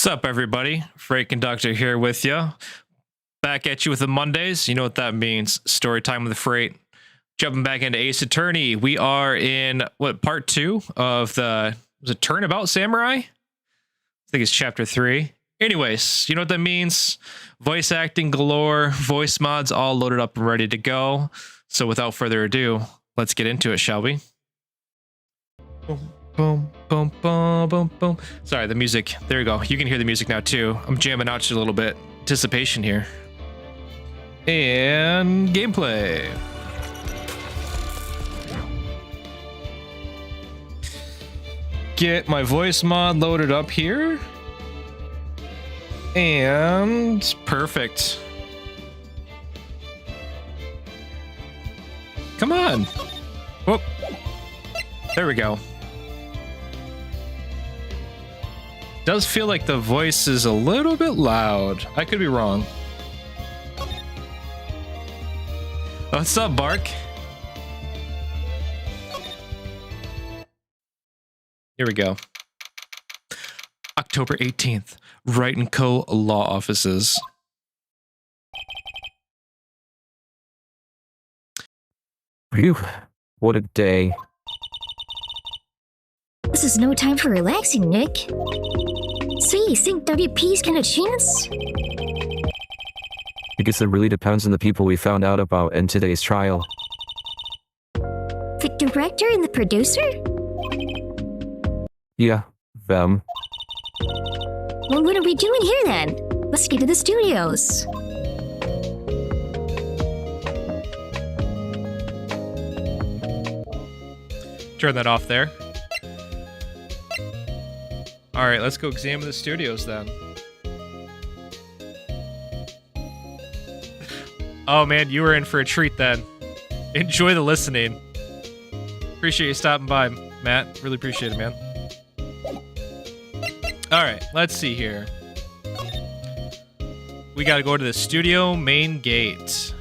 What's up, everybody? Freight Conductor here with you. Back at you with the Mondays. You know what that means. Story time with the Freight. Jumping back into Ace Attorney. We are in, part 2 of the, was it Turnabout Samurai? I think it's chapter 3. Anyways, you know what that means. Voice acting galore, voice mods all loaded up and ready to go. So without further ado, let's get into it, shall we? Boom, boom, boom, boom, boom, boom. Sorry, the music. There you go. You can hear the music now too. I'm jamming out just a little bit. Anticipation here. And gameplay. Get my voice mod loaded up here. And perfect. Come on. Whoop. There we go. Does feel like the voice is a little bit loud. I could be wrong. What's up, Bark? Here we go. October 18th, Wright & Co. Law Offices. Phew, what a day. This is no time for relaxing, Nick. So you think WP's got a chance? I guess it really depends on the people we found out about in today's trial. The director and the producer? Yeah, them. Well, what are we doing here then? Let's get to the studios. Turn that off there. All right, let's go examine the studios then. Oh man, you were in for a treat then. Enjoy the listening. Appreciate you stopping by, Matt. Really appreciate it, man. All right, let's see here. We got to go to the studio main gate.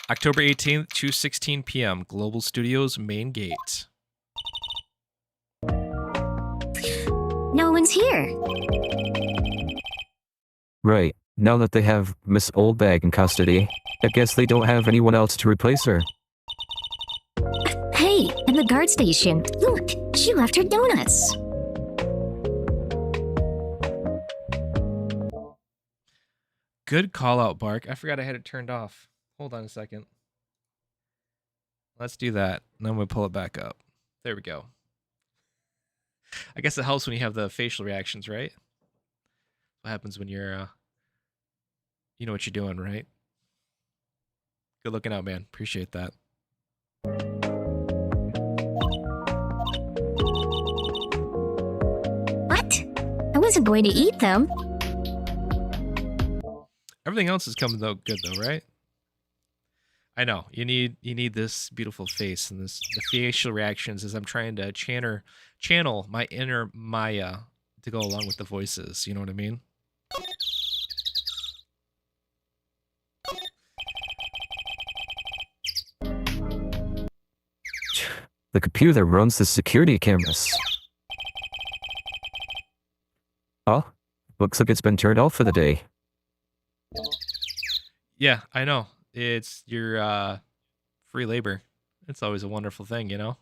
October 18th, 2:16 p.m. Global Studios main gate. No one's here. Right, now that they have Miss Oldbag in custody, I guess they don't have anyone else to replace her. Hey, at the guard station. Look, she left her donuts. Good call out, Bark. I forgot I had it turned off. Hold on a second. Let's do that. And then we'll pull it back up. There we go. I guess it helps when you have the facial reactions, right? What happens when you're, you know what you're doing, right? Good looking out, man. Appreciate that. What? I wasn't going to eat them. Everything else is coming though good though, right? I know. You need this beautiful face and the facial reactions as I'm trying to channel my inner Maya to go along with the voices. You know what I mean? The computer runs the security cameras. Oh, looks like it's been turned off for the day. Yeah, I know. It's your free labor. It's always a wonderful thing, you know?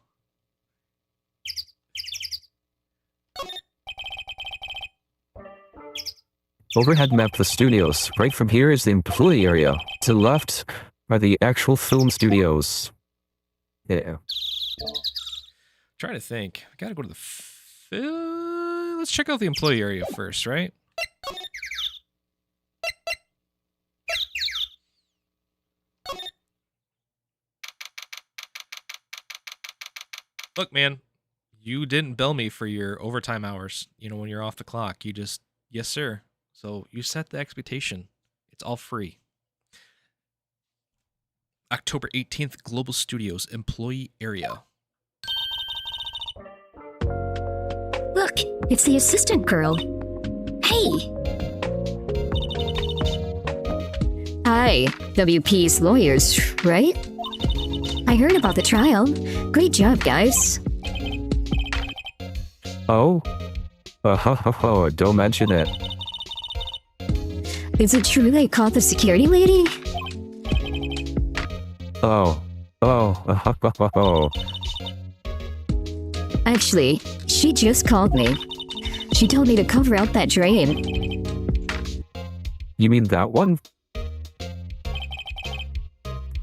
Overhead map the studios. Right from here is the employee area. To the left are the actual film studios. Yeah. Trying to think. I gotta go to the... let's check out the employee area first, right? Look, man, you didn't bill me for your overtime hours. You know, when you're off the clock, you just, yes, sir. So you set the expectation. It's all free. October 18th, Global Studios employee area. Look, it's the assistant girl. Hey! Hi, WP's lawyers, right? I heard about the trial. Great job, guys. Oh? Don't mention it. Is it true they caught the security lady? Oh. Actually, she just called me. She told me to cover out that drain. You mean that one?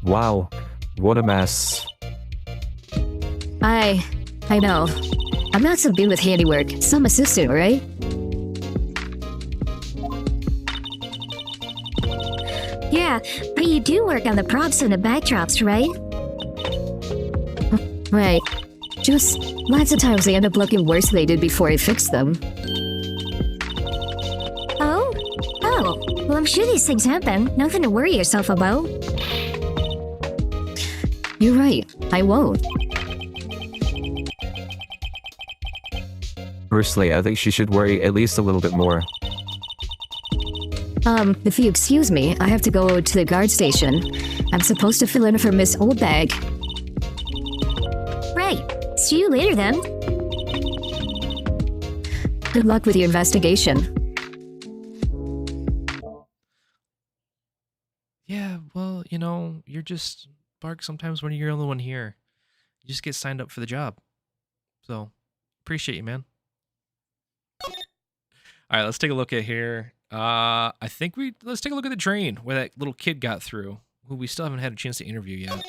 Wow. What a mess. I know. I'm not so good with handiwork. Some assistant, right? Yeah, but you do work on the props and the backdrops, right? Right. Just lots of times they end up looking worse than they did before I fixed them. Oh? Oh. Well, I'm sure these things happen. Nothing to worry yourself about. You're right. I won't. Personally, I think she should worry at least a little bit more. If you excuse me, I have to go to the guard station. I'm supposed to fill in for Miss Oldbag. Right. See you later then. Good luck with your investigation. Yeah, well, you know, you're just Bark sometimes when you're the only one here. You just get signed up for the job. So, appreciate you, man. All right, let's take a look at here. Let's take a look at the drain where that little kid got through, who we still haven't had a chance to interview yet.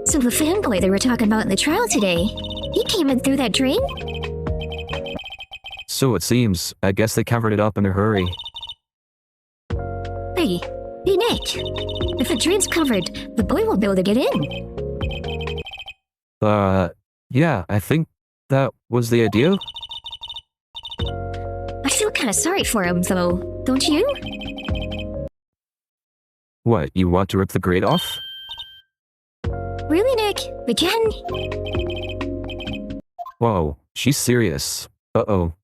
So the fanboy they were talking about in the trial today, he came in through that drain? So it seems. I guess they covered it up in a hurry. Hey Nick. If the drain's covered, the boy won't be able to get in. Yeah, I think that was the idea. I feel kind of sorry for him, though. Don't you? What, you want to rip the grate off? Really, Nick? Again? Whoa, she's serious. Uh-oh.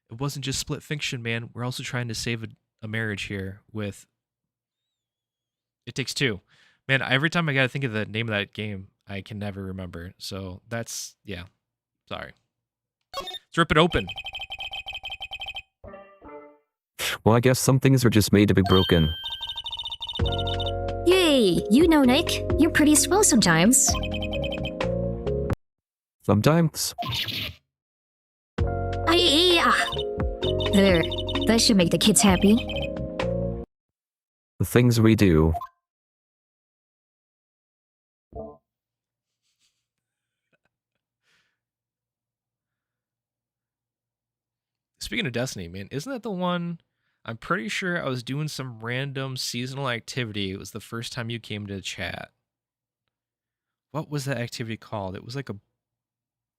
It wasn't just split fiction, man. We're also trying to save a marriage here with It Takes Two. Man, every time I gotta think of the name of that game, I can never remember. So that's, yeah. Sorry. Let's rip it open. Well, I guess some things are just made to be broken. Yay! You know, Nick. You're pretty swell sometimes. Sometimes. There. That should make the kids happy. The things we do. Speaking of Destiny, man, isn't that the one? I'm pretty sure I was doing some random seasonal activity. It was the first time you came to chat. What was that activity called? It was like a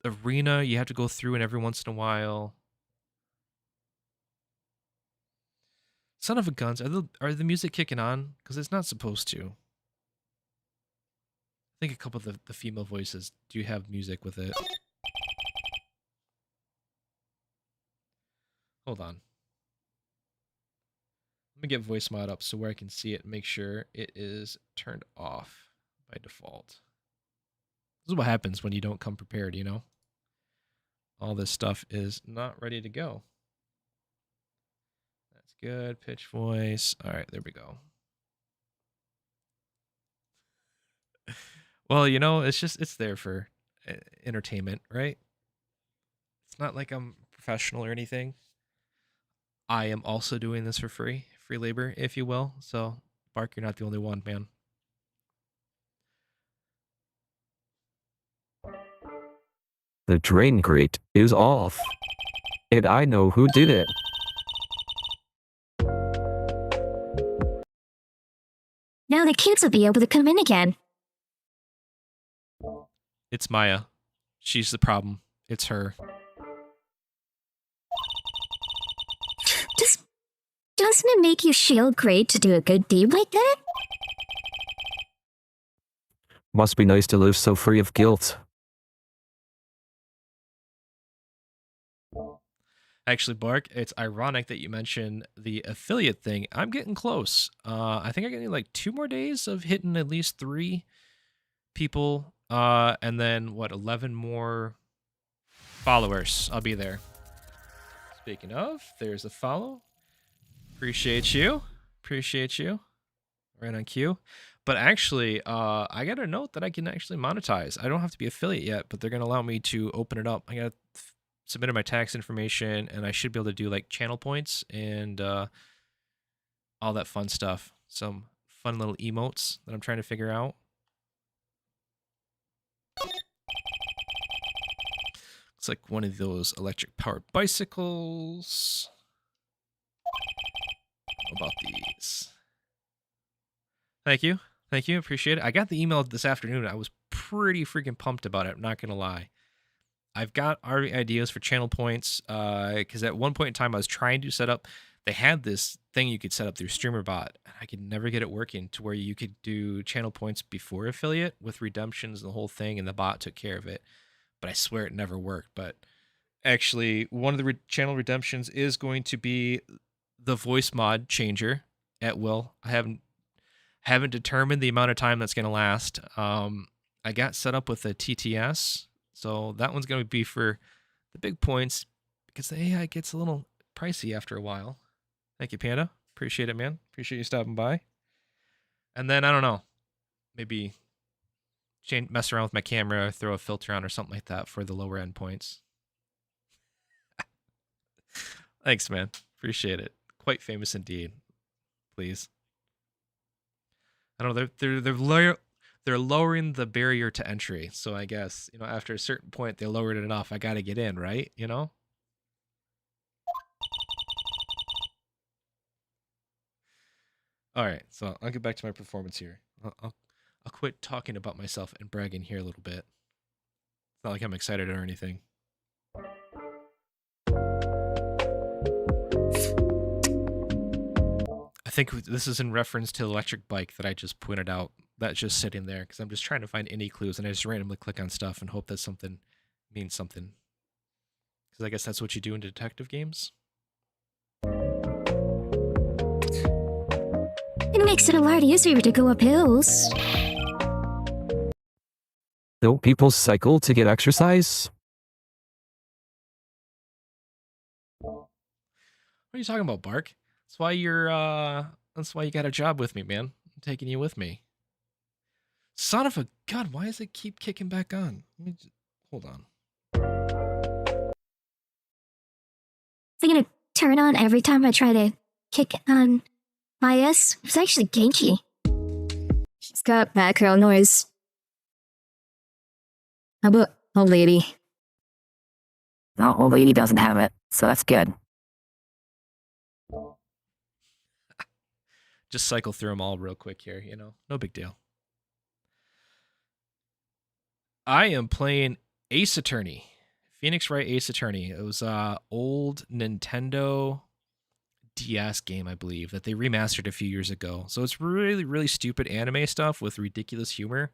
arena you have to go through and every once in a while. Son of a guns, are the music kicking on? Because it's not supposed to. I think a couple of the female voices do have music with it. Hold on. Let me get voice mod up so where I can see it and make sure it is turned off by default. This is what happens when you don't come prepared, you know? All this stuff is not ready to go. That's good. Pitch voice. All right, there we go. Well, you know, it's there for entertainment, right? It's not like I'm professional or anything. I am also doing this for free labor, if you will. So, Bark, you're not the only one, man. The drain grate is off. And I know who did it. Now the kids will be able to come in again. It's Maya. She's the problem. It's her. Doesn't it make you feel great to do a good deed like that? Must be nice to live so free of guilt. Actually, Bark, it's ironic that you mentioned the affiliate thing. I'm getting close. I think I need like 2 more days of hitting at least 3 people, and then what, 11 more followers. I'll be there. Speaking of, there's a follow. Appreciate you. Appreciate you. Right on cue. But actually, I got a note that I can actually monetize. I don't have to be affiliate yet, but they're going to allow me to open it up. I got submitted my tax information, and I should be able to do like channel points and all that fun stuff. Some fun little emotes that I'm trying to figure out. It's like one of those electric powered bicycles. How about these? Thank you. Thank you. Appreciate it. I got the email this afternoon. I was pretty freaking pumped about it. I'm not going to lie. I've got already ideas for channel points because at one point in time I was trying to set up, they had this thing you could set up through StreamerBot, and I could never get it working to where you could do channel points before affiliate with redemptions and the whole thing, and the bot took care of it. But I swear it never worked. But actually, one of the channel redemptions is going to be the voice mod changer at will. I haven't determined the amount of time that's going to last. I got set up with a TTS, so that one's going to be for the big points because the AI gets a little pricey after a while. Thank you, Panda. Appreciate it, man. Appreciate you stopping by. And then, I don't know, maybe mess around with my camera, throw a filter on or something like that for the lower end points. Thanks, man. Appreciate it. Quite famous indeed. Please. I don't know. They're lowering the barrier to entry. So I guess, after a certain point, they lowered it enough. I got to get in, right? All right. So I'll get back to my performance here. I'll quit talking about myself and bragging here a little bit. It's not like I'm excited or anything. I think this is in reference to the electric bike that I just pointed out. That's just sitting there because I'm just trying to find any clues, and I just randomly click on stuff and hope that something means something. Because I guess that's what you do in detective games. It makes it a lot easier to go up hills. Don't people cycle to get exercise? What are you talking about, Bark? That's why you got a job with me, man. I'm taking you with me. Son of a god, why does it keep kicking back on? Hold on. They're gonna turn on every time I try to kick on bias. It's actually Genki. She's got background noise. How about old lady? No, old lady doesn't have it, so that's good. Just cycle through them all real quick here, no big deal. I am playing Ace Attorney, Phoenix Wright Ace Attorney. It was a old Nintendo DS game, I believe, that they remastered a few years ago. So it's really, really stupid anime stuff with ridiculous humor.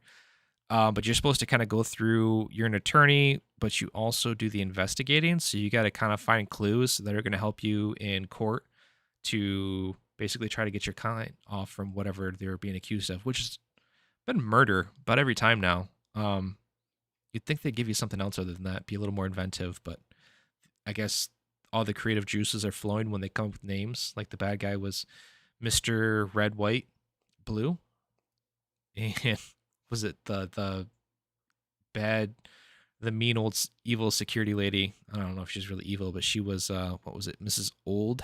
But you're supposed to kind of go through, you're an attorney, but you also do the investigating. So you got to kind of find clues that are going to help you in court to basically try to get your client off from whatever they're being accused of, which has been murder about every time now. You'd think they'd give you something else other than that, be a little more inventive, but I guess all the creative juices are flowing when they come up with names. Like the bad guy was Mr. Red, White, Blue. And was it the mean old evil security lady? I don't know if she's really evil, but she was, what was it? Mrs. Old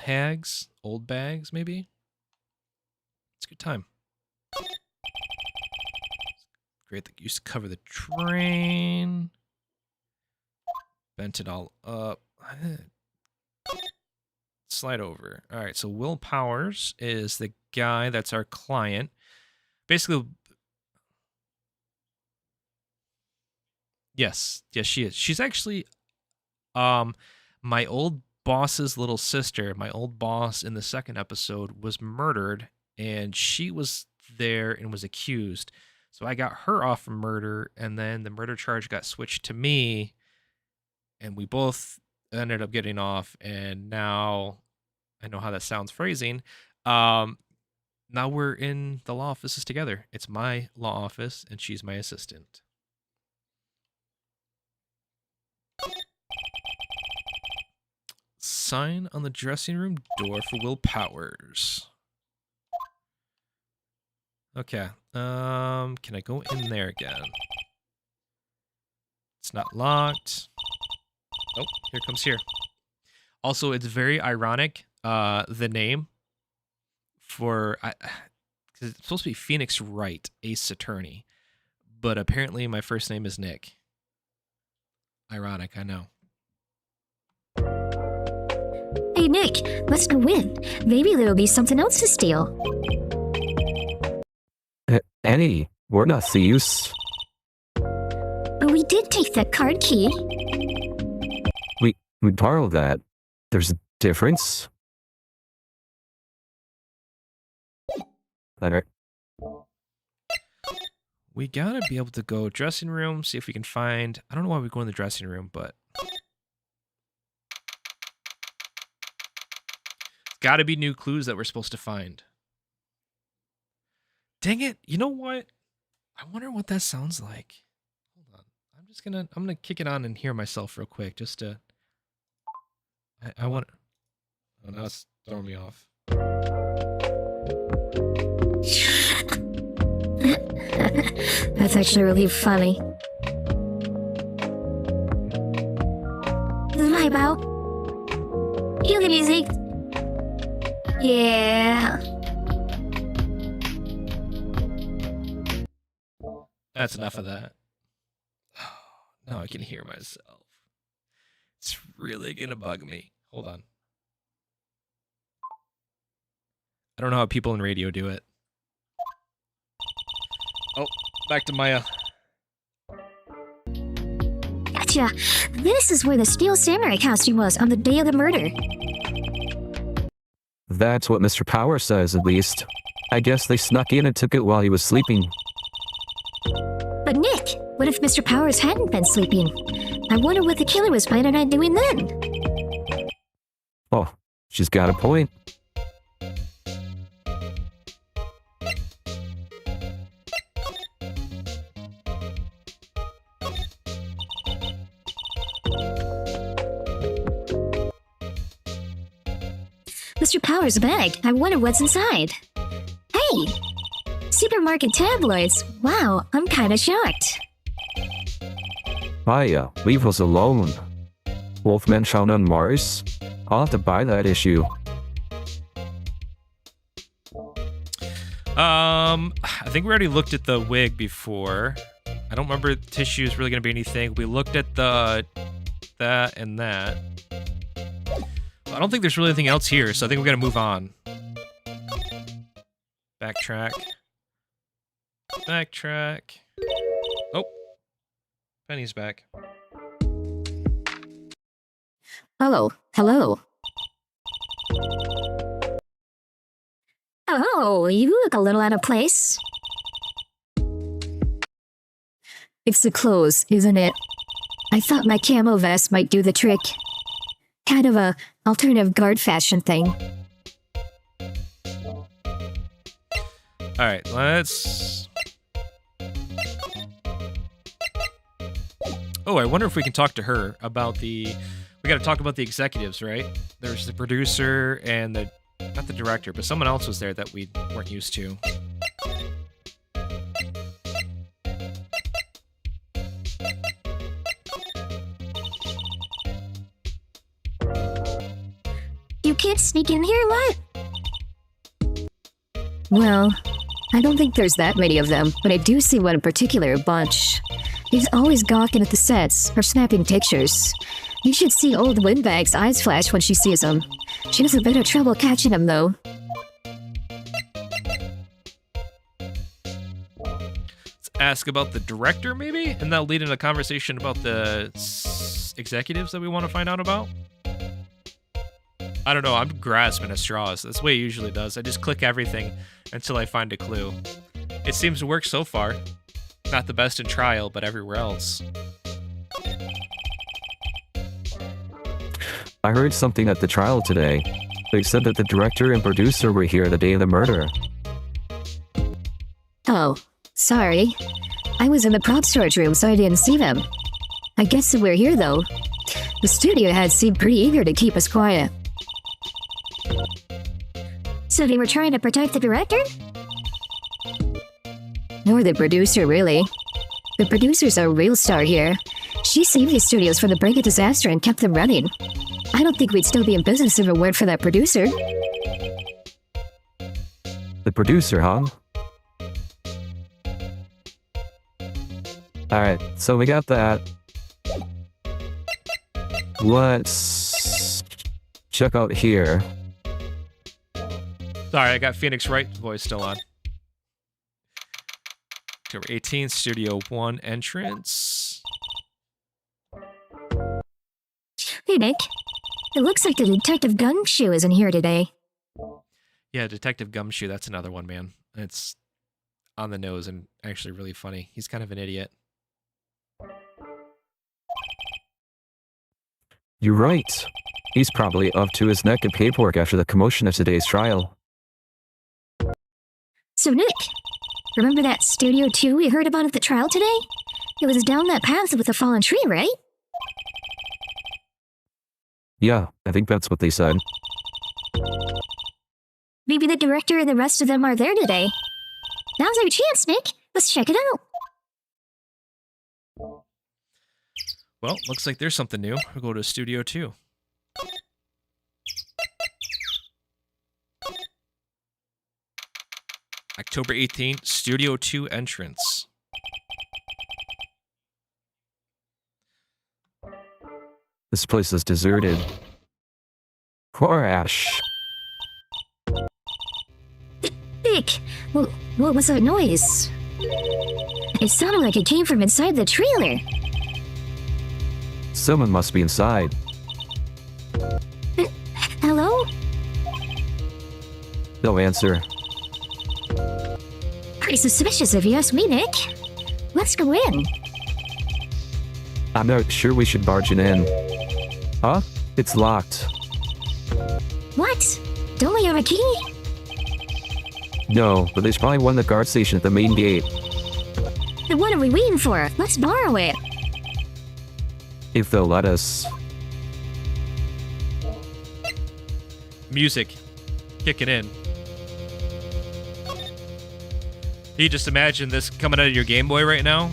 Bags, maybe? It's a good time. Great that you used to cover the train. Bent it all up. Slide over. All right, so Will Powers is the guy that's our client. Basically, yes, she is. She's actually my old boss's little sister. My old boss in the second episode was murdered, and she was there and was accused. So I got her off for murder, and then the murder charge got switched to me, and we both ended up getting off, and now I know how that sounds phrasing. Now we're in the law offices together. It's my law office, and she's my assistant. Sign on the dressing room door for Will Powers. Okay. Can I go in there again? It's not locked. Oh, here comes here. Also, it's very ironic, the name for, because it's supposed to be Phoenix Wright, Ace Attorney, but apparently my first name is Nick. Ironic, I know. Hey, Nick, let's go in. Maybe there'll be something else to steal. Annie, we're not thieves. But we did take that card key. We borrowed that. There's a difference. Leonard. We gotta be able to go dressing room, see if we can find... I don't know why we go in the dressing room, but... Gotta be new clues that we're supposed to find. Dang it, you know what? I wonder what that sounds like. Hold on. I'm gonna kick it on and hear myself real quick, just to... I want... Oh, now it's throwing me off. That's actually really funny. This is my bow. Cue the music. Yeah. That's enough of that. Now I can hear myself. It's really gonna bug me. Hold on. I don't know how people in radio do it. Oh, back to Maya. Gotcha. This is where the steel samurai costume was on the day of the murder. That's what Mr. Power says, at least. I guess they snuck in and took it while he was sleeping. But Nick, what if Mr. Powers hadn't been sleeping? I wonder what the killer was planning on doing then. Oh, she's got a point. Mr. Powers' bag. I wonder what's inside. Hey! Supermarket tabloids. Wow, I'm kinda shocked. Maya, leave us alone. Wolfman found on Mars? I'll have to buy that issue. I think we already looked at the wig before. I don't remember if tissue is really gonna be anything. We looked at that and that. I don't think there's really anything else here, so I think we gotta move on. Backtrack. Backtrack. Oh. Penny's back. Hello. Hello. Oh, you look a little out of place. It's the clothes, isn't it? I thought my camo vest might do the trick. Kind of a alternative guard fashion thing. Alright, let's... Oh, I wonder if we can talk to her about the... We gotta talk about the executives, right? There's the producer and the... Not the director, but someone else was there that we weren't used to. You can't sneak in here, what? Well, I don't think there's that many of them, but I do see one in particular a bunch. He's always gawking at the sets or snapping pictures. You should see old Windbag's eyes flash when she sees him. She has a bit of trouble catching him, though. Let's ask about the director, maybe? And that'll lead into a conversation about the executives that we want to find out about? I don't know, I'm grasping at straws. That's the way it usually does. I just click everything until I find a clue. It seems to work so far. Not the best in trial, but everywhere else. I heard something at the trial today. They said that the director and producer were here the day of the murder. Oh, sorry. I was in the prop storage room, so I didn't see them. I guess that we're here, though. The studio head seemed pretty eager to keep us quiet. So they were trying to protect the director? Or the producer, really. The producer's our real star here. She saved these studios from the brink of disaster and kept them running. I don't think we'd still be in business if it weren't for that producer. The producer, huh? Alright, so we got that. Let's check out here. Sorry, I got Phoenix Wright voice still on. October 18th, Studio 1 entrance. Hey, Nick. It looks like the Detective Gumshoe isn't here today. Yeah, Detective Gumshoe, that's another one, man. It's on the nose and actually really funny. He's kind of an idiot. You're right. He's probably up to his neck in paperwork after the commotion of today's trial. So, Nick, remember that Studio 2 we heard about at the trial today? It was down that path with the fallen tree, right? Yeah, I think that's what they said. Maybe the director and the rest of them are there today. Now's our chance, Nick. Let's check it out. Well, looks like there's something new. We'll go to Studio 2. October 18th, Studio 2 entrance. This place is deserted. Crash. Nick, what was that noise? It sounded like it came from inside the trailer. Someone must be inside. Hello? No answer. Pretty suspicious if you ask me, Nick. Let's go in. I'm not sure we should barge it in. Huh? It's locked. What? Don't we have a key? No, but there's probably one at the guard station at the main gate. Then what are we waiting for? Let's borrow it. If they'll let us. Music kicking in. You just imagine this coming out of your Game Boy right now.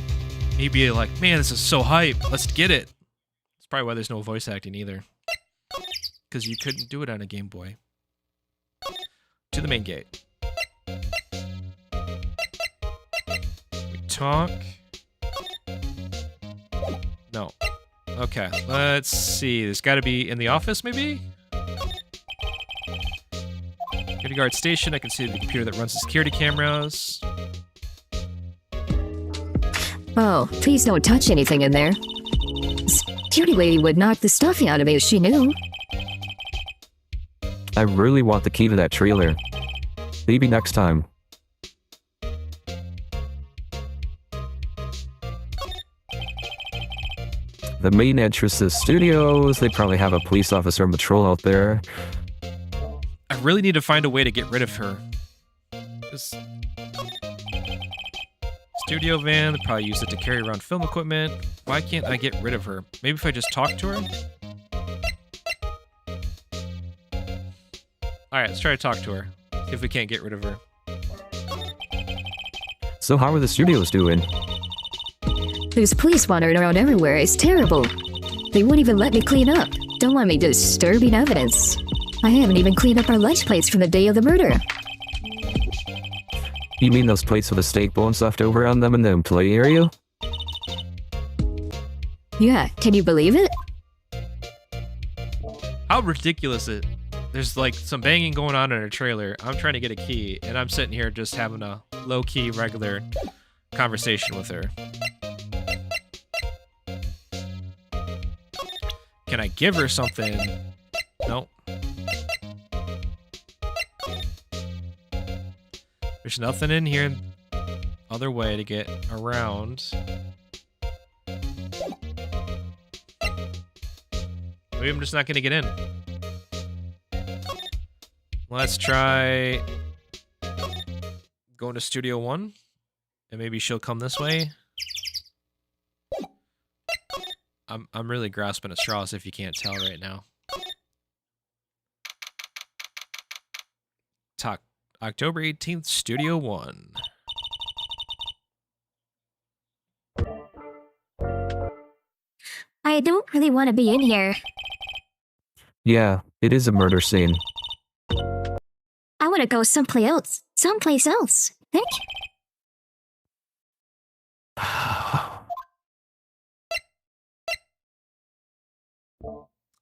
You'd be like, man, this is so hype. Let's get it. That's probably why there's no voice acting either. Because you couldn't do it on a Game Boy. To the main gate. We talk. No. Okay, let's see. There's got to be in the office, maybe? Security guard station. I can see the computer that runs the security cameras. Oh, please don't touch anything in there. Security lady would knock the stuffing out of me if she knew. I really want the key to that trailer. Maybe next time. The main entrance to the studios, they probably have a police officer on patrol out there. I really need to find a way to get rid of her. This studio van, they probably use it to carry around film equipment. Why can't I get rid of her? Maybe if I just talk to her? Alright, let's try to talk to her. See if we can't get rid of her. So how are the studios doing? There's police wandering around everywhere. It's terrible. They won't even let me clean up. Don't want me disturbing evidence. I haven't even cleaned up our lunch plates from the day of the murder. You mean those plates with the steak bones left over on them in the employee area? Yeah, can you believe it? How ridiculous is it? There's like some banging going on in a trailer. I'm trying to get a key, and I'm sitting here just having a low-key, regular conversation with her. Can I give her something? Nope. There's nothing in here other way to get around. Maybe I'm just not gonna get in. Let's try going to Studio 1, and maybe she'll come this way. I'm really grasping at straws if you can't tell right now. October 18th, Studio 1. I don't really want to be in here. Yeah, it is a murder scene. I want to go someplace else. Someplace else. Think?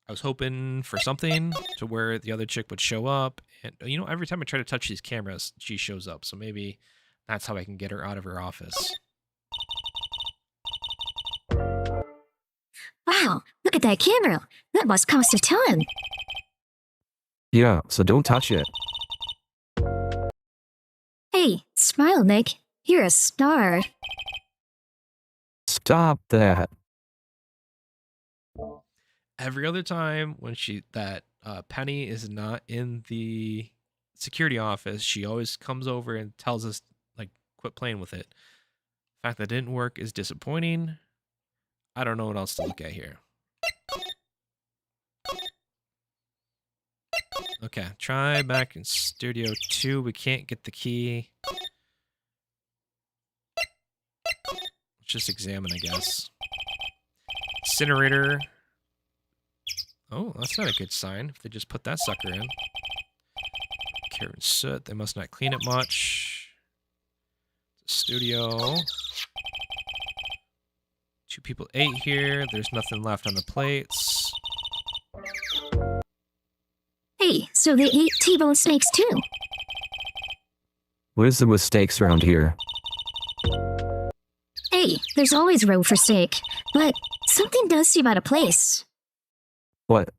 I was hoping for something to where the other chick would show up. And, you know, every time I try to touch these cameras, she shows up. So maybe that's how I can get her out of her office. Wow, look at that camera. That must cost a ton. Yeah, so don't touch it. Hey, smile, Nick. You're a star. Stop that. Every other time when Penny is not in the security office, she always comes over and tells us, like, quit playing with it. The fact that didn't work is disappointing. I don't know what else to look at here. Okay, try back in Studio 2. We can't get the key. Let's just examine, I guess. Incinerator. Oh, that's not a good sign if they just put that sucker in. Karen soot. They must not clean it much. Studio. 2 people ate here. There's nothing left on the plates. Hey, so they ate T-bone snakes too. Where's the mistakes around here? Hey, there's always room for steak, but something does seem out of place. What?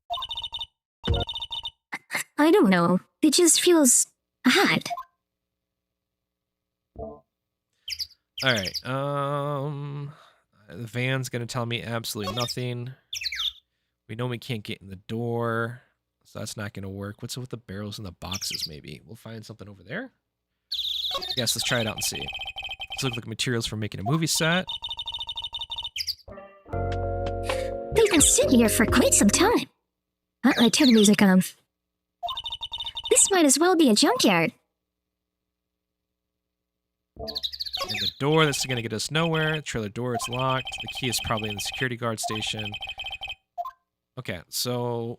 I don't know. It just feels odd. Alright, the van's gonna tell me absolutely nothing. We know we can't get in the door, so that's not gonna work. What's with the barrels and the boxes, maybe? We'll find something over there? Yes, let's try it out and see. These look like materials for making a movie set. They've been sitting here for quite some time. I turn the music on. This might as well be a junkyard. And the door, that's going to get us nowhere. Trailer door, it's locked. The key is probably in the security guard station. Okay, so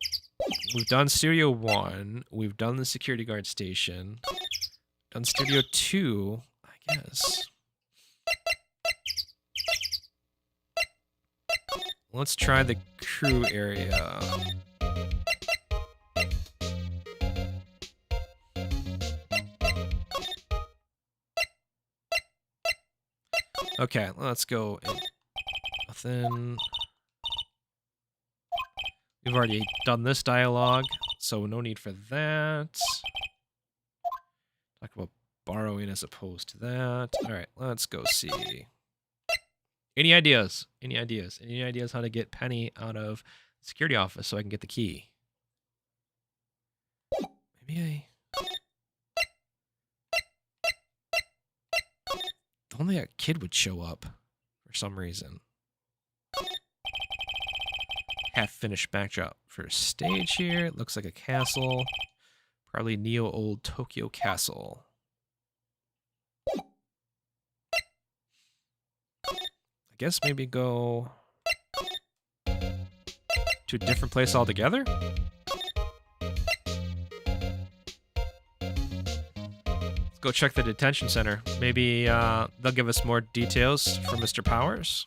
we've done Studio 1. We've done the security guard station. Done Studio 2, I guess. Let's try the crew area. Okay, let's go. Nothing. We've already done this dialogue, so no need for that. Talk about borrowing as opposed to that. All right, let's go see. Any ideas? Any ideas? Any ideas how to get Penny out of the security office so I can get the key? Maybe only a kid would show up for some reason. Half-finished backdrop for a stage here. It looks like a castle. Probably Neo Old Tokyo Castle. I guess maybe go to a different place altogether? Let's go check the detention center. Maybe they'll give us more details from Mr. Powers.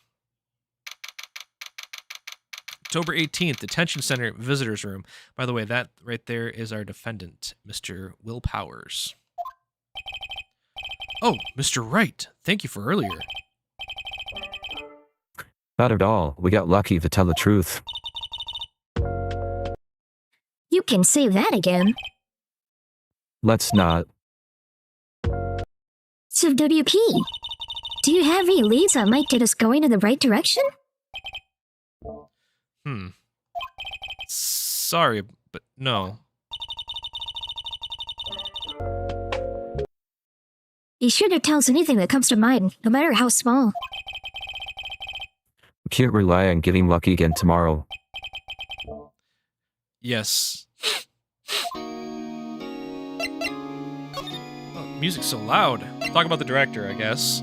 October 18th, detention center visitors room. By the way, that right there is our defendant, Mr. Will Powers. Oh, Mr. Wright, thank you for earlier. Not at all. We got lucky, to tell the truth. You can say that again. Let's not. So WP, do you have any leads that might get us going in the right direction? sorry, but no. Be sure to tell us anything that comes to mind, no matter how small. We can't rely on getting lucky again tomorrow. Yes. Music's so loud. Talk about the director, I guess.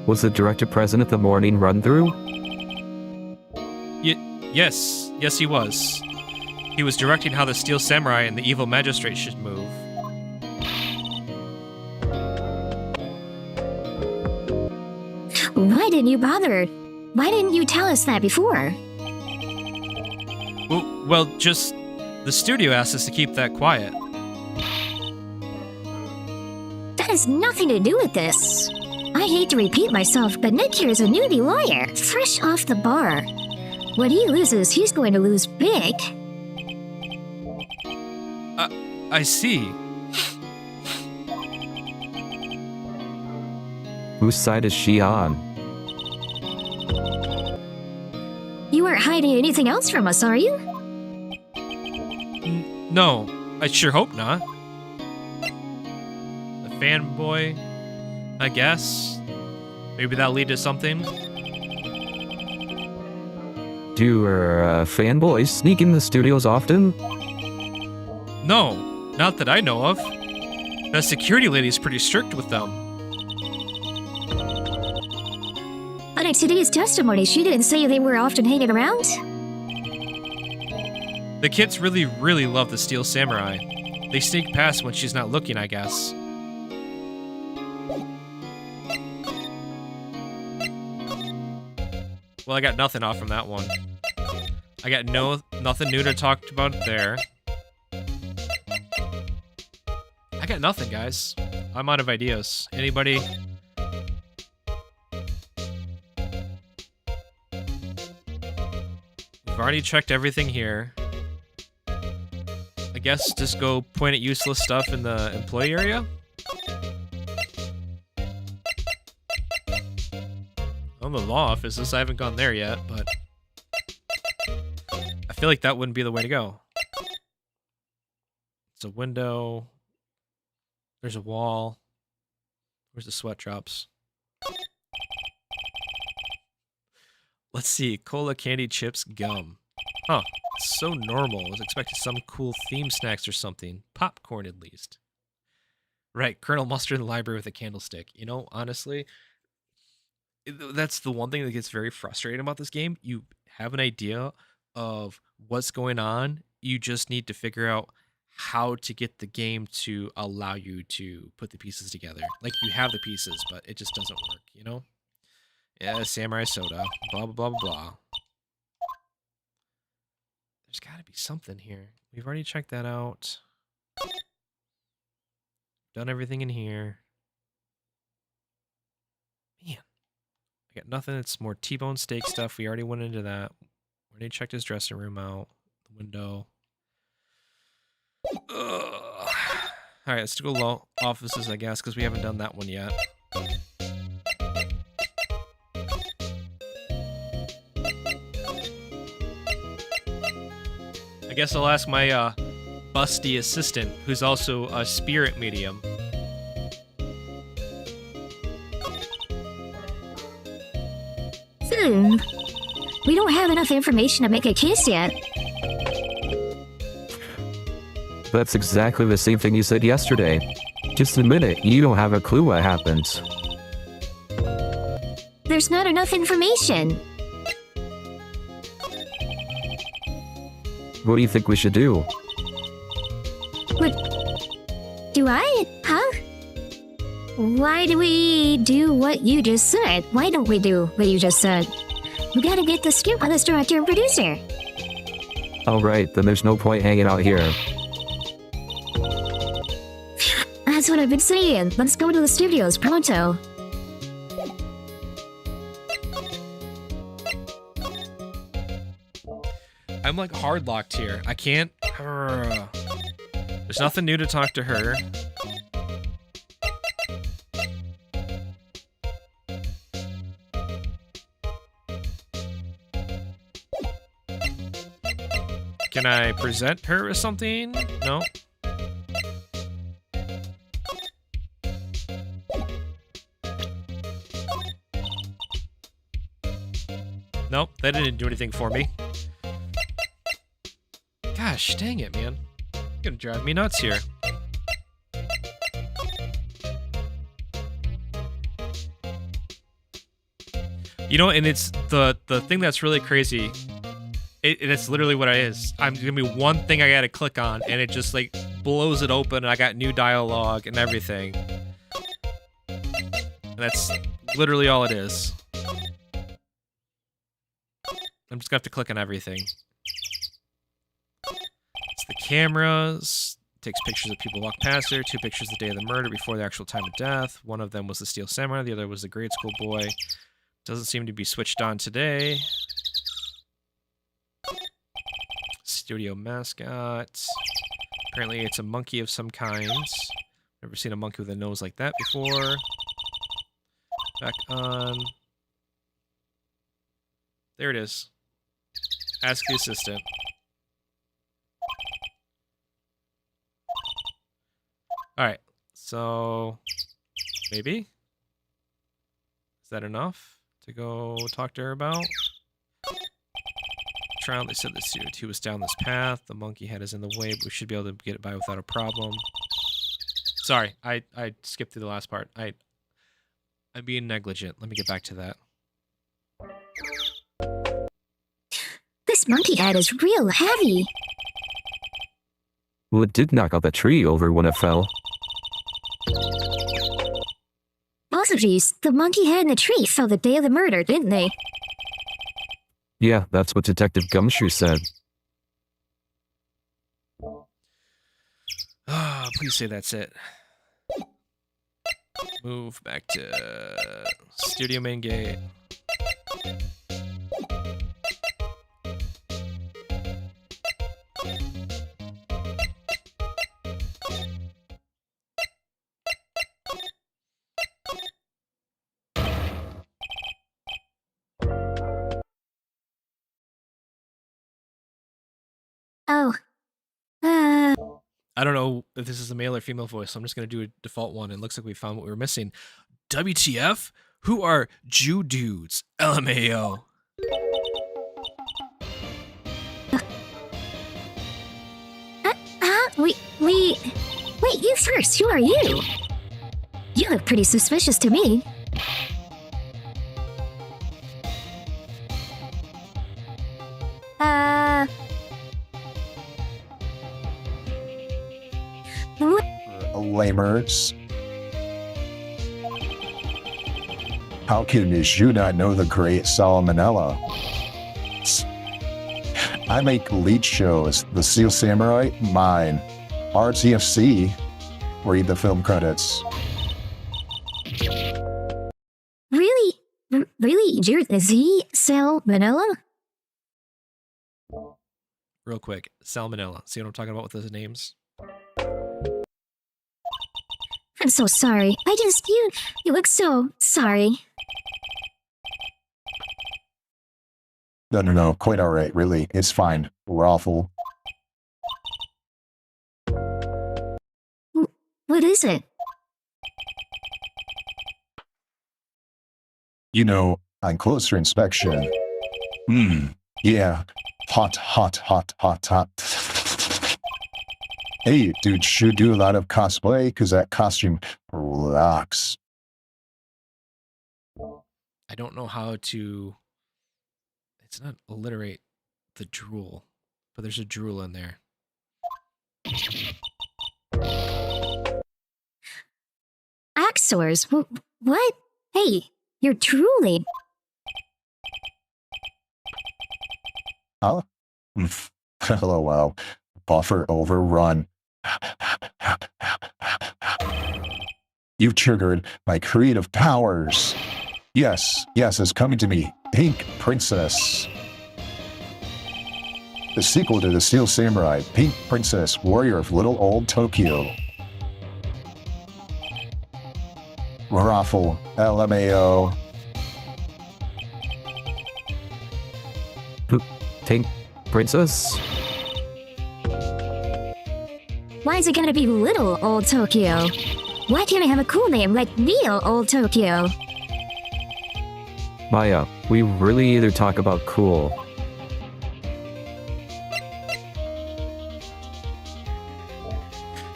Was the director present at the morning run-through? Yes. Yes, he was. He was directing how the Steel Samurai and the Evil Magistrate should move. Why didn't you bother? Why didn't you tell us that before? Well, just... the studio asked us to keep that quiet. That has nothing to do with this. I hate to repeat myself, but Nick here is a newbie lawyer, fresh off the bar. When he loses, he's going to lose big. I see. Whose side is she on? You aren't hiding anything else from us, are you? No, I sure hope not. A fanboy, I guess. Maybe that'll lead to something. Do fanboys sneak in the studios often? No, not that I know of. The security lady's pretty strict with them. But in today's testimony, she didn't say they were often hanging around. The kids really, really love the Steel Samurai. They sneak past when she's not looking, I guess. Well, I got nothing off from that one. I got nothing new to talk about there. I got nothing, guys. I'm out of ideas. Anybody? We've already checked everything here. I guess just go point at useless stuff in the employee area? On the law offices, I haven't gone there yet, but I feel like that wouldn't be the way to go. It's a window. There's a wall. Where's the sweat drops? Let's see. Cola, candy, chips, gum. Huh. So normal. I was expecting some cool theme snacks or something. Popcorn, at least. Right. Colonel Mustard in the library with a candlestick. You know, honestly, that's the one thing that gets very frustrating about this game. You have an idea of what's going on. You just need to figure out how to get the game to allow you to put the pieces together. Like, you have the pieces, but it just doesn't work, you know? Yeah, samurai soda, blah, blah, blah, blah, blah. There's got to be something here. We've already checked that out. Done everything in here. Man, I got nothing. It's more T-bone steak stuff. We already went into that. We already checked his dressing room out. The window. Ugh. All right, let's go law offices, I guess, because we haven't done that one yet. I guess I'll ask my busty assistant, who's also a spirit medium. We don't have enough information to make a case yet. That's exactly the same thing you said yesterday. Just admit it, you don't have a clue what happened. There's not enough information. What do you think we should do? What? Do I? Huh? Why do we do what you just said? Why don't we do what you just said? We gotta get the scoop on this director and producer. Alright, then there's no point hanging out here. That's what I've been saying. Let's go to the studios pronto. I'm like hard locked here. I can't. There's nothing new to talk to her. Can I present her with something? No. Nope, that didn't do anything for me. Gosh, dang it, man. You're gonna drive me nuts here. You know, and it's the thing that's really crazy. It's literally what it is. I'm gonna be one thing I gotta click on, and it just like blows it open, and I got new dialogue and everything. And that's literally all it is. I'm just gonna have to click on everything. It's the cameras. Takes pictures of people walk past her. 2 pictures the day of the murder before the actual time of death. One of them was the Steel Samurai. The other was the grade school boy. Doesn't seem to be switched on today. Studio mascot. Apparently it's a monkey of some kind. Never seen a monkey with a nose like that before. Back on. There it is. Ask the assistant. Alright, so maybe? Is that enough to go talk to her about? Trial, they said the CO2 was down this path. The monkey head is in the way, but we should be able to get it by without a problem. Sorry, I skipped through the last part. I'm being negligent. Let me get back to that. This monkey head is real heavy. Well, it did knock out the tree over when it fell. Both of these, the monkey head and the tree fell the day of the murder, didn't they? Yeah, that's what Detective Gumshoe said. Ah, please say that's it. Move back to studio main gate. Oh. I don't know if this is a male or female voice, so I'm just going to do a default one. It looks like we found what we were missing. WTF? Who are Jew dudes? LMAO. Wait, you first. Who are you? You look pretty suspicious to me. Lamers. How can you not know the great Salmonella? I make lead shows. The Steel Samurai, mine. RTFC, read the film credits. Really? Really? You're the Z Salmonella? Real quick, Salmonella. See what I'm talking about with those names? I'm so sorry. You look so sorry. No, quite alright, really. It's fine. We're awful. What is it? You know, on closer inspection. Yeah. Hot. Hey, dude, should do a lot of cosplay, because that costume rocks. I don't know how to... It's not alliterate the drool, but there's a drool in there. Axors? What? Hey, you're drooling. Huh? Hello, wow. Buffer overrun. You've triggered my creative powers. Yes, it's coming to me. Pink Princess. The sequel to the Steel Samurai, Pink Princess, Warrior of Little Old Tokyo. We're awful. LMAO. Pink Princess? Why is it gonna be Little Old Tokyo? Why can't I have a cool name like Real Old Tokyo? Maya, we really either talk about cool.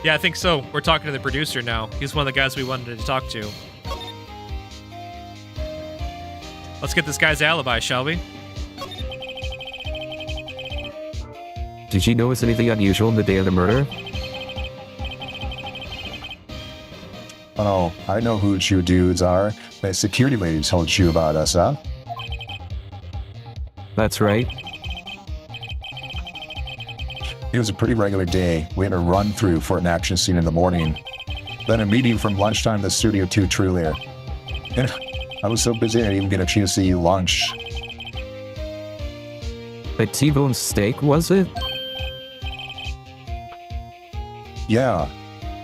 Yeah, I think so. We're talking to the producer now. He's one of the guys we wanted to talk to. Let's get this guy's alibi, shall we? Did you notice anything unusual in the day of the murder? Oh, I know who you dudes are. That security lady told you about us, huh? That's right. It was a pretty regular day. We had a run through for an action scene in the morning. Then a meeting from lunchtime to Studio 2 Trulier. And I was so busy I didn't even get a chance to eat lunch. A T-bone steak, was it? Yeah.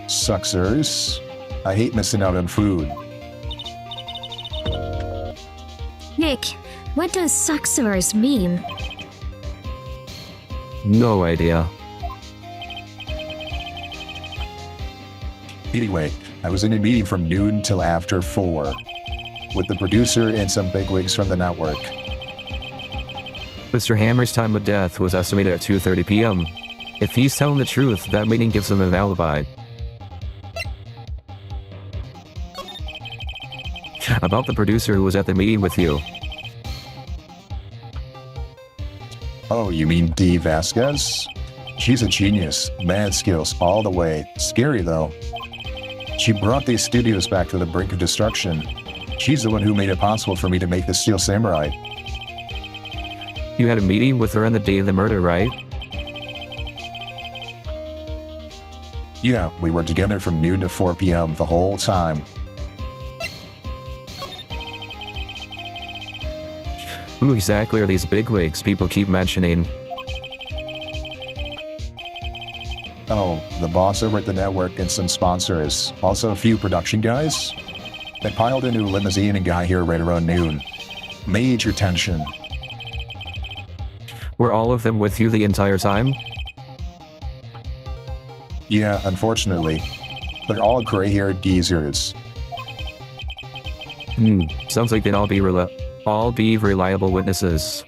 Sucksers. I hate missing out on food. Nick, what does sucksers mean? No idea. Anyway, I was in a meeting from noon till after 4 with the producer and some bigwigs from the network. Mr. Hammer's time of death was estimated at 2:30 p.m. If he's telling the truth, that meeting gives him an alibi. About the producer who was at the meeting with you. Oh, you mean Dee Vasquez? She's a genius. Mad skills all the way. Scary though. She brought these studios back to the brink of destruction. She's the one who made it possible for me to make the Steel Samurai. You had a meeting with her on the day of the murder, right? Yeah, we were together from noon to 4 p.m. the whole time. Who exactly are these bigwigs people keep mentioning? Oh, the boss over at the network and some sponsors. Also a few production guys. They piled into a limousine and got here right around noon. Major tension. Were all of them with you the entire time? Yeah, unfortunately. They're all gray-haired geezers. Sounds like they'd all be reliable witnesses.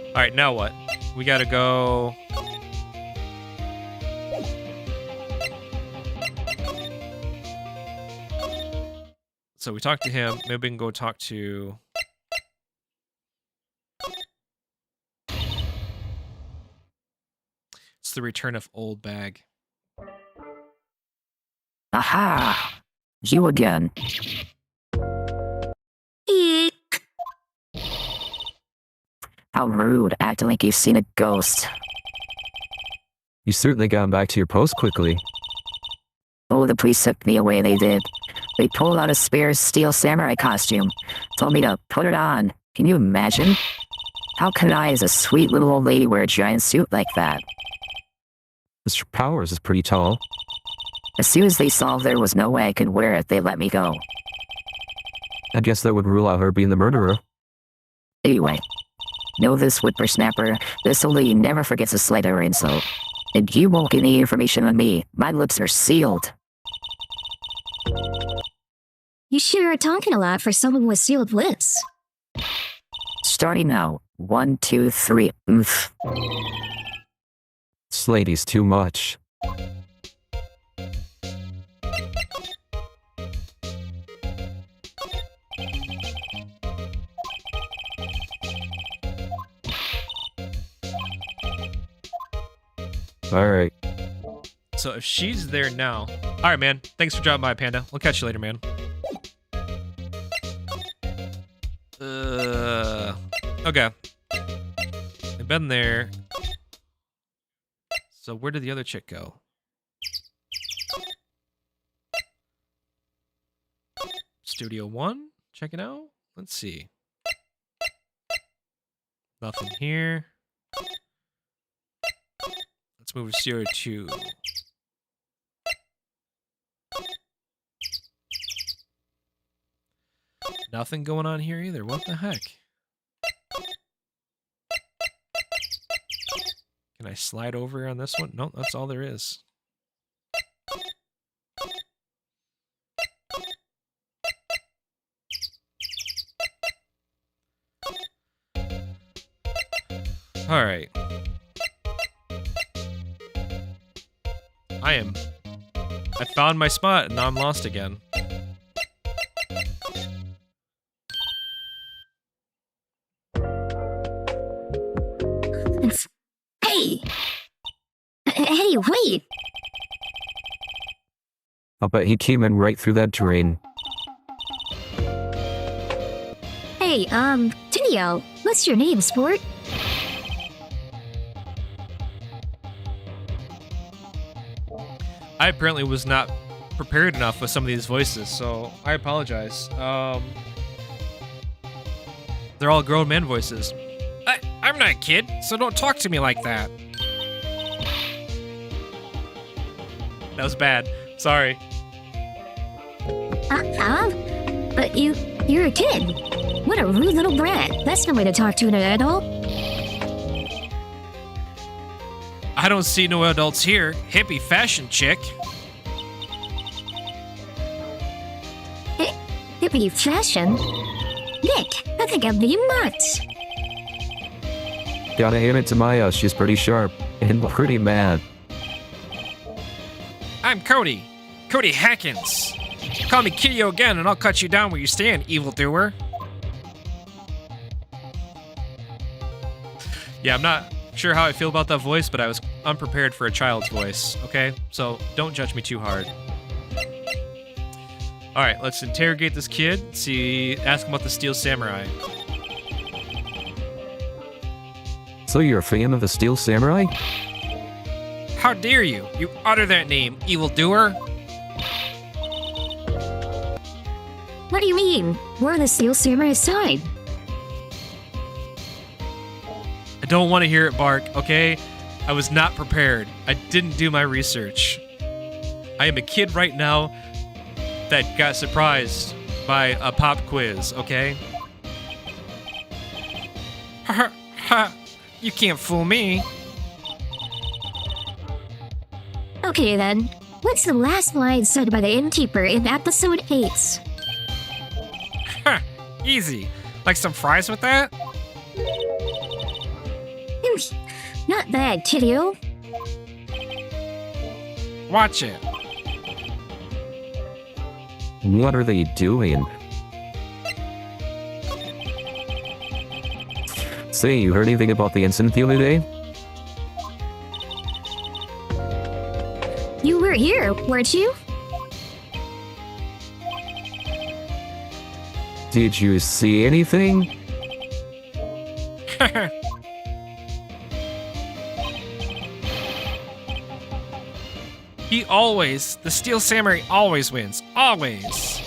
All right, now what? We gotta go. So we talked to him. Maybe we can go talk to. It's the return of Old Bag. Aha! You again. Eek. How rude, acting like you've seen a ghost. You certainly got back to your post quickly. Oh, the police took me away, they did. They pulled out a spare steel samurai costume. Told me to put it on. Can you imagine? How can I, as a sweet little old lady, wear a giant suit like that? Mr. Powers is pretty tall. As soon as they saw there was no way I could wear it, they let me go. I guess that would rule out her being the murderer. Anyway, know this, whippersnapper. This old lady never forgets a slight or insult. And you won't get any information on me. My lips are sealed. You sure are talking a lot for someone with sealed lips. Starting now. 1, 2, 3. Oof. This lady's too much. Alright. So if she's there now. All right, man. Thanks for dropping by, Panda. We'll catch you later, man. Okay. They've been there. So where did the other chick go? Studio 1? Check it out. Let's see. Nothing here. Let's move to Studio 2. Nothing going on here either. What the heck? Can I slide over on this one? Nope, that's all there is. All right. I found my spot and now I'm lost again. Hey! Hey, wait! I'll bet he came in right through that drain. Hey, Tinio, what's your name, sport? I apparently was not prepared enough with some of these voices, so I apologize. They're all grown man voices. I'm not a kid, so don't talk to me like that. That was bad. Sorry. But you're a kid. What a rude little brat. That's no way to talk to an adult. I don't see no adults here. Hippie fashion chick. Hippie fashion? Nick, I think I'm being nuts. Gotta hand it to Maya, she's pretty sharp and pretty mad. I'm Cody. Cody Hackins. Call me Kidio again and I'll cut you down where you stand, evildoer. Yeah, I'm not sure how I feel about that voice, but I was unprepared for a child's voice, okay? So don't judge me too hard. Alright, let's interrogate this kid. Ask him about the Steel Samurai. So you're a fan of the Steel Samurai? How dare you? You utter that name, evildoer! What do you mean? We're on the Steel Samurai's side. I don't want to hear it bark, okay? I was not prepared. I didn't do my research. I am a kid right now that got surprised by a pop quiz, okay? Ha ha! You can't fool me. Okay then, what's the last line said by the innkeeper in episode 8? Ha! Easy. Like some fries with that? Not bad, Kidio. Watch it. What are they doing? Say, you heard anything about the incident the other day? You were here, weren't you? Did you see anything? The Steel Samurai always wins. Always.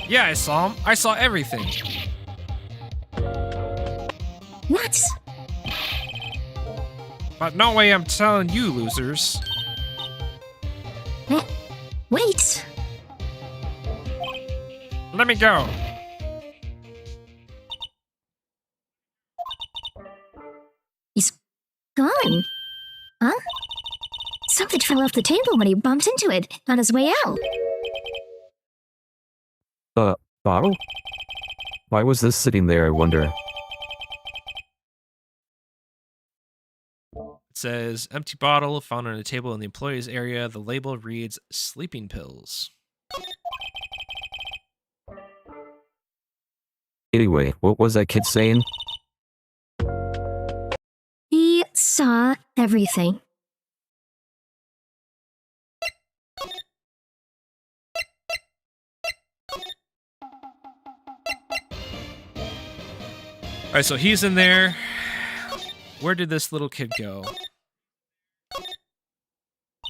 Yeah, I saw him. I saw everything. What? But no way I'm telling you, losers. Wait! Let me go. He's gone. Huh? Something fell off the table when he bumped into it on his way out. Bottle? Why was this sitting there, I wonder? It says, empty bottle found on a table in the employee's area. The label reads, sleeping pills. Anyway, what was that kid saying? He saw everything. Alright, so he's in there. Where did this little kid go?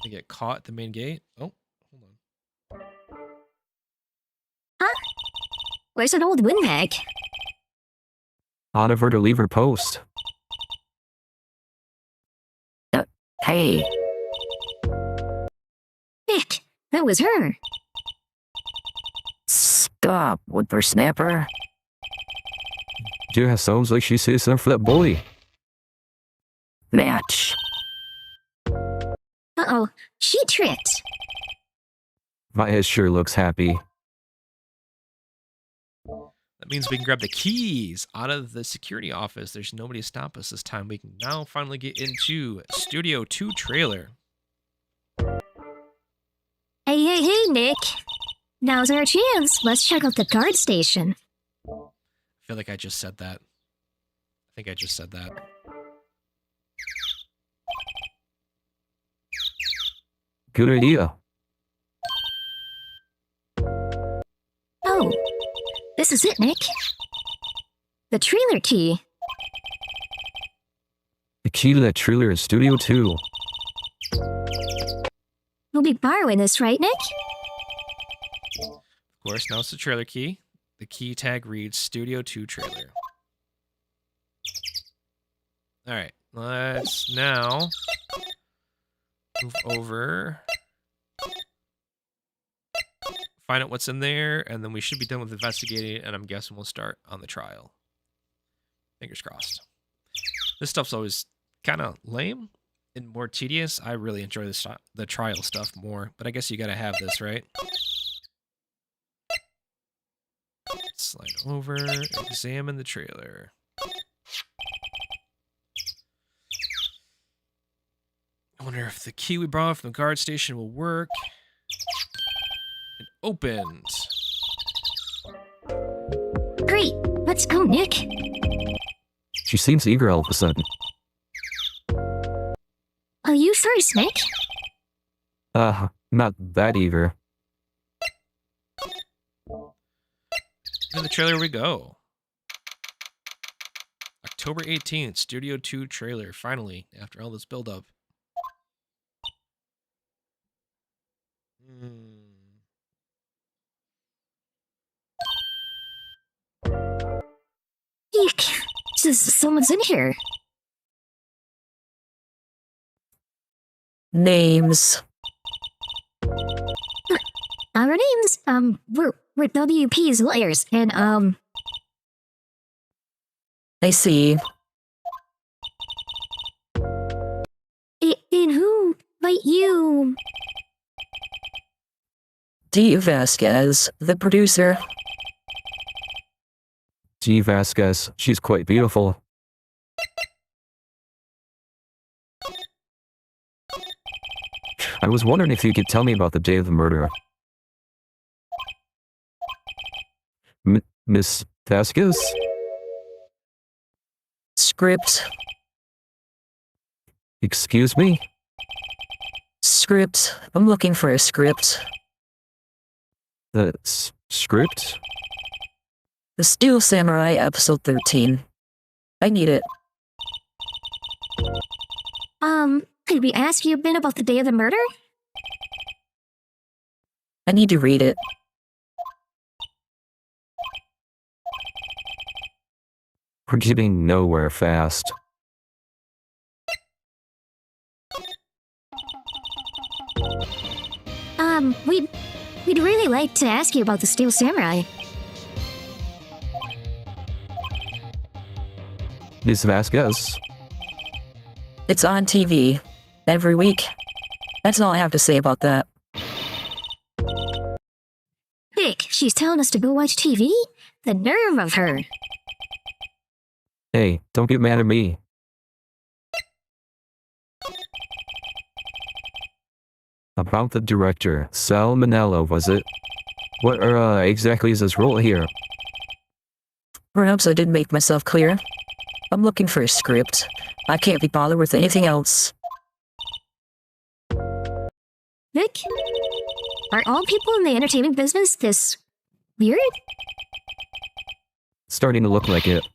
They get caught at the main gate? Oh, hold on. Huh? Where's an old windbag? Oliver to leave her post. Hey, Nick, that was her. stop, whippersnapper. Yeah, sounds like she says something for that boy. Match. She tricked. Maya sure looks happy. That means we can grab the keys out of the security office. There's nobody to stop us this time. We can now finally get into Studio 2 trailer. Hey, Nick. Now's our chance. Let's check out the guard station. I feel like I just said that. I think I just said that. Good idea. Oh, this is it, Nick. The trailer key. The key to that trailer is Studio 2. We'll be borrowing this, right, Nick? Of course, now it's the trailer key. The key tag reads Studio 2 trailer. Alright, let's now move over. Find out what's in there, and then we should be done with investigating, and I'm guessing we'll start on the trial. Fingers crossed. This stuff's always kind of lame and more tedious. I really enjoy the trial stuff more, but I guess you gotta have this, right? Slide over, examine the trailer. I wonder if the key we brought from the guard station will work. It opened. Great. Let's go, Nick. She seems eager all of a sudden. Oh, you first, Nick. Not that eager. In the trailer we go. October 18th, Studio 2 trailer. Finally, after all this build-up. Eek. Someone's in here. Names. Our names, we're WP's lawyers, and, I see. and who but you? D. Vasquez, the producer. G. Vasquez, she's quite beautiful. I was wondering if you could tell me about the day of the murder. Miss Vasquez? Script. Excuse me? Script. I'm looking for a script. The script? The Steel Samurai, episode 13. I need it. Could we ask you a bit about the day of the murder? I need to read it. We're getting nowhere fast. We'd really like to ask you about the Steel Samurai. Miss Vasquez? It's on TV. Every week. That's all I have to say about that. Nick, she's telling us to go watch TV? The nerve of her. Hey, don't get mad at me. About the director, Sal Manello, was it? What exactly is his role here? Perhaps I didn't make myself clear. I'm looking for a script. I can't be bothered with anything else. Nick? Are all people in the entertainment business this weird? Starting to look like it.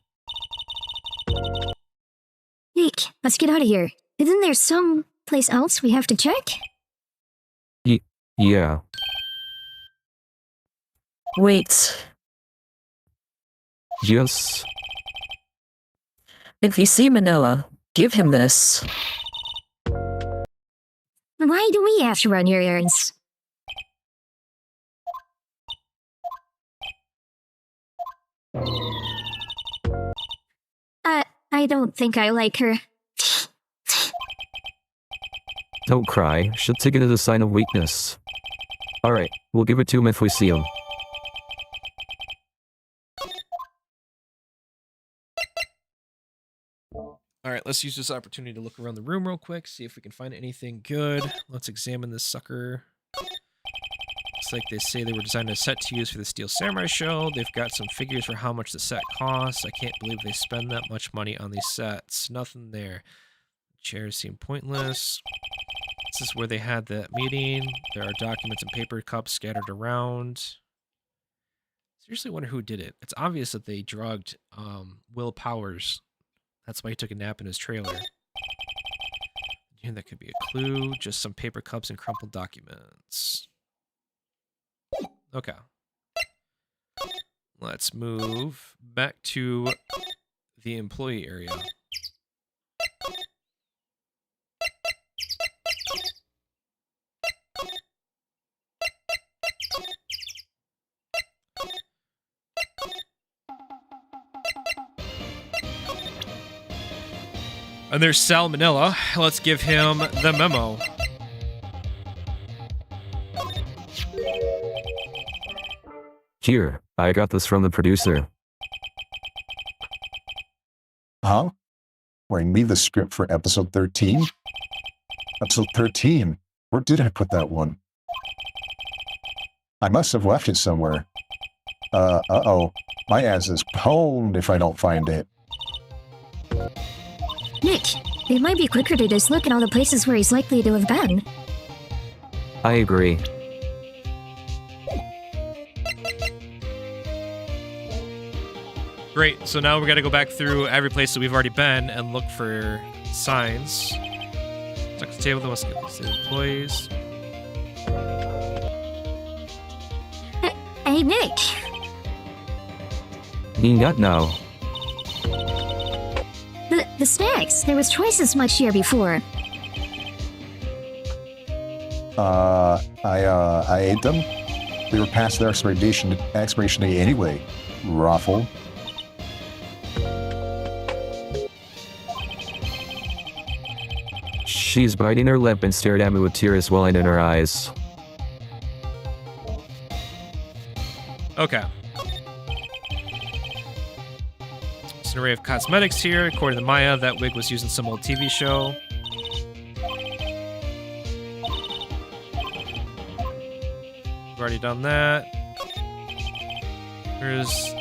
Nick, let's get out of here. Isn't there some place else we have to check? Yeah. Wait. Yes. If you see Manila, give him this. Why do we have to run your errands? I don't think I like her. Don't cry. She'll take it as a sign of weakness. Alright, we'll give it to him if we see him. All right, let's use this opportunity to look around the room real quick, see if we can find anything good. Let's examine this sucker. Looks like they say they were designed as a set to use for the Steel Samurai show. They've got some figures for how much the set costs. I can't believe they spend that much money on these sets. Nothing there. Chairs seem pointless. This is where they had that meeting. There are documents and paper cups scattered around. Seriously wonder who did it. It's obvious that they drugged Will Powers. That's why he took a nap in his trailer. Yeah, that could be a clue. Just some paper cups and crumpled documents. Okay. Let's move back to the employee area. And there's Salmonella. Let's give him the memo. Here, I got this from the producer. Huh? Bring me the script for episode 13? Episode 13? Where did I put that one? I must have left it somewhere. Uh-oh. My ass is pwned if I don't find it. Nick, it might be quicker to just look at all the places where he's likely to have been. I agree. Great, so now we gotta go back through every place that we've already been and look for signs. Talk to the table, let's get the employees. Hey, Nick. What now? The snacks. There was twice as much here before. I ate them. They were past their expiration date anyway. Raffle. She's biting her lip and stared at me with tears welling in her eyes. Okay. There's an array of cosmetics here. According to Maya, that wig was used in some old TV show. We've already done that. There's...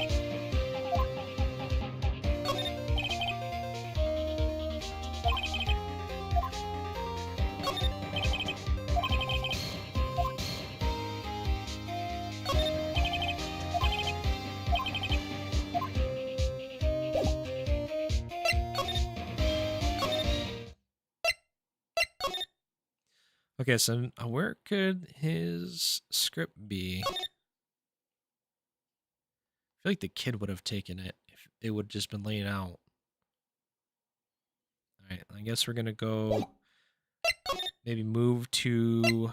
Okay, so where could his script be? I feel like the kid would have taken it if it would have just been laying out. Alright, I guess we're gonna go maybe move to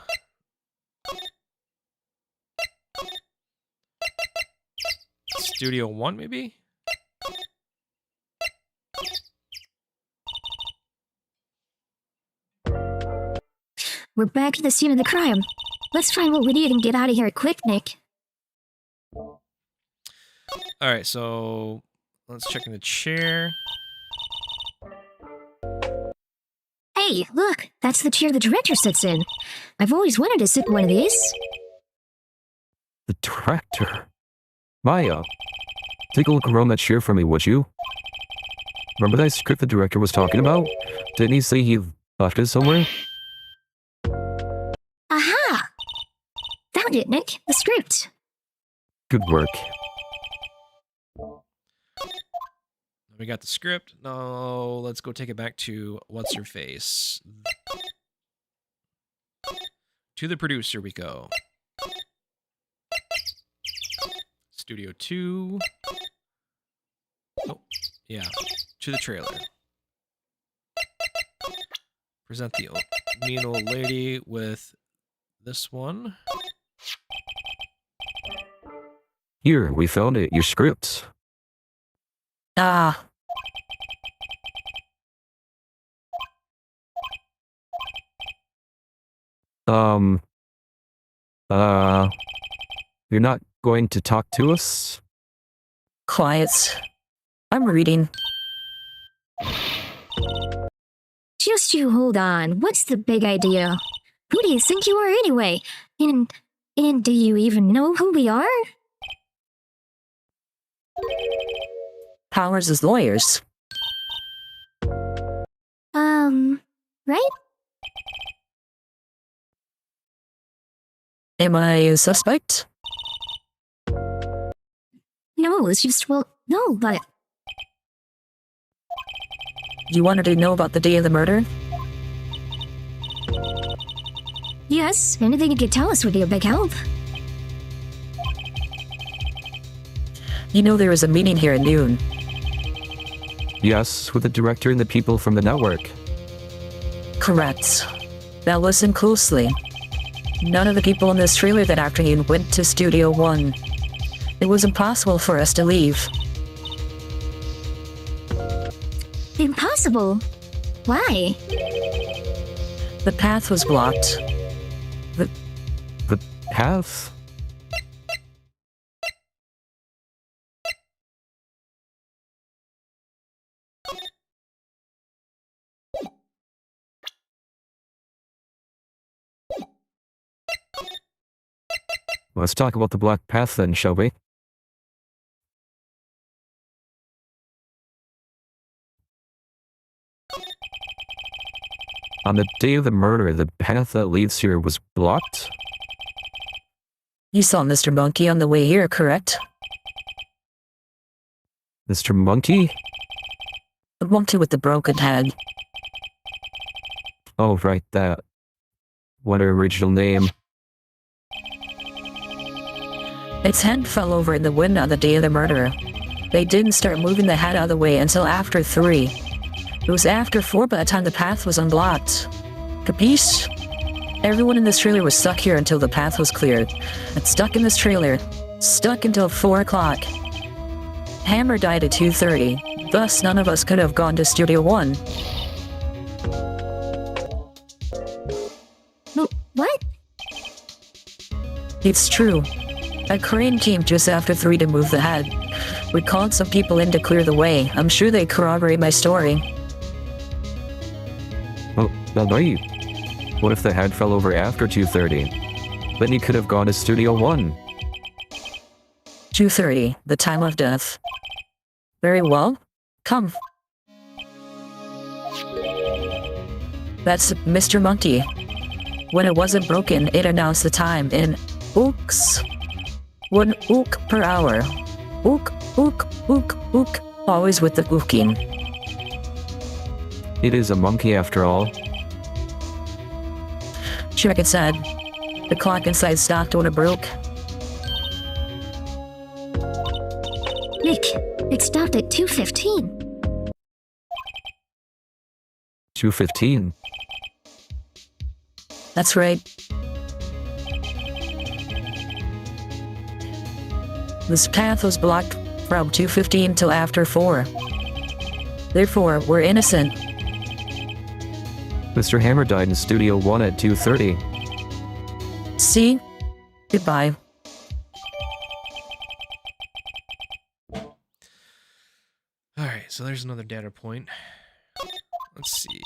Studio 1, maybe? We're back at the scene of the crime. Let's find what we need and get out of here quick, Nick. Alright, so let's check in the chair. Hey, look, that's the chair the director sits in. I've always wanted to sit in one of these. The director. Maya, take a look around that chair for me, would you? Remember that script the director was talking about? Didn't he say he left it somewhere? Aha! Found it, Nick. The script. Good work. We got the script. Now let's go take it back to what's her face. To the producer we go. Studio 2. Oh, yeah. To the trailer. Present the mean old lady with this one. Here, we found it. Your script. Ah, Um, you're not going to talk to us? Quiet. I'm reading. Just you hold on. What's the big idea? Who do you think you are anyway? And do you even know who we are? Powers as lawyers. Right? Am I a suspect? No, it's just, well, no, but You wanted to know about the day of the murder? yes, anything you could tell us would be a big help. You know there was a meeting here at noon. Yes, with the director and the people from the network. Correct. Now listen closely. None of the people in this trailer that afternoon went to Studio 1. It was impossible for us to leave. Impossible. Why? The path was blocked. The path? Let's talk about the black path then, shall we? On the day of the murder, the path that leads here was blocked? You saw Mr. Monkey on the way here, correct? Mr. Monkey? The monkey with the broken head. Oh, right, that. What an original name. Its head fell over in the wind on the day of the murder. They didn't start moving the head out of the way until after 3. It was after 4 by the time the path was unblocked. Capiche? Everyone in this trailer was stuck here until the path was cleared. And stuck in this trailer. Stuck until 4 o'clock. Hammer died at 2:30. Thus, none of us could have gone to Studio 1. What? It's true. A crane came just after 3 to move the head. We called some people in to clear the way. I'm sure they corroborate my story. Oh, wait. What if the head fell over after 2:30? Then he could have gone to Studio 1. 2:30, the time of death. Very well. Come. That's Mr. Monkey. When it wasn't broken, it announced the time in ooks. 1 ook per hour. Ook, ook, ook, ook. Always with the ooking. It is a monkey after all. Shrek said. The clock inside stopped when it broke. Nick, it stopped at 2:15. 2:15. That's right. This path was blocked from 2:15 till after 4. Therefore, we're innocent. Mr. Hammer died in Studio 1 at 2:30. See? Goodbye. All right, so there's another data point. Let's see.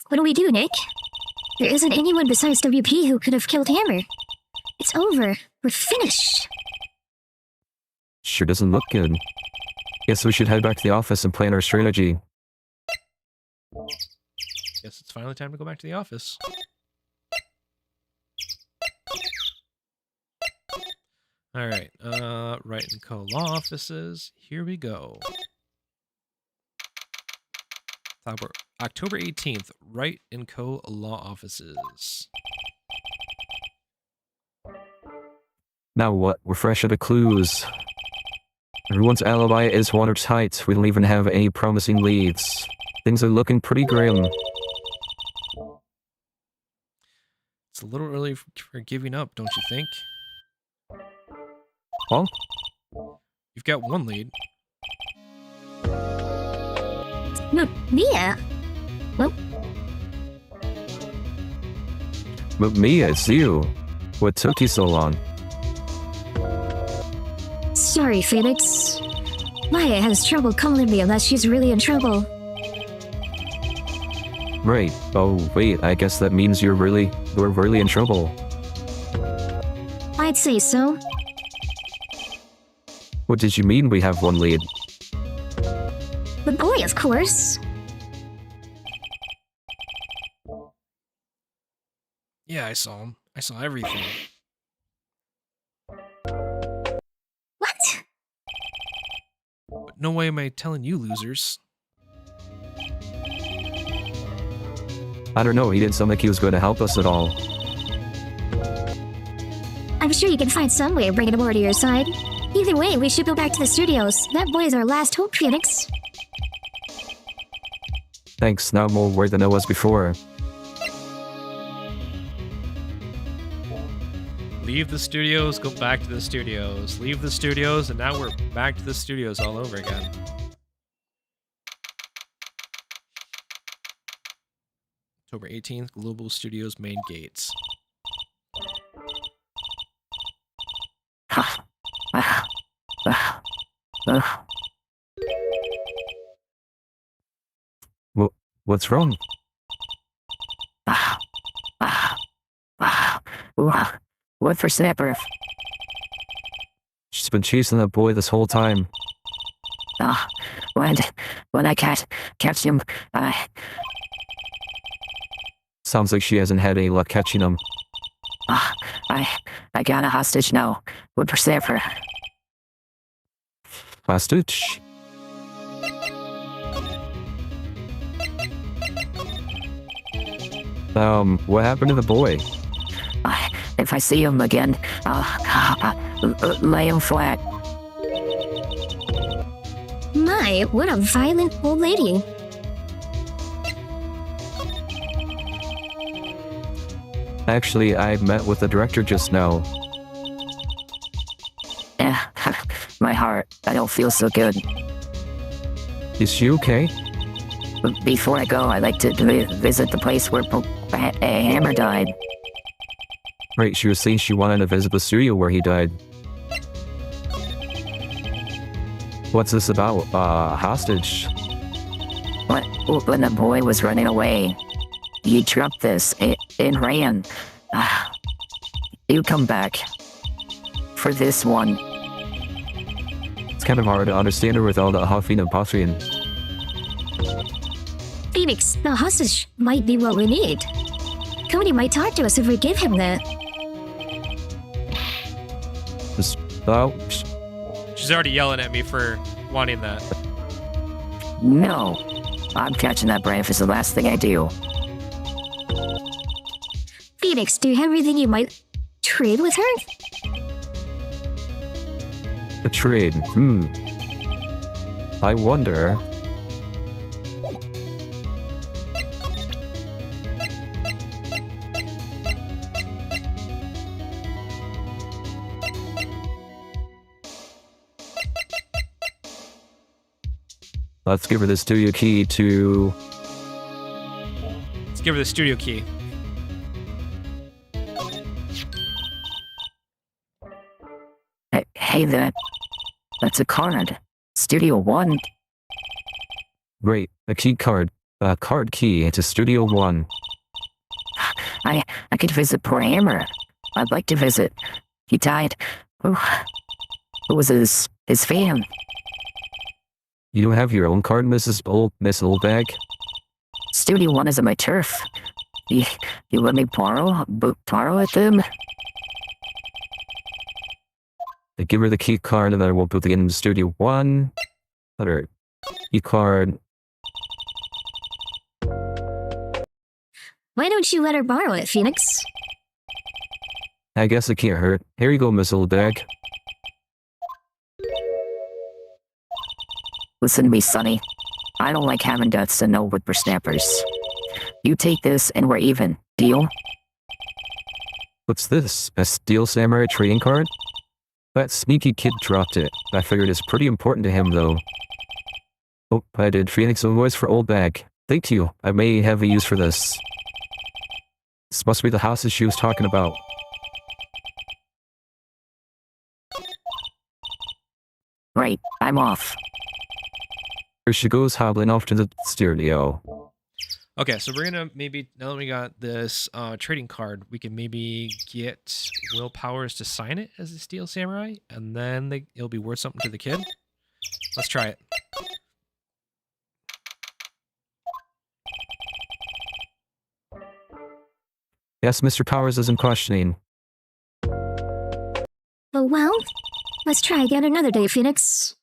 What do we do, Nick? There isn't anyone besides WP who could have killed Hammer. It's over. We're finished. Sure doesn't look good. Guess we should head back to the office and plan our strategy. Guess it's finally time to go back to the office. All right, Wright and Co. law offices. Here we go. October 18th, Wright and Co. law offices. Now what? We're fresh out of clues. Everyone's alibi is watertight. We don't even have any promising leads. Things are looking pretty grim. It's a little early for giving up, don't you think? Huh? You've got one lead. No, Mia. Well, But Mia, it's you. What took you so long? Sorry, Phoenix. Maya has trouble calling me unless she's really in trouble. Right. Oh, wait, I guess that means we're really in trouble. I'd say so. What did you mean we have one lead? The boy, of course. Yeah, I saw him. I saw everything. What? But no way am I telling you losers. I don't know, he didn't sound like he was going to help us at all. I'm sure you can find some way of bringing him over to your side. Either way, we should go back to the studios. That boy is our last hope, Phoenix. Thanks, now I'm more worried than I was before. Leave the studios, go back to the studios. Leave the studios, and now we're back to the studios all over again. October 18th, Global Studios main gates. What's wrong? What for snapper? She's been chasing that boy this whole time. When I catch him, Sounds like she hasn't had any luck catching him. I got a hostage now. What for snapper? Hostage? What happened to the boy? If I see him again, lay him flat. My, what a violent old lady. Actually, I met with the director just now. My heart, I don't feel so good. Is she okay? Before I go, I'd like to visit the place where Hammer died. Right, she was saying she wanted to visit the studio where he died. What's this about? Hostage? When the boy was running away, he dropped this and ran. You come back for this one. It's kind of hard to understand her with all the huffing and puffing. Phoenix, the hostage might be what we need. Cody might talk to us if we give him that. She's already yelling at me for wanting that. No, I'm catching that brain if it's the last thing I do. Phoenix, do you have everything you might trade with her? A trade, I wonder... Let's give her the studio key to... Let's give her the studio key. Hey, that's a card. Studio 1. Great, a key card. A card key to Studio 1. I could visit poor Hammer. I'd like to visit. He died. Who was his fan? You don't have your own card, Miss Oldbag? Studio 1 is my turf. You let me borrow it them? They give her the key card and then we'll put it in Studio 1. Let her key card. Why don't you let her borrow it, Phoenix? I guess it can't hurt. Here you go, Miss Oldbag. Listen to me, Sonny. I don't like having deaths and no whippersnappers. You take this and we're even. Deal? What's this? A Steel Samurai trading card? That sneaky kid dropped it. I figured it's pretty important to him, though. Oh, I did Phoenix a voice for Oldbag. Thank you. I may have a use for this. This must be the houses she was talking about. Right, I'm off. Here she goes hobbling off to the stereo. Okay, so we're gonna maybe, now that we got this trading card, we can maybe get Will Powers to sign it as a Steel Samurai, and then it'll be worth something to the kid. Let's try it. Yes, Mr. Powers isn't questioning. Oh well, let's try again another day, Phoenix.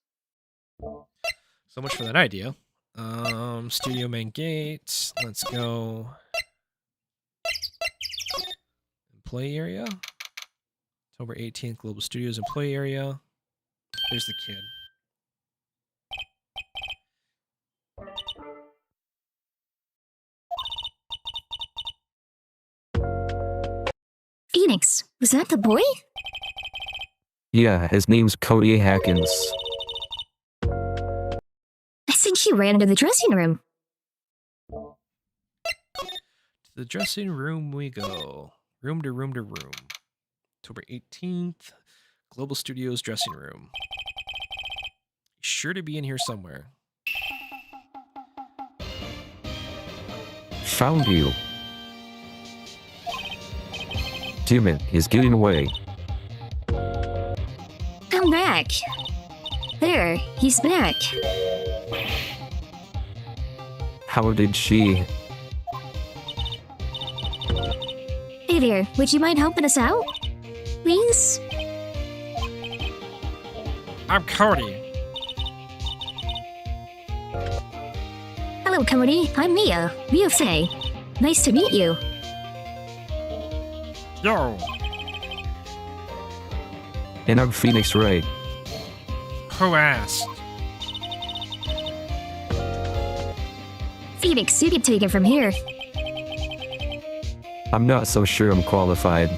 So much for that idea. Studio main gate. Let's go. Employee area. October 18th, Global Studios employee area. There's the kid. Phoenix, was that the boy? Yeah, his name's Cody Hackins. I think he ran into the dressing room. To the dressing room we go. Room to room to room. October 18th, Global Studios dressing room. Sure to be in here somewhere. Found you. Damn it, he's getting away. Come back. There, he's back. How did she... Hey there, would you mind helping us out? Please? I'm Cody. Hello, Cody. I'm Mia. Mia Faye. Nice to meet you. Yo, And I'm Phoenix Wright. who asked? Phoenix, you can take it from here. I'm not so sure I'm qualified.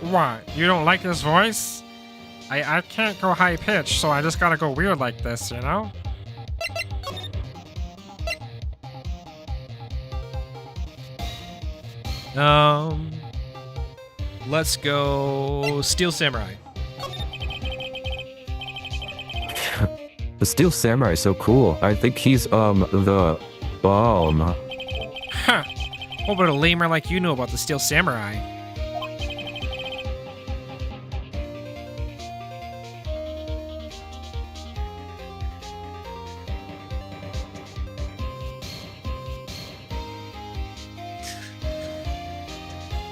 What? You don't like this voice? I can't go high pitch, so I just gotta go weird like this, you know? Let's go Steel Samurai. The Steel Samurai is so cool. I think he's, the bomb. Huh. What about a lamer like you know about the Steel Samurai?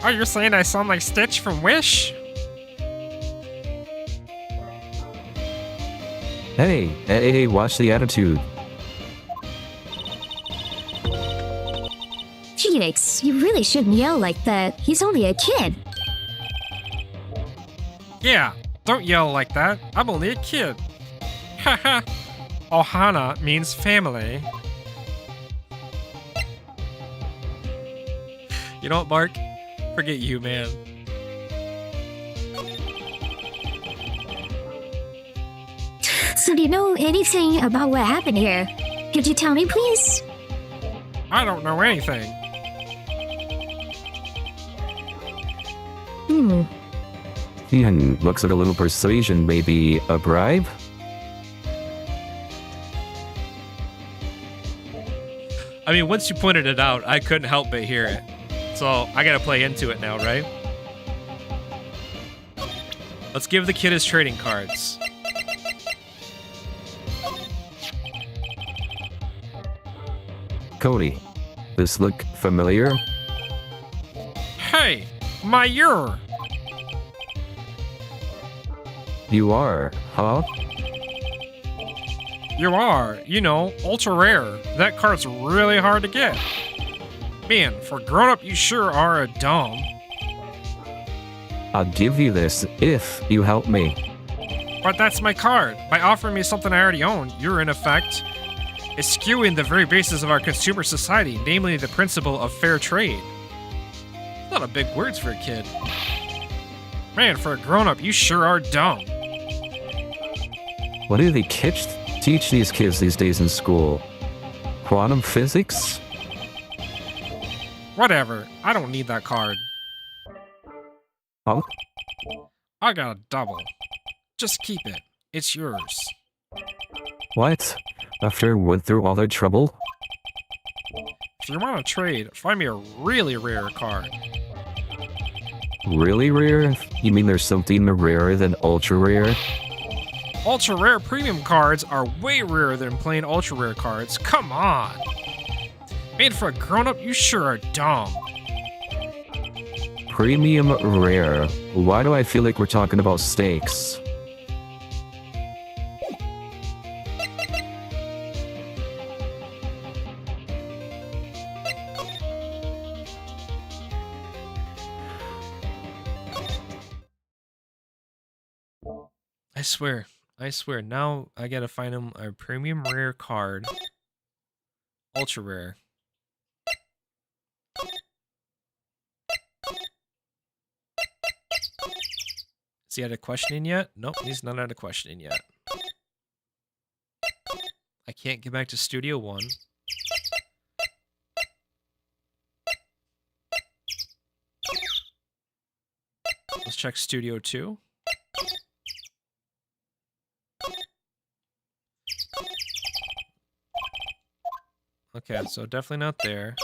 Oh, you're saying I sound like Stitch from Wish? Hey, watch the attitude. Phoenix, you really shouldn't yell like that. He's only a kid. Yeah, don't yell like that. I'm only a kid. Haha. Ohana means family. You know what, Mark? Forget you, man. So do you know anything about what happened here? Could you tell me, please? I don't know anything. Looks like a little persuasion, maybe a bribe? I mean, once you pointed it out, I couldn't help but hear it. So I gotta play into it now, right? Let's give the kid his trading cards. Cody, this look familiar? Hey, Mayur! You are, huh? You are, you know, ultra rare. That card's really hard to get. Man, for grown up, you sure are a dumb. I'll give you this if you help me. But that's my card. By offering me something I already own, you're in effect eschewing the very basis of our consumer society, namely the principle of fair trade. A lot of big words for a kid. Man, for a grown up, you sure are dumb. What do they teach these kids these days in school? Quantum physics? Whatever. I don't need that card. Huh? I got a double. Just keep it. It's yours. What? After we went through all that trouble? If you want to trade, find me a really rare card. Really rare? You mean there's something rarer than ultra rare? Ultra rare premium cards are way rarer than plain ultra rare cards. Come on. Made for a grown up, you sure are dumb. Premium rare. Why do I feel like we're talking about steaks? I swear, now I gotta find him a premium rare card. Ultra rare. Is he out of questioning yet? Nope, he's not out of questioning yet. I can't get back to Studio 1. Let's check Studio 2. Okay, so definitely not there.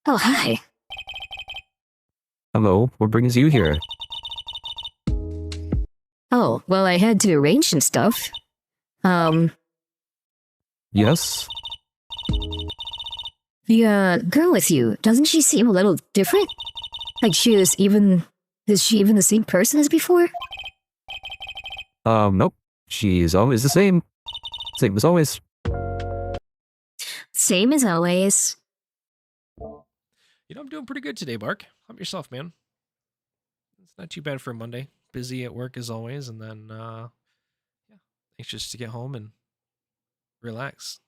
Oh, hi. Hello, what brings you here? Oh, well, I had to arrange some stuff. Yes? The, girl with you, doesn't she seem a little different? Like is she even the same person as before? Nope. She's always the same. Same as always. Same as always. You know, I'm doing pretty good today, Bark. How about yourself, man? It's not too bad for a Monday. Busy at work as always, and then, yeah, anxious to get home and relax.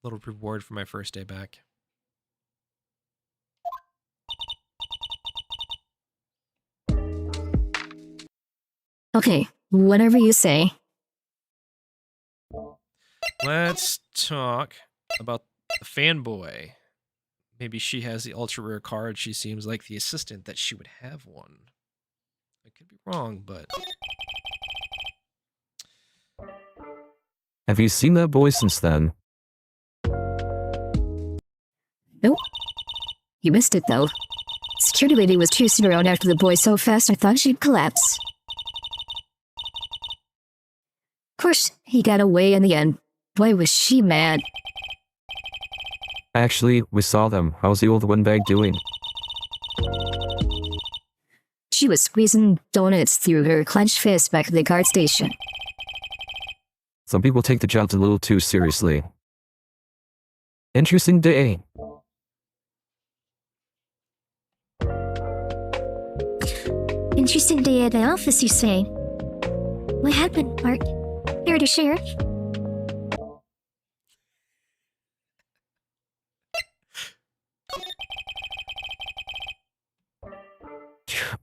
Little reward for my first day back. Okay, whatever you say. Let's talk about the fanboy. Maybe she has the ultra rare card. She seems like the assistant that she would have one. I could be wrong, but Have you seen that boy since then? Nope. You missed it, though. Security lady was chasing around after the boy so fast I thought she'd collapse. Of course, he got away in the end. Boy, was she mad. Actually, we saw them. How's the old windbag doing? She was squeezing donuts through her clenched fist back at the guard station. Some people take the jobs a little too seriously. Interesting day. Interesting day at the office, you say? What happened, Mark? Care to share?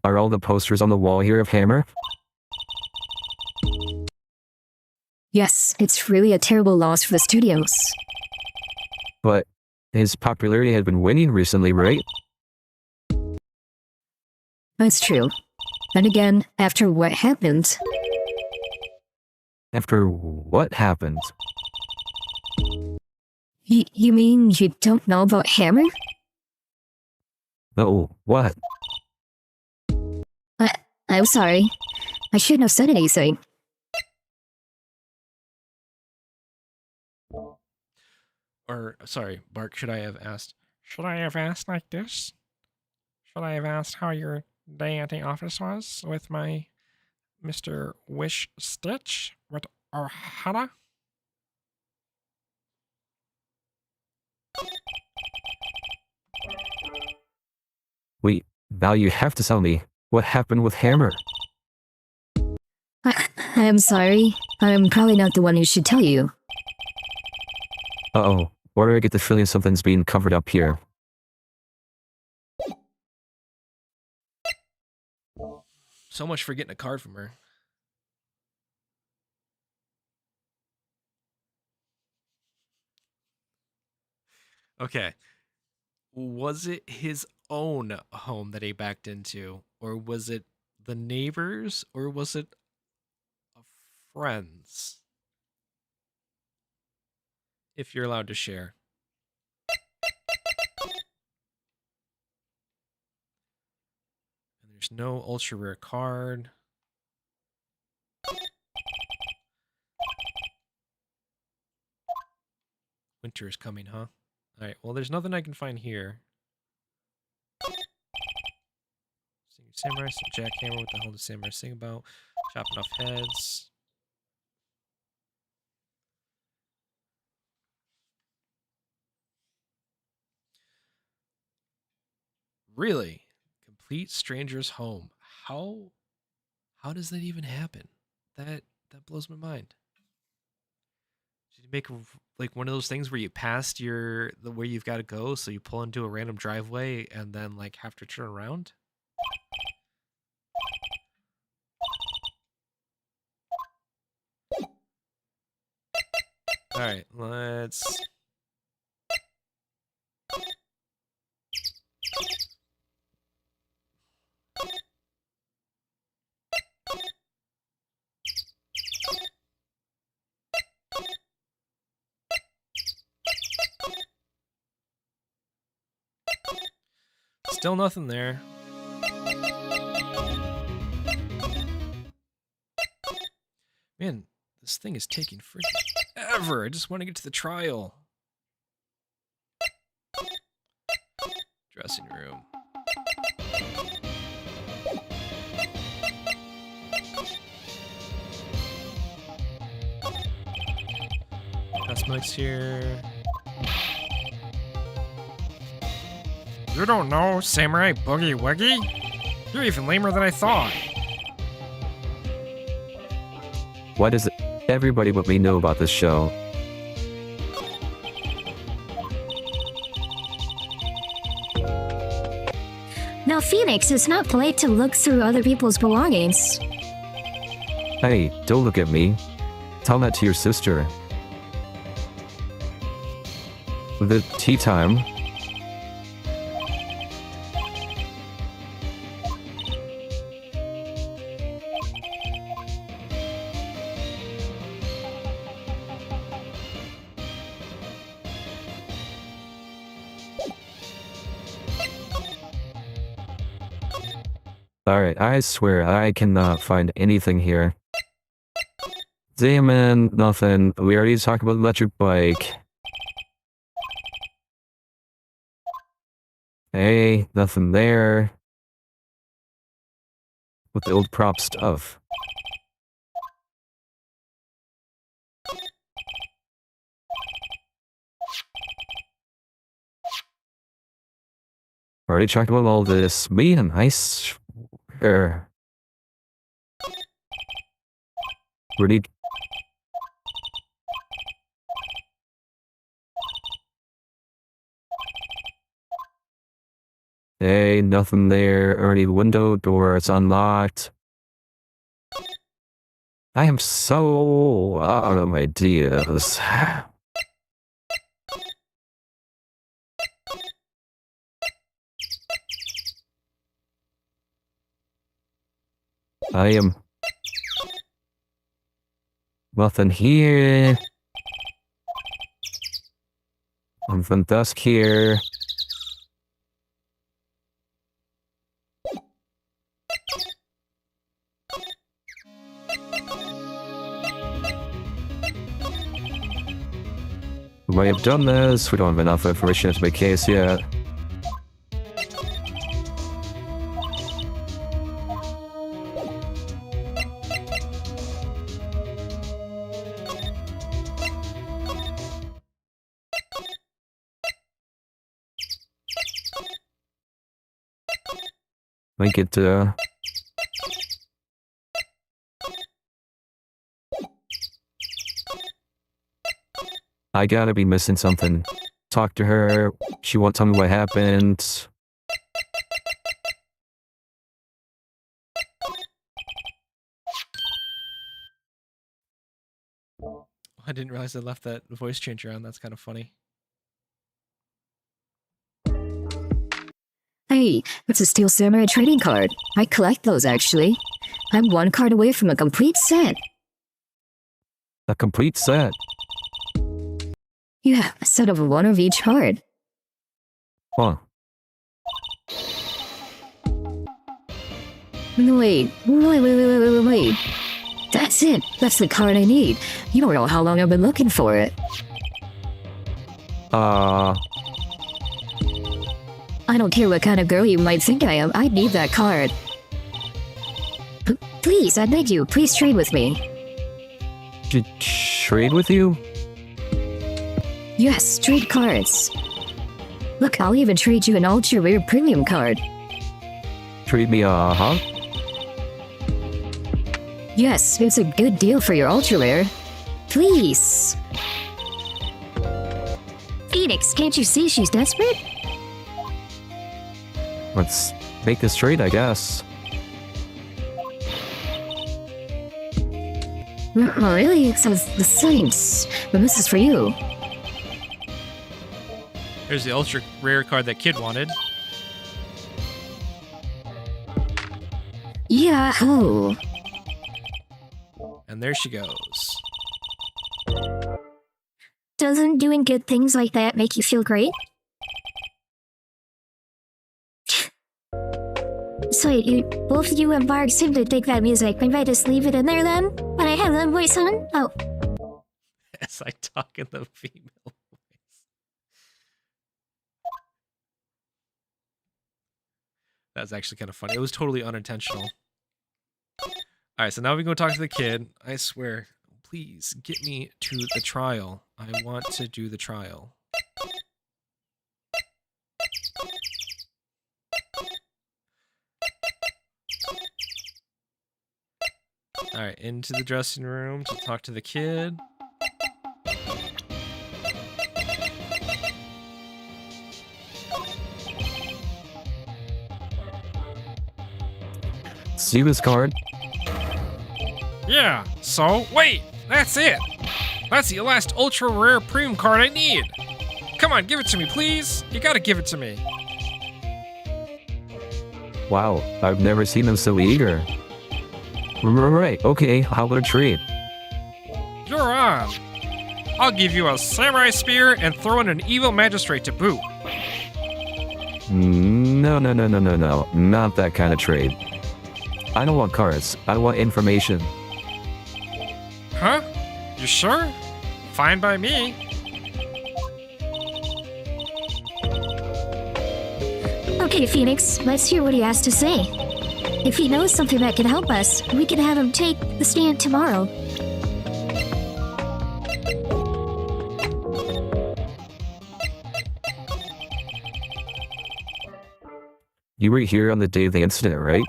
Are all the posters on the wall here of Hammer? Yes, it's really a terrible loss for the studios. But his popularity had been waning recently, right? That's true. Then again, after what happened... After what happened? You mean you don't know about Hammer? No, what? I'm sorry. I shouldn't have said anything. or sorry, Bark, should I have asked? Should I have asked like this? Should I have asked how your day at the office was with my Mr. Wish Stitch with Ohana? Wait, now you have to tell me what happened with Hammer. I'm sorry. I'm probably not the one who should tell you. Uh-oh, why do I get the feeling something's being covered up here? So much for getting a card from her. Okay. Was it his own home that he backed into, or was it the neighbors, or was it a friend's? If you're allowed to share. And there's no ultra rare card. Winter is coming, huh? All right. Well, there's nothing I can find here. Samurai, some jackhammer. What the hell does samurai sing about? Chopping off heads. Really? Complete stranger's home. How does that even happen? That blows my mind. Did you make like one of those things where you passed where you've got to go, so you pull into a random driveway and then like have to turn around? All right, let's. Still nothing there. Man, this thing is taking freaking ever. I just want to get to the trial. Dressing room. Cosmetics here. You don't know Samurai Boogie Woogie? You're even lamer than I thought. Why does everybody but me know about this show? Now, Phoenix, it's not polite to look through other people's belongings. Hey, don't look at me. Tell that to your sister. The tea time. Alright, I swear I cannot find anything here. Damon, nothing. We already talked about electric bike. Hey, nothing there. With the old prop stuff. Already talked about all this. Man, I swear. Ready? Hey, nothing there. Already window door is unlocked. I am so out of ideas. I am nothing here. Nothing dusk here. We might have done this. We don't have enough information to make case yet. Make it, I gotta be missing something. Talk to her. She won't tell me what happened. I didn't realize I left that voice changer on. That's kind of funny. Hey, that's a Steel Samurai trading card. I collect those, actually. I'm one card away from a complete set. A complete set. Yeah, a set of one of each card. Huh. Wait. That's it. That's the card I need. You don't know how long I've been looking for it. I don't care what kind of girl you might think I am. I need that card. Please, I beg you. Please trade with me. Trade with you? Yes, trade cards. Look, I'll even trade you an ultra rare premium card. Trade me huh? Yes, it's a good deal for your ultra rare. Please. Phoenix, can't you see she's desperate? Let's make this trade, I guess. Oh, really? It says the Saints. But this is for you. Here's the ultra rare card that kid wanted. Yahoo! And there she goes. Doesn't doing good things like that make you feel great? So both you and Bark seem to dig that music. Maybe I just leave it in there then? When I have that voice on? Oh. As I talk in the female voice. That's actually kind of funny. It was totally unintentional. Alright, so now we go talk to the kid. I swear, please get me to the trial. I want to do the trial. Alright, into the dressing room to talk to the kid. See this card? Yeah, so, wait, that's it. That's the last ultra rare premium card I need. Come on, give it to me, please. You gotta give it to me. Wow, I've never seen them so eager. Right, okay, how about a trade? You're on. I'll give you a samurai spear and throw in an evil magistrate to boot. No, not that kind of trade. I don't want cards, I want information. Huh? You sure? Fine by me. Okay, Phoenix, let's hear what he has to say. If he knows something that can help us, we can have him take the stand tomorrow. You were here on the day of the incident, right?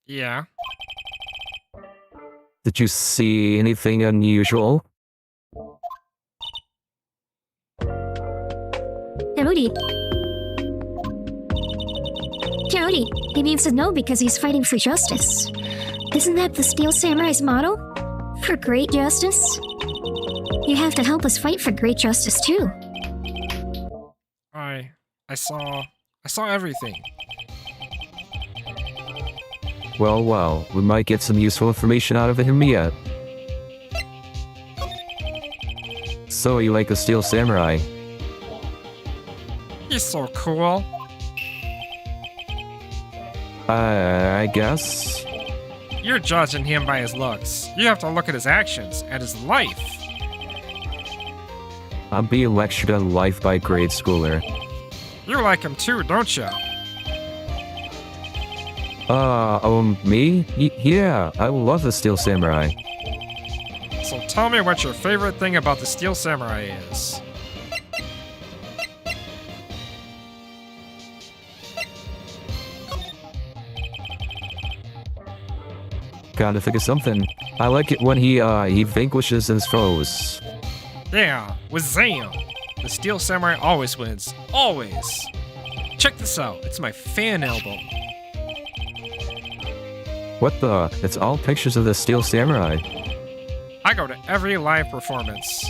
Yeah. Did you see anything unusual? Jody, he needs to know because he's fighting for justice. Isn't that the Steel Samurai's motto? For great justice? You have to help us fight for great justice too. I saw everything. Well, we might get some useful information out of him yet. So you like the Steel Samurai? He's so cool. I guess. You're judging him by his looks. You have to look at his actions and his life. I'm being lectured on life by a grade schooler. You like him too, don't you? Me? Yeah, I love the Steel Samurai. So tell me what your favorite thing about the Steel Samurai is. Gotta think of something. I like it when he vanquishes his foes. Yeah, with Zam. The Steel Samurai always wins. Always. Check this out. It's my fan album. What the? It's all pictures of the Steel Samurai. I go to every live performance.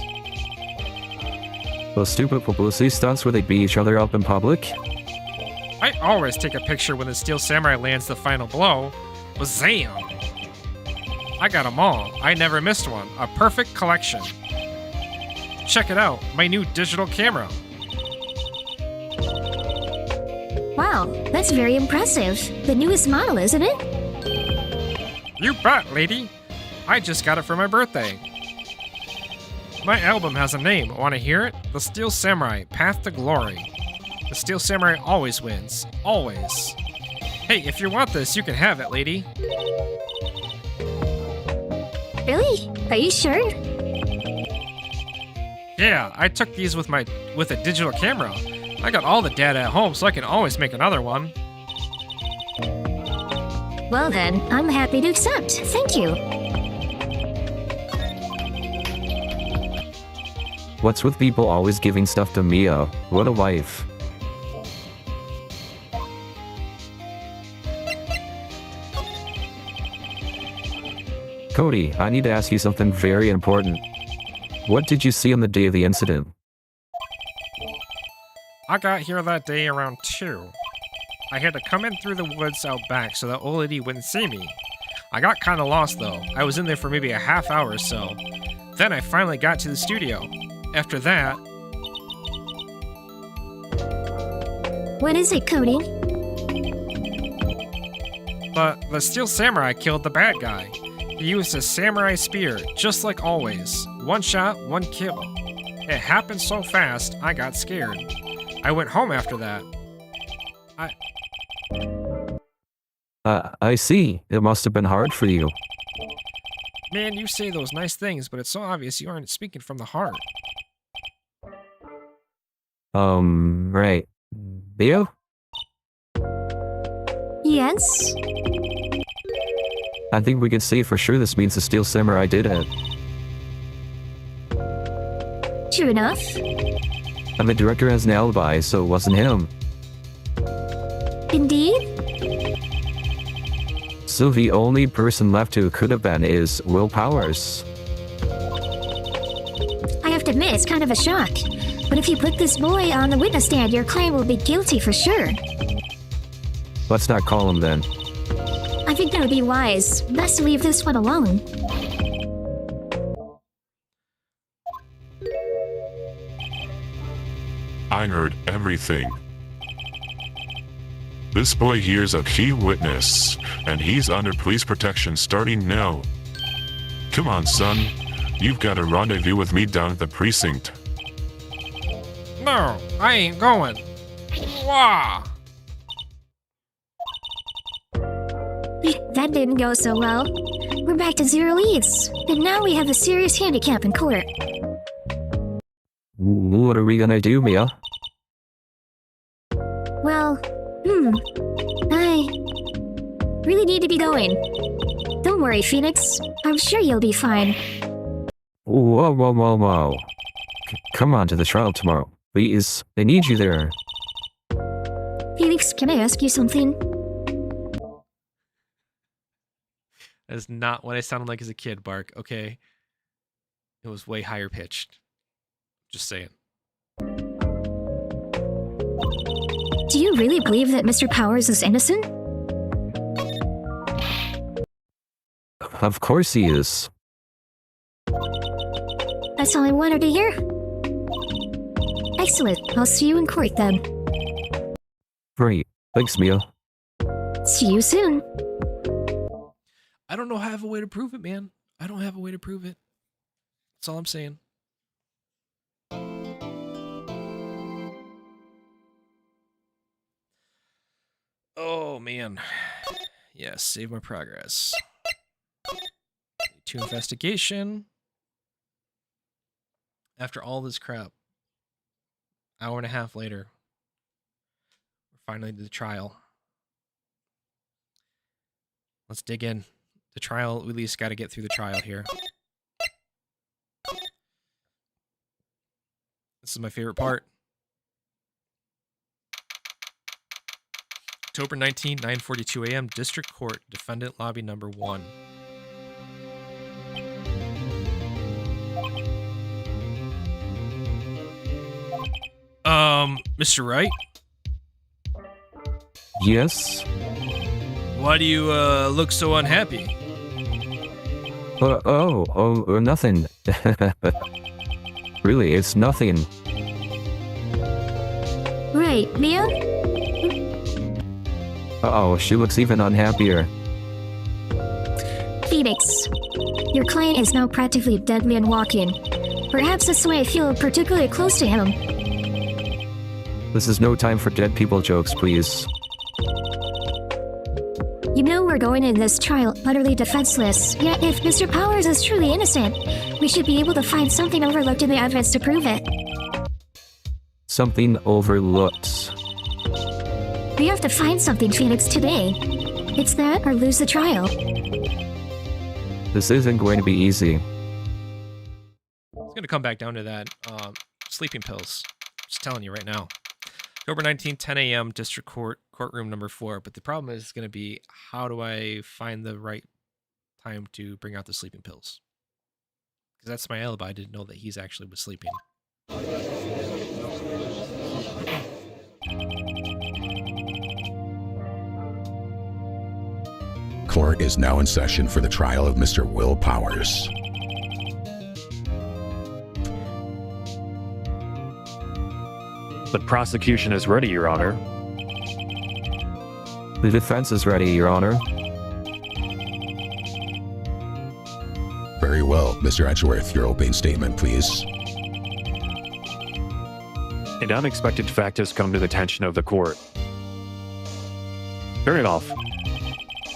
Those stupid publicity stunts where they beat each other up in public? always take a picture when the Steel Samurai lands the final blow. But zam! I got them all. I never missed one. A perfect collection. Check it out, my new digital camera. Wow, that's very impressive. The newest model, isn't it? You bet, lady. I just got it for my birthday. My album has a name. Want to hear it? The Steel Samurai, Path to Glory. The Steel Samurai always wins. Always. Hey, if you want this, you can have it, lady. Really? Are you sure? Yeah, I took these with a digital camera. I got all the data at home, so I can always make another one. Well then, I'm happy to accept. Thank you. What's with people always giving stuff to Mia? What a wife. Cody, I need to ask you something very important. What did you see on the day of the incident? I got here that day around 2. I had to come in through the woods out back so that old lady wouldn't see me. I got kinda lost though. I was in there for maybe a half hour or so. Then I finally got to the studio. After that... What is it, Cody? The Steel Samurai killed the bad guy. He used a samurai spear, just like always. One shot, one kill. It happened so fast, I got scared. I went home after that. I see. It must have been hard for you. Man, you say those nice things, but it's so obvious you aren't speaking from the heart. Right. Leo? Yes? I think we can say for sure this means the Steel Samurai did it. True enough. And the director has an alibi, so it wasn't him. Indeed? So the only person left who could have been is Will Powers. I have to admit, it's kind of a shock. But if you put this boy on the witness stand, your client will be guilty for sure. Let's not call him then. I think that would be wise. Best to leave this one alone. I heard everything. This boy here's a key witness, and he's under police protection starting now. Come on, son. You've got a rendezvous with me down at the precinct. No, I ain't going. Wah! That didn't go so well. We're back to 0 leads. And now we have a serious handicap in court. What are we gonna do, Mia? Well, I really need to be going. Don't worry, Phoenix. I'm sure you'll be fine. Whoa. Come on to the trial tomorrow. Please, they need you there. Phoenix, can I ask you something? That is not what I sounded like as a kid, Bark, okay? It was way higher pitched. Just saying. Do you really believe that Mr. Powers is innocent? Of course he is. That's all I wanted to hear. Excellent. I'll see you in court then. Great. Thanks, Mia. See you soon. I don't know how I have a way to prove it, man. I don't have a way to prove it. That's all I'm saying. Oh, man. Yes, save my progress. To investigation. After all this crap, hour and a half later, we're finally to the trial. Let's dig in. The trial, we at least got to get through the trial here. This is my favorite part. October 19, 9:42 a.m., District Court, Defendant Lobby Number 1. Mr. Wright? Yes? Why do you look so unhappy? Nothing. Really, it's nothing. Right, Mia? Uh-oh, she looks even unhappier. Phoenix. Your client is now practically a dead man walking. Perhaps that's why I feel particularly close to him. This is no time for dead people jokes, please. You know we're going in this trial utterly defenseless, yet if Mr. Powers is truly innocent, we should be able to find something overlooked in the evidence to prove it. Something overlooked. We have to find something, Phoenix, today. It's that or lose the trial. This isn't going to be easy. It's going to come back down to that sleeping pills. Just telling you right now. October 19th, 10 a.m., District Court, courtroom number 4. But the problem is going to be, how do I find the right time to bring out the sleeping pills? Because that's my alibi. I didn't know that he's actually was sleeping. Court is now in session for the trial of Mr. Will Powers. The prosecution is ready, Your Honor. The defense is ready, Your Honor. Very well, Mr. Edgeworth, your opening statement, please. An unexpected fact has come to the attention of the court. Fair enough.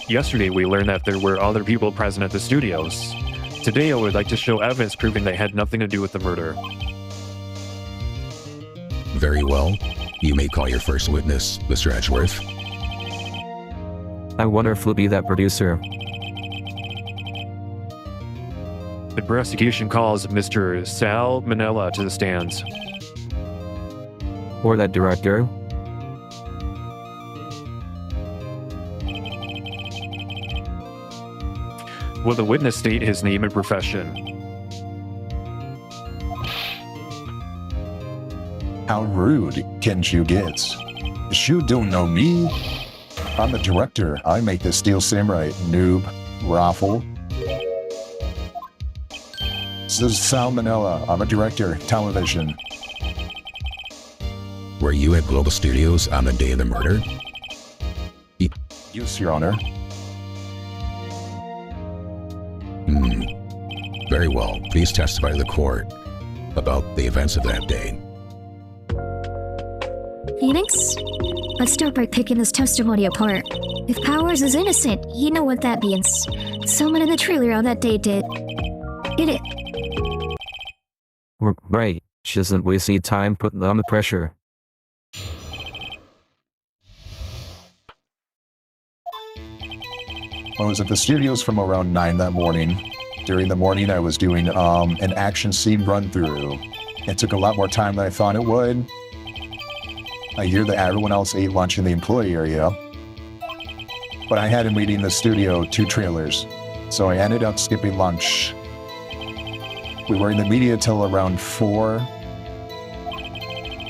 Yesterday, we learned that there were other people present at the studios. Today, I would like to show evidence proving they had nothing to do with the murder. Very well. You may call your first witness, Mr. Edgeworth. I wonder if it'll be that producer. The prosecution calls Mr. Sal Manella to the stands. Or that director. Will the witness state his name and profession? How rude can you get? You don't know me. I'm the director. I make the Steel Samurai, noob, raffle. This is Sal Manella. I'm a director, television. Were you at Global Studios on the day of the murder? Yes, Your Honor. Very well. Please testify to the court about the events of that day. Phoenix? Let's start by picking this testimony apart. If Powers is innocent, you know what that means. Someone in the trailer on that day did. Did it? Right. She doesn't waste any time putting on the pressure. I was at the studios from around 9 that morning. During the morning, I was doing an action scene run-through. It took a lot more time than I thought it would. I hear that everyone else ate lunch in the employee area. But I had a meeting in the studio, 2 trailers. So I ended up skipping lunch. We were in the media till around 4.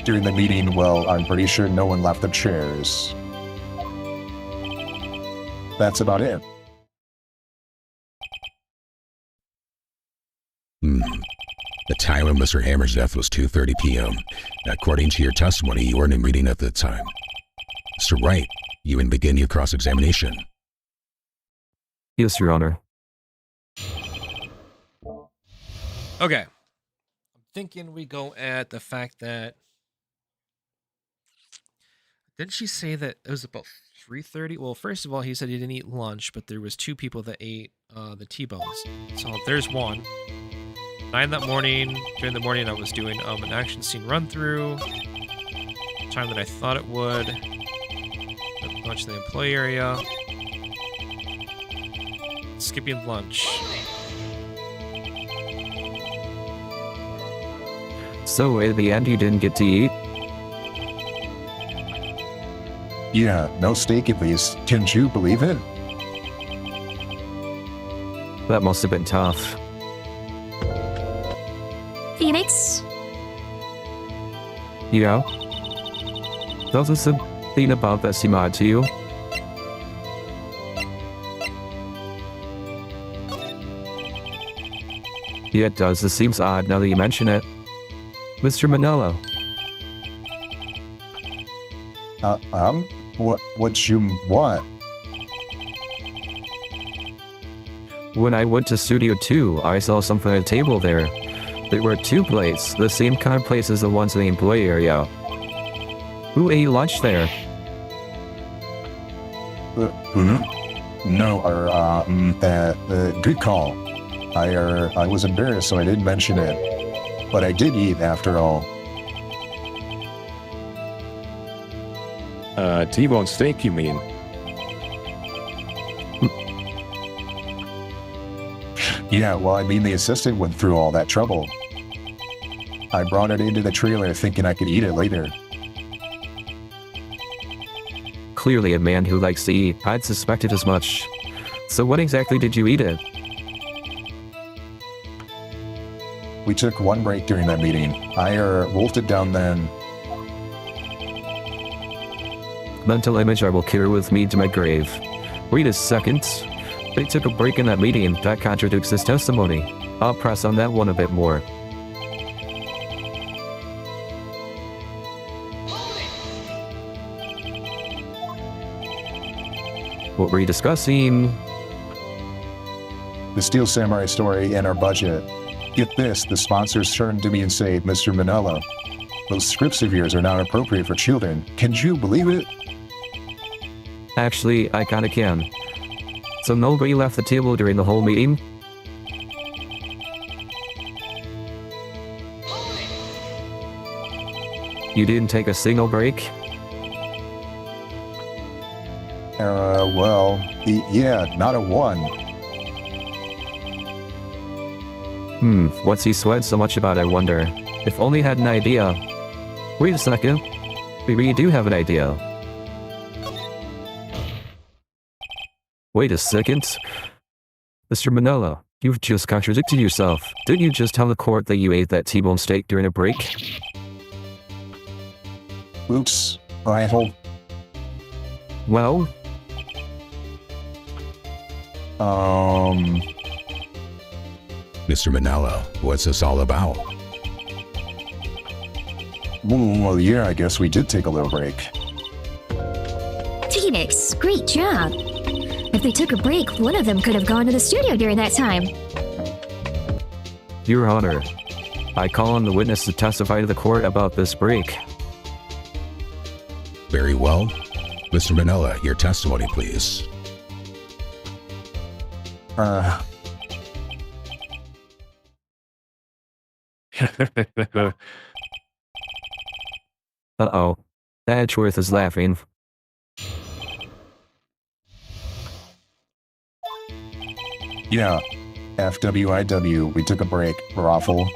During the meeting, well, I'm pretty sure no one left the chairs. That's about it. The time of Mr. Hammer's death was 2:30 p.m. According to your testimony, you were in a meeting at the time. Mr. Wright, you may begin your cross-examination. Yes, Your Honor. Okay. I'm thinking we go at the fact that... Didn't she say that it was about 3:30? Well, first of all, he said he didn't eat lunch, but there was 2 people that ate the T-bones. So there's one. 9 that morning. During the morning, I was doing an action scene run-through. Time that I thought it would. Got lunch in the employee area. Skipping lunch. So, at the end, you didn't get to eat? Yeah, no steak at least. Can you believe it? That must have been tough. Phoenix? Yeah? That was anything about voicemod to you? Yeah, it does. This seems odd now that you mention it. Mr. Manello, What you want? when I went to Studio 2, I saw something at a table there. There were 2 plates, the same kind of plates as the ones in the employee area. Who ate lunch there? No, good call. I was embarrassed, so I didn't mention it. But I did eat after all. T-bone steak, you mean? Yeah, well, I mean, the assistant went through all that trouble. I brought it into the trailer thinking I could eat it later. Clearly a man who likes to eat. I'd suspected as much. So when exactly did you eat it? We took one break during that meeting. I wolfed it down then. Mental image I will carry with me to my grave. Wait a second. They took a break in that meeting. That contradicts his testimony. I'll press on that one a bit more. What were you discussing? The Steel Samurai story and our budget. Get this, the sponsors turned to me and say, Mr. Manello, those scripts of yours are not appropriate for children. Can you believe it? Actually, I kinda can. So nobody left the table during the whole meeting? You didn't take a single break? Yeah, not a one. What's he sweat so much about, I wonder? If only had an idea. Wait a second. Maybe you do have an idea. Wait a second. Mr. Manello, you've just contradicted yourself. Didn't you just tell the court that you ate that T-bone steak during a break? Oops. I hope. Well, Mr. Manello, what's this all about? Well, yeah, I guess we did take a little break. Phoenix, great job. If they took a break, one of them could have gone to the studio during that time. Your Honor, I call on the witness to testify to the court about this break. Very well. Mr. Manella, your testimony, please. Uh-oh. Edgeworth is laughing. Yeah, FWIW, we took a break, Raffle.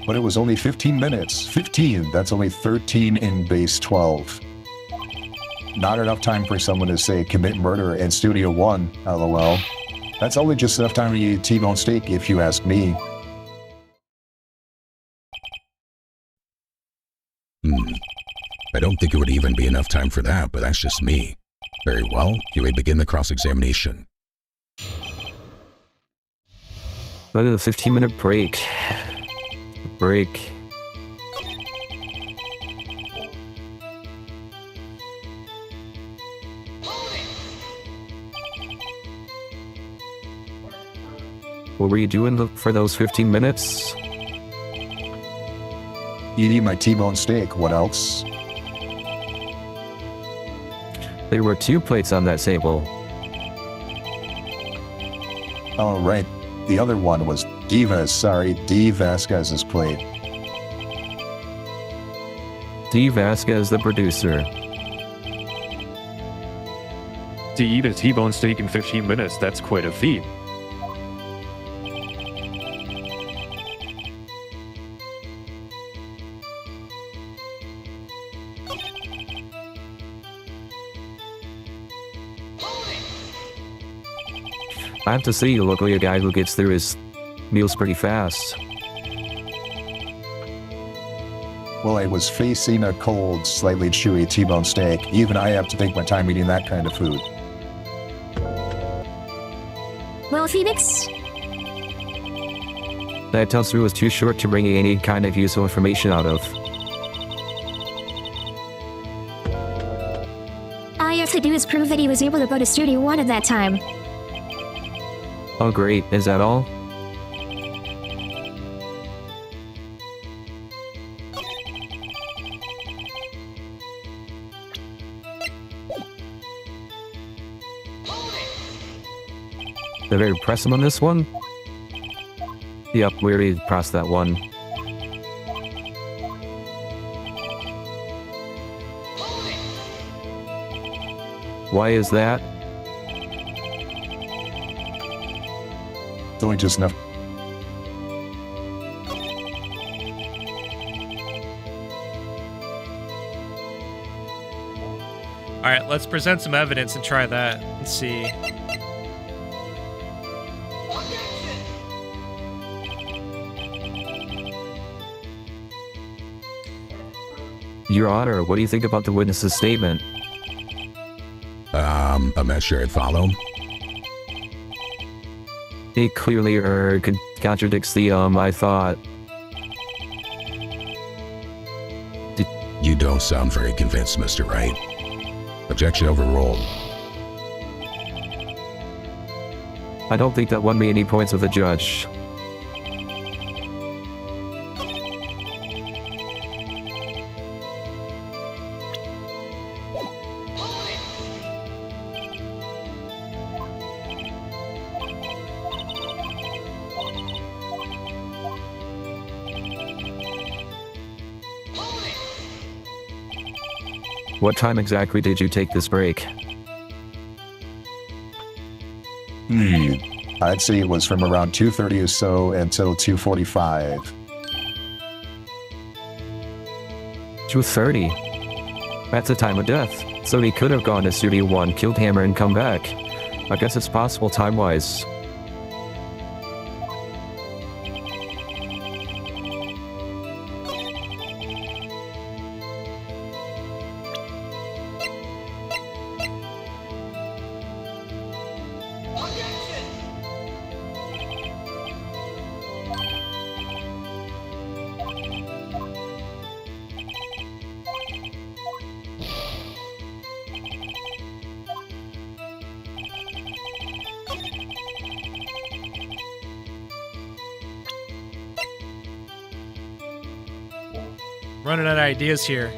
But it was only 15 minutes. 15, that's only 13 in base 12. Not enough time for someone to say commit murder in Studio 1, lol. That's only just enough time to eat T-bone steak, if you ask me. I don't think it would even be enough time for that, but that's just me. Very well, you may begin the cross-examination. Go to the 15-minute break. Break. What were you doing for those 15 minutes? Eating my T-bone steak, what else? There were 2 plates on that table. Oh, right. The other one was D Vasquez's plate. D. Vasquez, the producer. To eat a T-bone steak in 15 minutes, that's quite a feat. I have to say, you look like a guy who gets through his meals pretty fast. Well, I was facing a cold, slightly chewy T-bone steak. Even I have to take my time eating that kind of food. Well, Phoenix, That tell-through was too short to bring any kind of useful information out of. all you have to do is prove that he was able to go to Studio 1 at that time. Oh great, is that all? They're very press him on this one? Yep, we already crossed that one. Why is that? It's only just enough. All right, let's present some evidence and try that. Let's see. Your Honor, what do you think about the witness's statement? I'm not sure I'd follow. It clearly contradicts the I thought. You don't sound very convinced, Mr. Wright. Objection overruled. I don't think that won me any points with the judge. What time exactly did you take this break? I'd say it was from around 2:30 or so until 2:45. 2:30. That's the time of death. So he could have gone to Studio 1, killed Hammer, and come back. I guess it's possible time-wise. Running out of ideas here.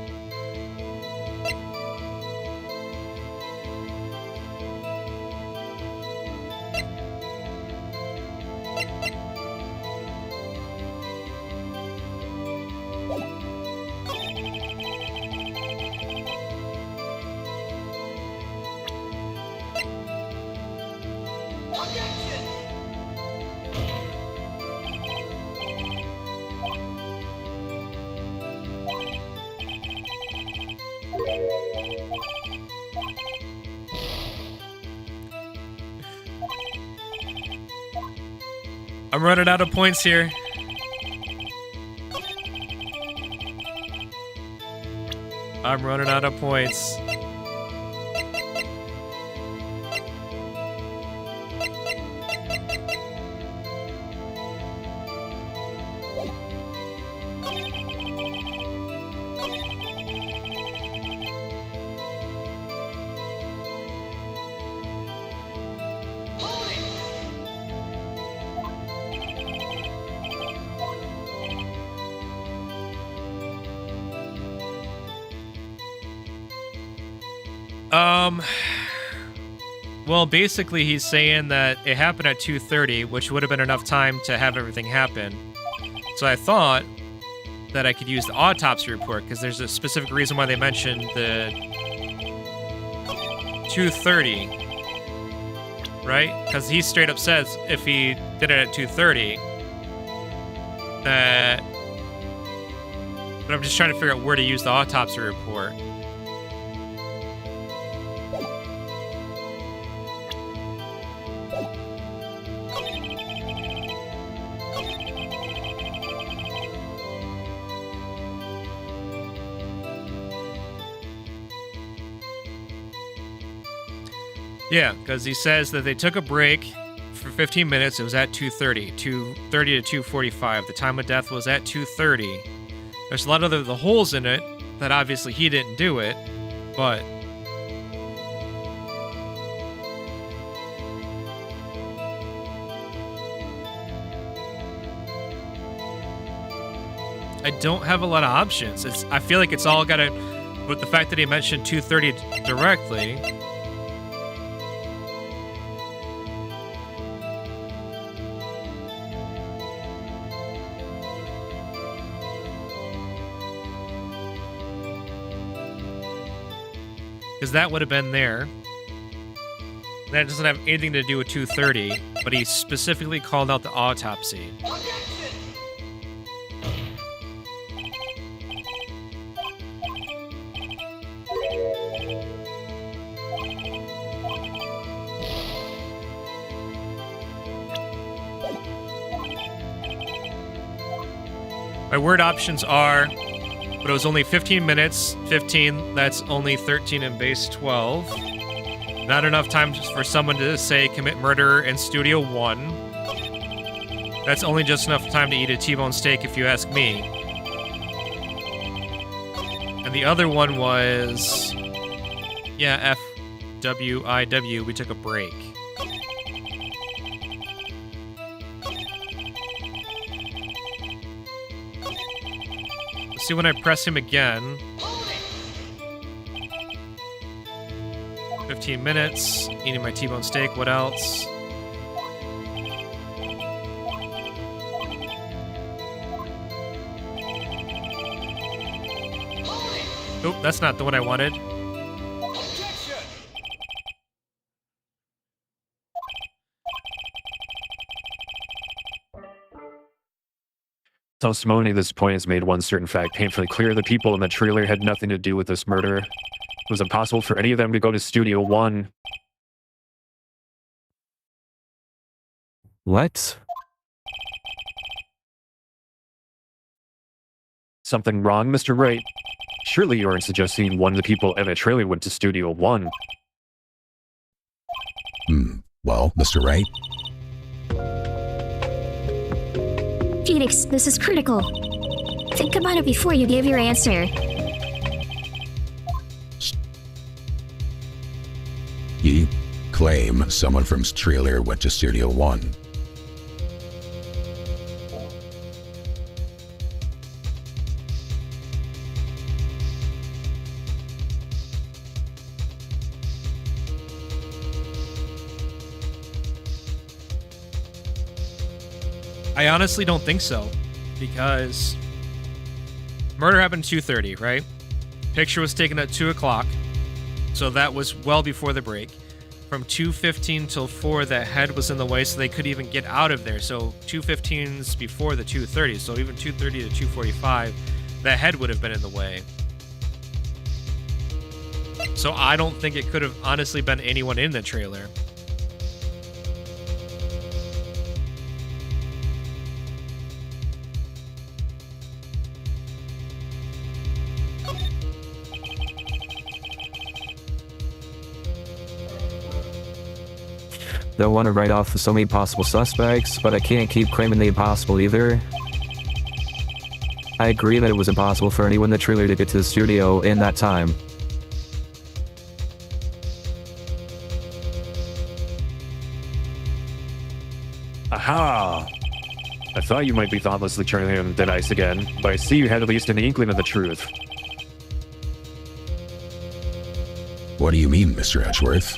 I'm running out of points here. I'm running out of points. Well, basically he's saying that it happened at 2:30, which would have been enough time to have everything happen. So I thought that I could use the autopsy report, because there's a specific reason why they mentioned the 2:30, right? Because he straight up says if he did it at 2:30, that... But I'm just trying to figure out where to use the autopsy report. Yeah, because he says that they took a break for 15 minutes. It was at 2:30, 2:30 to 2:45. The time of death was at 2:30. There's a lot of the holes in it that obviously he didn't do it, but I don't have a lot of options. I feel like it's all gotta, with the fact that he mentioned 2:30 directly. Because that would have been there. That doesn't have anything to do with 2:30, but he specifically called out the autopsy. My word options are, but it was only 15 minutes, 15, that's only 13 in base 12. Not enough time for someone to say commit murder in Studio 1. That's only just enough time to eat a T-bone steak if you ask me. And the other one was, yeah, FWIW, we took a break. See when I press him again. 15 minutes, eating my T-bone steak, what else? Nope, that's not the one I wanted. Testimony at this point has made one certain fact painfully clear. The people in the trailer had nothing to do with this murder. It was impossible for any of them to go to Studio 1. What? Something wrong, Mr. Wright? Surely you aren't suggesting one of the people in the trailer went to Studio 1. Well, Mr. Wright? Phoenix, this is critical. Think about it before you give your answer. You claim someone from trailer went to Studio 1. I honestly don't think so, because murder happened at 2:30, right? Picture was taken at 2 o'clock, so that was well before the break. From 2:15 till 4, that head was in the way, so they couldn't even get out of there. So 2:15's before the 2:30, so even 2:30 to 2:45, that head would have been in the way. So I don't think it could have honestly been anyone in the trailer. Don't want to write off so many possible suspects, but I can't keep claiming the impossible either. I agree that it was impossible for anyone in the trailer to get to the studio in that time. Aha! I thought you might be thoughtlessly turning on the dice again, but I see you had at least an inkling of the truth. What do you mean, Mr. Edgeworth?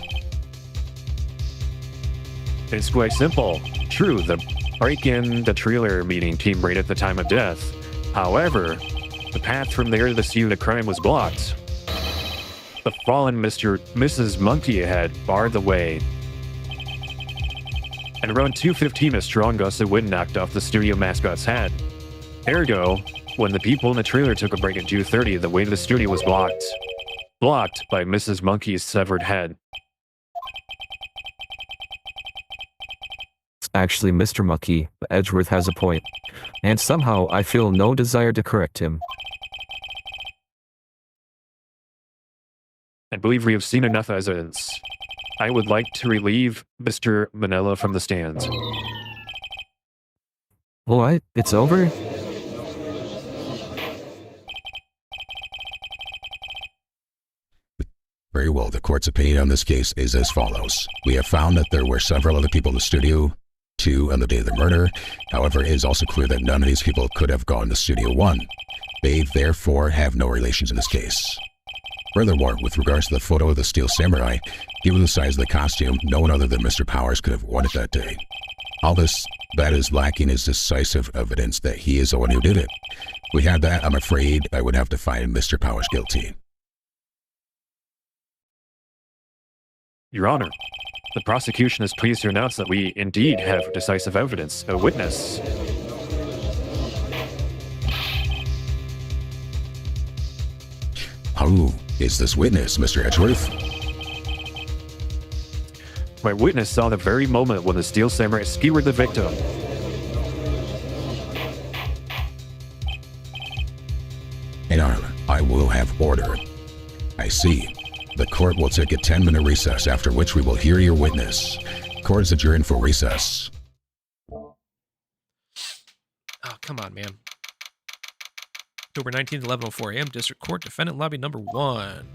It's quite simple. True, the break-in the trailer meeting team right at the time of death. However, the path from there to the scene of the crime was blocked. The fallen Mrs. Monkey had barred the way. And around 2:15, a strong gust of wind knocked off the studio mascot's head. Ergo, when the people in the trailer took a break at 2:30, the way to the studio was blocked. Blocked by Mrs. Monkey's severed head. Actually, Mr. Monkey, Edgeworth has a point, and somehow I feel no desire to correct him. I believe we have seen enough evidence. I would like to relieve Mr. Manila from the stands. What? It's over? Very well, the court's opinion on this case is as follows. We have found that there were several other people in the studio 2 on the day of the murder. However, it is also clear that none of these people could have gone to Studio 1. They therefore have no relations in this case. Furthermore, with regards to the photo of the Steel Samurai, given the size of the costume, no one other than Mr. Powers could have worn it that day. All this that is lacking is decisive evidence that he is the one who did it. If we had that, I'm afraid I would have to find Mr. Powers guilty. Your Honor, the prosecution is pleased to announce that we indeed have decisive evidence, a witness. Who is this witness, Mr. Edgeworth? My witness saw the very moment when the Steel Samurai skewered the victim. And I will have order. I see. The court will take a 10-minute recess, after which we will hear your witness. Court is adjourned for recess. Oh, come on, man. October 19th, 11:04 a.m. District Court, Defendant Lobby number 1.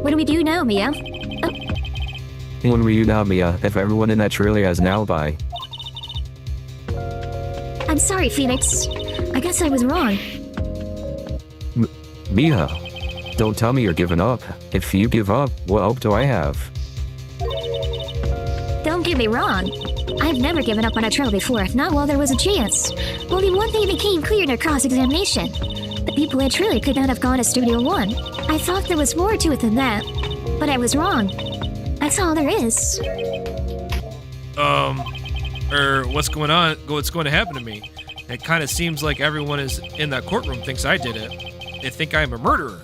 What do we do now, Mia? When were you now, Mia? If everyone in that trailer has an alibi. I'm sorry, Phoenix. I guess I was wrong. Mia, don't tell me you're giving up. If you give up, what hope do I have? Don't get me wrong. I've never given up on a trail before, not while there was a chance. Only one thing became clear in our cross-examination. The people at Trailer could not have gone to Studio 1. I thought there was more to it than that, but I was wrong. That's all there is. What's going on? What's going to happen to me? It kind of seems like everyone is in that courtroom thinks I did it. They think I'm a murderer.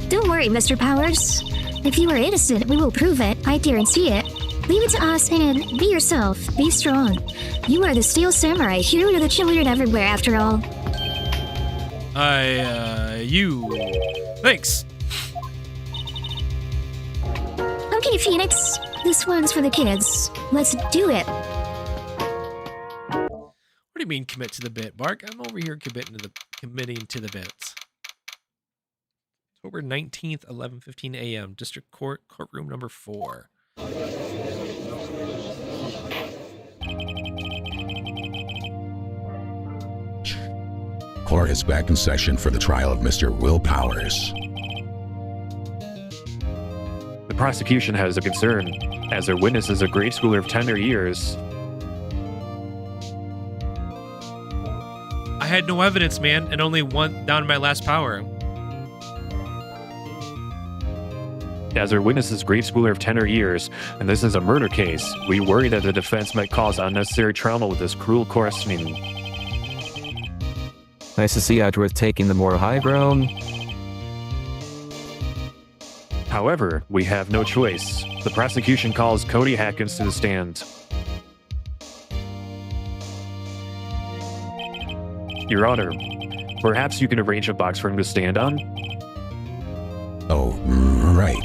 Don't worry, Mr. Powers. If you are innocent, we will prove it. I guarantee it. Leave it to us and be yourself. Be strong. You are the Steel Samurai, hero to the children everywhere, after all. Thanks. Okay, Phoenix. This one's for the kids. Let's do it. What do you mean commit to the bit, Bark? I'm over here committing to the bits. October 19th, 11:15 a.m. District Court, courtroom number 4. Court is back in session for the trial of Mr. Will Powers. The prosecution has a concern, as their witness is a grade schooler of tender years. I had no evidence, man, and only one down to my last power. As our witness is a grade schooler of tender years, and this is a murder case, we worry that the defense might cause unnecessary trauma with this cruel questioning. Nice to see Edgeworth taking the more high ground. However, we have no choice. The prosecution calls Cody Hackins to the stand. Your Honor, perhaps you can arrange a box for him to stand on? Oh, right.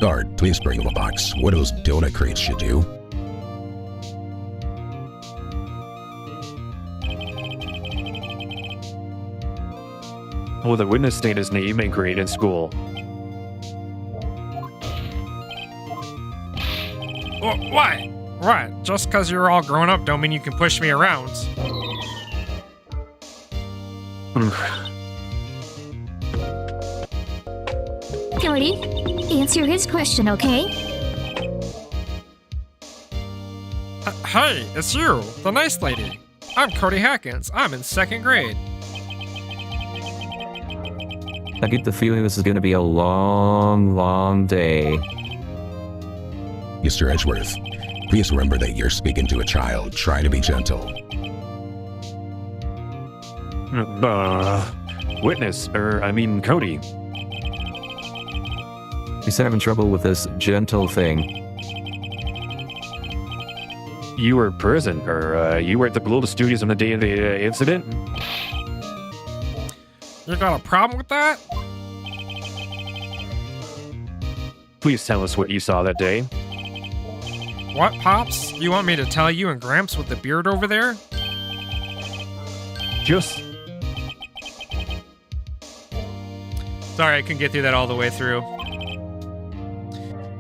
Guard, please bring him a box. What those donut crates should do. Will the witness state his name and grade in school? What? What? Just because you're all grown up don't mean you can push me around. Cody, answer his question, okay? Hey, it's you, the nice lady. I'm Cody Hackins. I'm in 2nd grade. I get the feeling this is going to be a long, long day. Mr. Edgeworth, please remember that you're speaking to a child. Try to be gentle. Cody. He's having trouble with this gentle thing. You were present, you were at the Global Studios on the day of the incident? You got a problem with that? Please tell us what you saw that day. What, Pops? You want me to tell you and Gramps with the beard over there? Just Sorry, I couldn't get through that all the way through.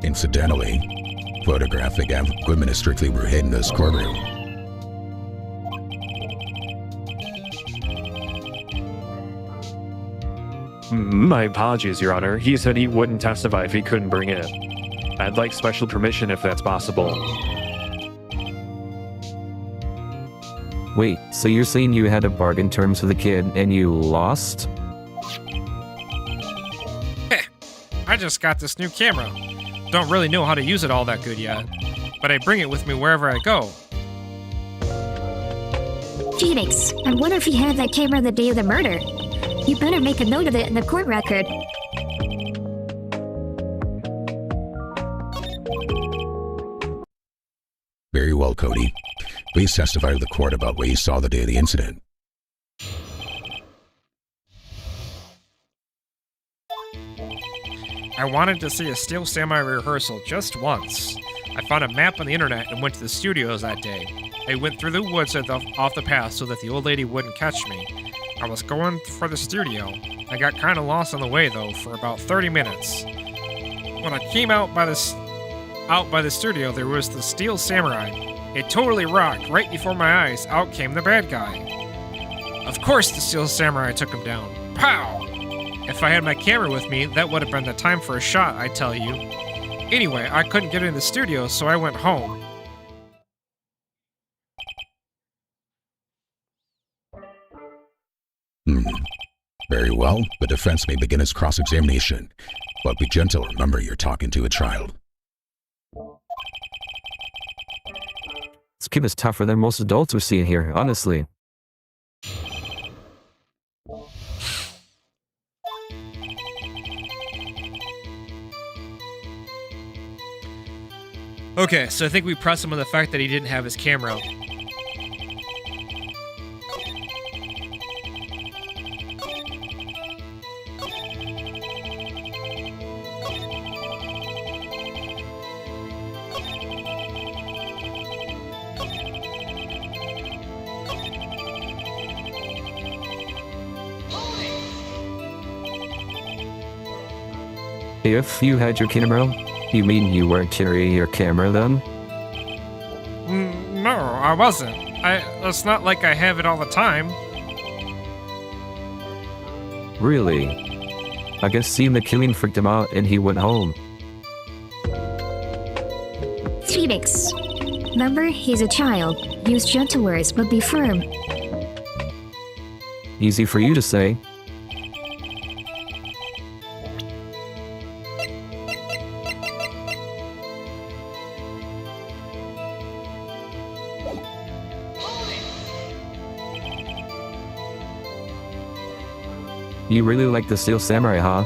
Incidentally, photographic equipment is strictly prohibited in this courtroom. My apologies, Your Honor. He said he wouldn't testify if he couldn't bring it. I'd like special permission if that's possible. Wait, so you're saying you had a bargain terms with the kid and you lost? I just got this new camera. Don't really know how to use it all that good yet, but I bring it with me wherever I go. Phoenix, I wonder if he had that camera the day of the murder. You better make a note of it in the court record. Very well, Cody. Please testify to the court about what you saw the day of the incident. I wanted to see a Steel Samurai rehearsal just once. I found a map on the internet and went to the studios that day. I went through the woods off the path so that the old lady wouldn't catch me. I was going for the studio. I got kind of lost on the way though for about 30 minutes. When I came out by the studio, there was the Steel Samurai. It totally rocked. Right before my eyes, out came the bad guy. Of course the Steel Samurai took him down. Pow! If I had my camera with me, that would have been the time for a shot, I tell you. Anyway, I couldn't get in the studio, so I went home. Very well. The defense may begin its cross-examination. But be gentle. Remember, you're talking to a child. This kid is tougher than most adults we see in here, honestly. Okay, so I think we pressed him on the fact that he didn't have his camera. If you had your camera, you mean you weren't carrying your camera then? No, I wasn't. It's not like I have it all the time. Really? I guess seeing the killing freaked him out and he went home. Phoenix, remember, he's a child. Use gentle words, but be firm. Easy for you to say. You really like the Steel Samurai, huh?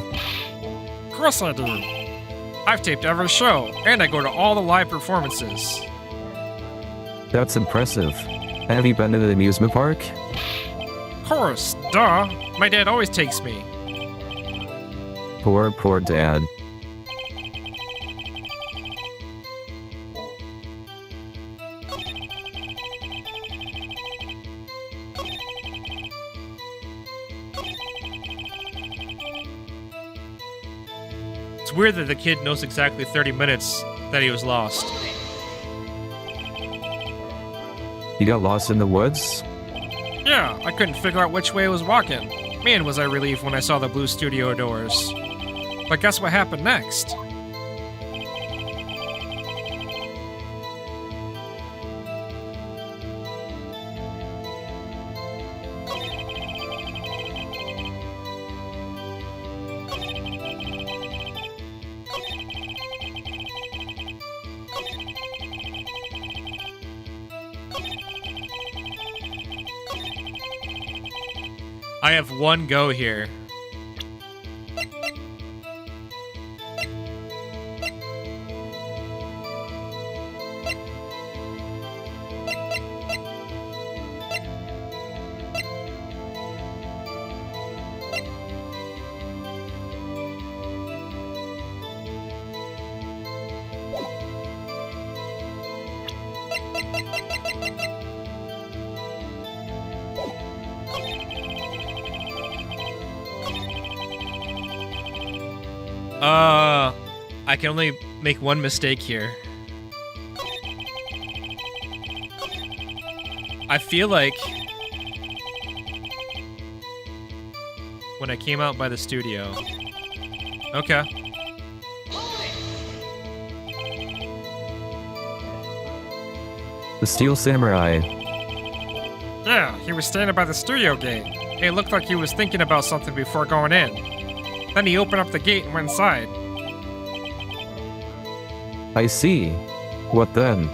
Of course I do. I've taped every show, and I go to all the live performances. That's impressive. Have you been to the amusement park? Of course, duh. My dad always takes me. Poor dad. It's weird that the kid knows exactly 30 minutes that he was lost. You got lost in the woods? Yeah, I couldn't figure out which way I was walking. Man, was I relieved when I saw the blue studio doors. But guess what happened next? I have one go here. I can only make one mistake here. I feel like when I came out by the studio. Okay. The Steel Samurai. Yeah, he was standing by the studio gate. It looked like he was thinking about something before going in. Then he opened up the gate and went inside. I see. What then?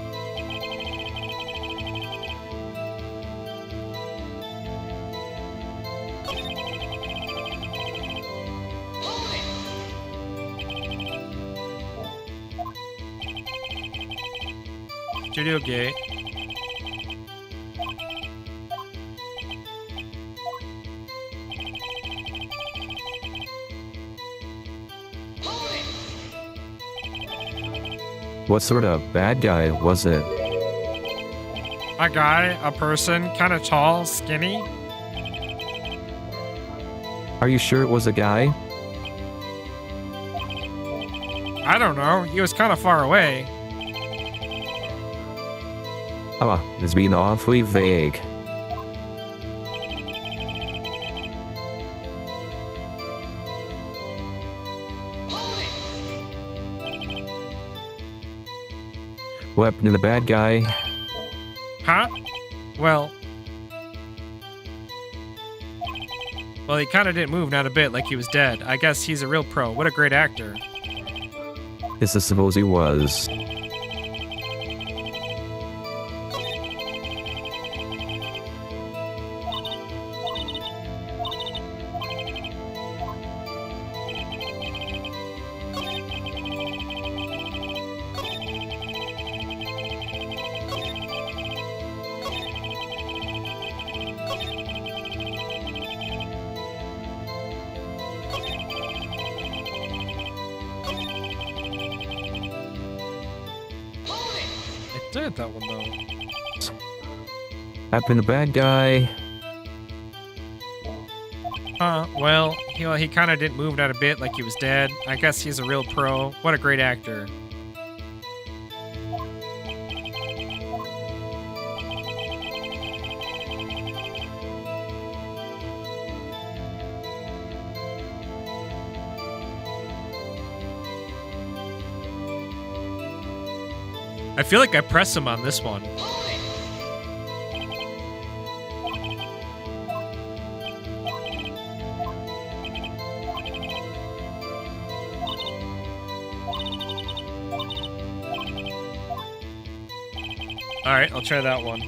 Studio gate. What sort of bad guy was it? A guy, a person, kind of tall, skinny. Are you sure it was a guy? I don't know, he was kind of far away. It's being awfully vague. What happened to the bad guy? Huh? Well, Well, he kind of didn't move, not a bit, like he was dead. I guess he's a real pro. What a great actor. Yes, I suppose he was. Did that one though. Happened to bad guy. Well, he kind of didn't move, not a bit, like he was dead. I guess he's a real pro. What a great actor. I feel like I pressed him on this one. Alright, I'll try that one.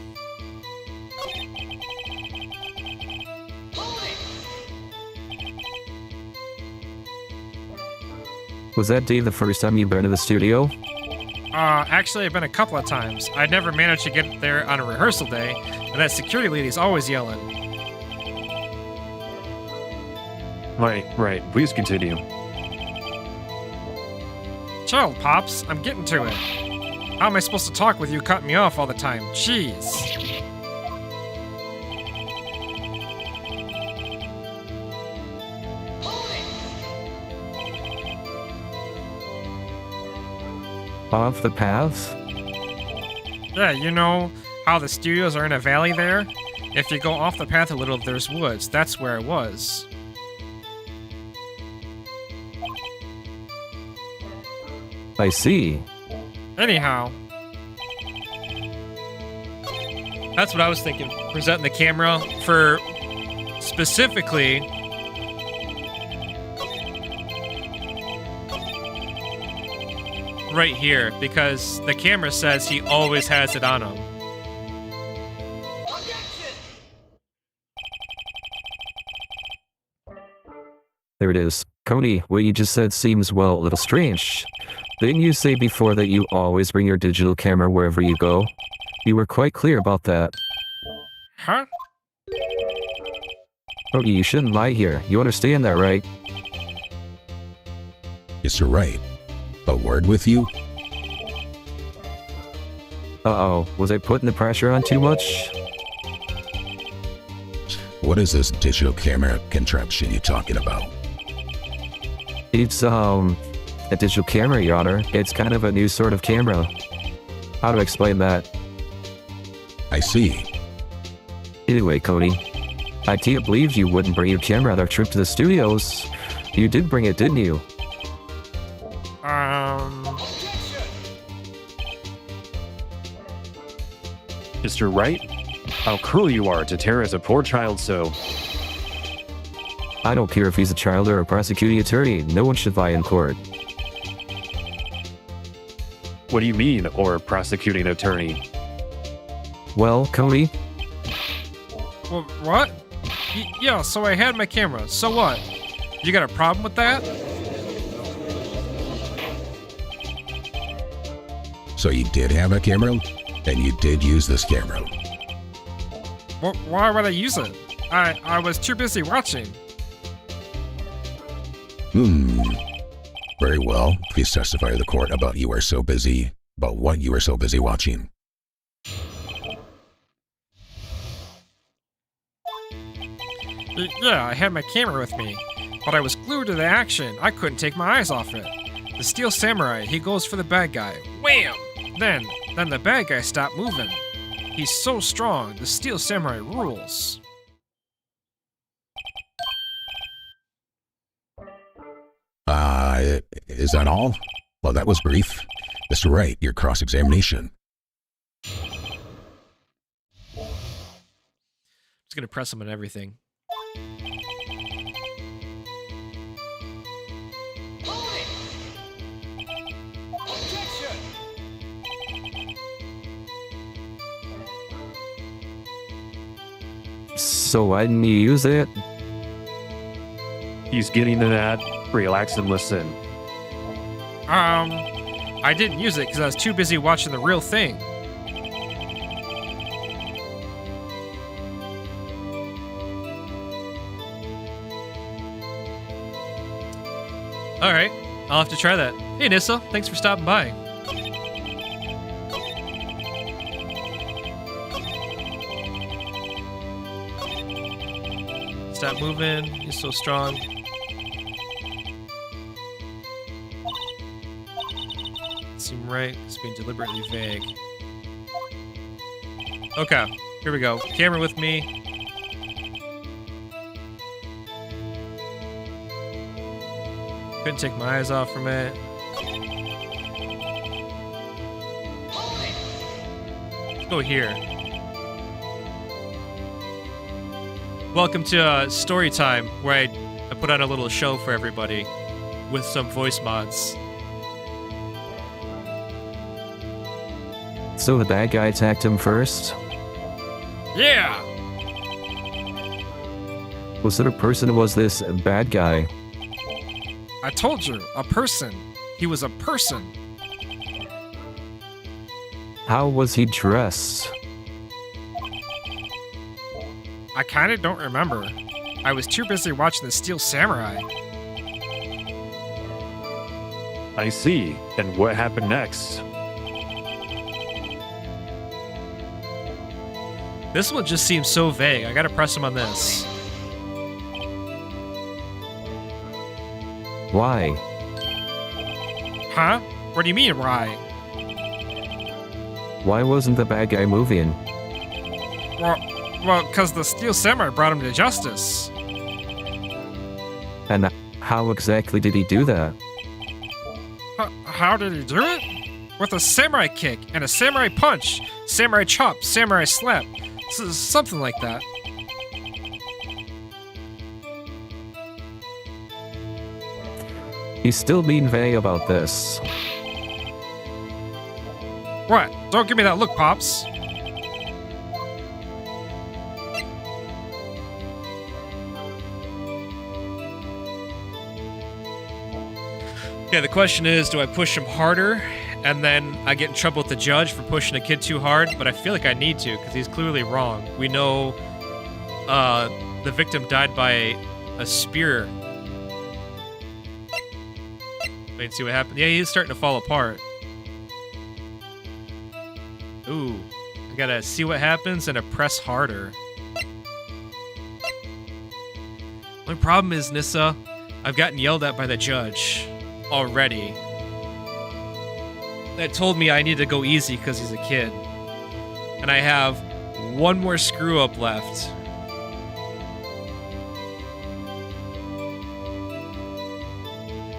Was that Dave the first time you've been to the studio? Actually, I've been a couple of times. I'd never managed to get there on a rehearsal day, and that security lady's always yelling. Right. Please continue. Chill, Pops. I'm getting to it. How am I supposed to talk with you cutting me off all the time? Jeez. Off the path? Yeah, you know how the studios are in a valley there? If you go off the path a little, there's woods. That's where I was. I see. Anyhow, That's what I was thinking. Presenting the camera for specifically right here, because the camera says he always has it on him. There it is. Cody, what you just said seems, well, a little strange. Didn't you say before that you always bring your digital camera wherever you go? You were quite clear about that. huh? Cody, you shouldn't lie here. You understand that, right? Yes, you're right. A word with you? Uh-oh, was I putting the pressure on too much? What is this digital camera contraption you're talking about? It's, a digital camera, Your Honor. It's kind of a new sort of camera. How to explain that? I see. Anyway, Cody, I can't believe you wouldn't bring your camera on our trip to the studios. You did bring it, didn't you? Mr. Wright, how cruel you are to terrorize a poor child so. I don't care if he's a child or a prosecuting attorney. No one should lie in court. What do you mean, or prosecuting attorney? Well, Cody, Well, what? Yeah, so I had my camera. So what? You got a problem with that? So you did have a camera? And you did use this camera? Why would I use it? I was too busy watching. Very well. Please testify to the court about what you were so busy watching. Yeah, I had my camera with me, but I was glued to the action. I couldn't take my eyes off it. The Steel Samurai, he goes for the bad guy. Wham! Then the bad guy stopped moving. He's so strong. The Steel Samurai rules. Is that all? Well, that was brief. Mr. Wright, your cross-examination. Just gonna press him on everything. so why didn't you use it? He's getting to that. Relax and listen. I didn't use it because I was too busy watching the real thing. All right, I'll have to try that. Hey, Nissa, thanks for stopping by. Stop moving. He's so strong. Seem right. It's being deliberately vague. Okay, here we go. Camera with me. Couldn't take my eyes off from it. Let's go here. Welcome to story time, where I put on a little show for everybody with some voice mods. So the bad guy attacked him first? Yeah! What sort of person was this bad guy? I told you, a person. He was a person. How was he dressed? I kinda don't remember. I was too busy watching the Steel Samurai. I see. And what happened next? This one just seems so vague. I gotta press him on this. Why? Huh? What do you mean, why? Why wasn't the bad guy moving? Well, because the Steel Samurai brought him to justice. And how exactly did he do that? How did he do it? With a samurai kick and a samurai punch, samurai chop, samurai slap, something like that. He's still being vague about this. What? Don't give me that look, Pops. Okay, the question is, do I push him harder and then I get in trouble with the judge for pushing a kid too hard? But I feel like I need to because he's clearly wrong. We know the victim died by a spear. Wait and see what happened. Yeah, he's starting to fall apart. Ooh, I gotta see what happens and press harder. My problem is, Nissa, I've gotten yelled at by the judge already. That told me I need to go easy because he's a kid. And I have one more screw up left.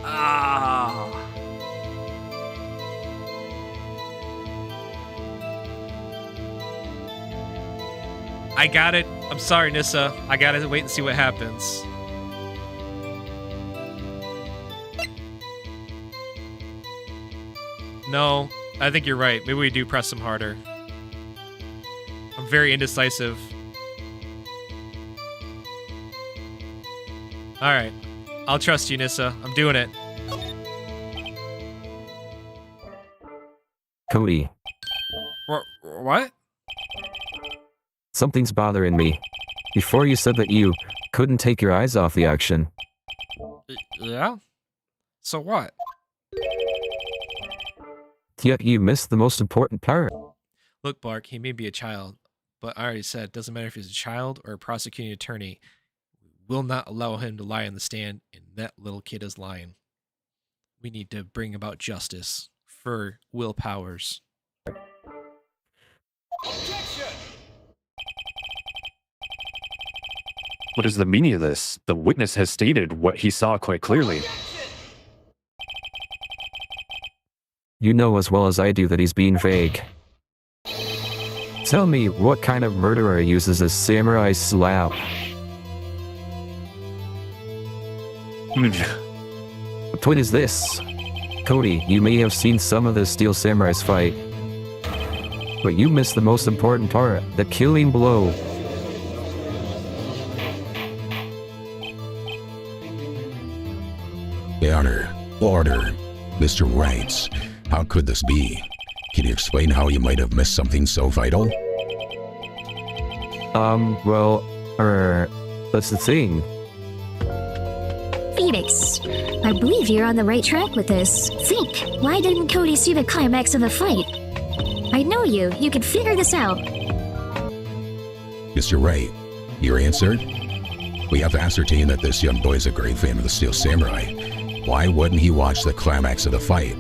Ah. I got it. I'm sorry, Nissa. I gotta wait and see what happens. No, I think you're right. Maybe we do press him harder. I'm very indecisive. Alright. I'll trust you, Nissa. I'm doing it. Cody, What? something's bothering me. Before you said that you couldn't take your eyes off the action. Yeah? So what? Yet you missed the most important part. Look, Bark, he may be a child, but I already said it doesn't matter if he's a child or a prosecuting attorney. We will not allow him to lie on the stand, and that little kid is lying. We need to bring about justice for Will Powers. What is the meaning of this? The witness has stated what he saw quite clearly. You know as well as I do that he's being vague. Tell me, what kind of murderer uses a samurai slap? The point is this. Cody, you may have seen some of the Steel Samurais fight, but you missed the most important part, the killing blow. Order. Mr. Wright, how could this be? Can you explain how you might have missed something so vital? That's the thing. Phoenix, I believe you're on the right track with this. Think, why didn't Cody see the climax of the fight? I know you. You can figure this out. Mr. Wright, your answer? We have ascertained that this young boy is a great fan of the Steel Samurai. Why wouldn't he watch the climax of the fight?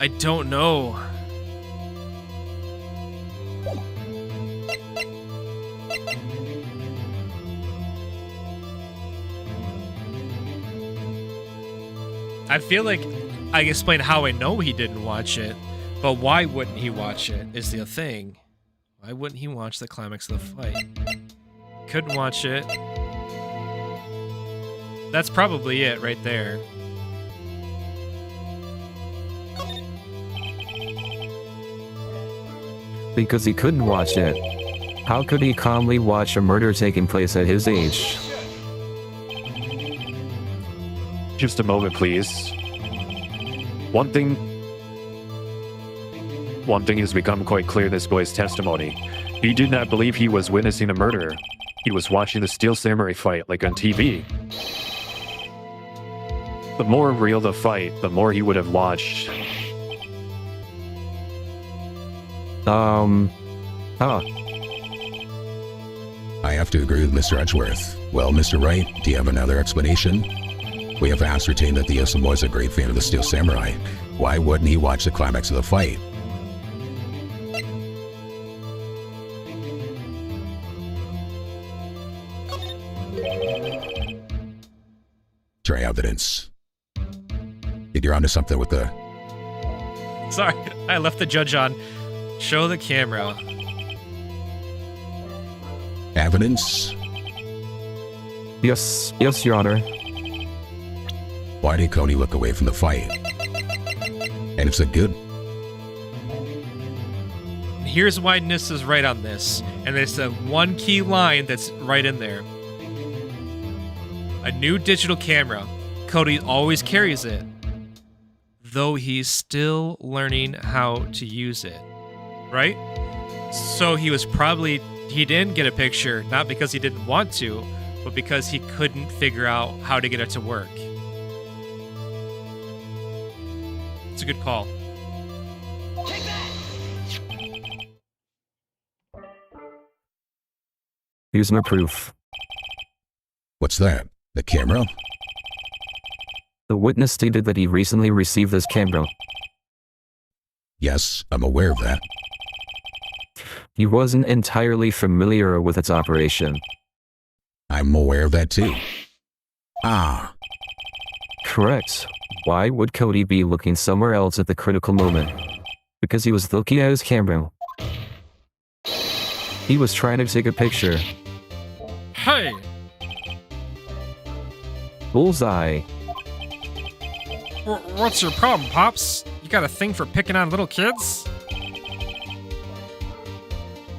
I don't know. I feel like I explained how I know he didn't watch it, but why wouldn't he watch it is the thing. Why wouldn't he watch the climax of the fight? Couldn't watch it. That's probably it right there. Because he couldn't watch it. How could he calmly watch a murder taking place at his age? Just a moment, please. One thing has become quite clear in this boy's testimony. He did not believe he was witnessing a murder. He was watching the Steel Samurai fight like on TV. The more real the fight, the more he would have watched. I have to agree with Mr. Edgeworth. Well, Mr. Wright, do you have another explanation? We have ascertained that the young boy is a great fan of the Steel Samurai. Why wouldn't he watch the climax of the fight? Try evidence. You're onto something with the... Sorry, I left the judge on. Show the camera. Evidence? Yes, Your Honor. Why did Cody look away from the fight? And it's a good... Here's why Nis is right on this, and there's a one key line that's right in there. A new digital camera. Cody always carries it. though he's still learning how to use it. Right? So he didn't get a picture, not because he didn't want to, but because he couldn't figure out how to get it to work. It's a good call. Here's my proof. What's that? The camera? The witness stated that he recently received this camera. Yes, I'm aware of that. He wasn't entirely familiar with its operation. I'm aware of that too. Ah, Correct. Why would Cody be looking somewhere else at the critical moment? Because he was looking at his camera. He was trying to take a picture. Hey, Bullseye. what's your problem, Pops? You got a thing for picking on little kids?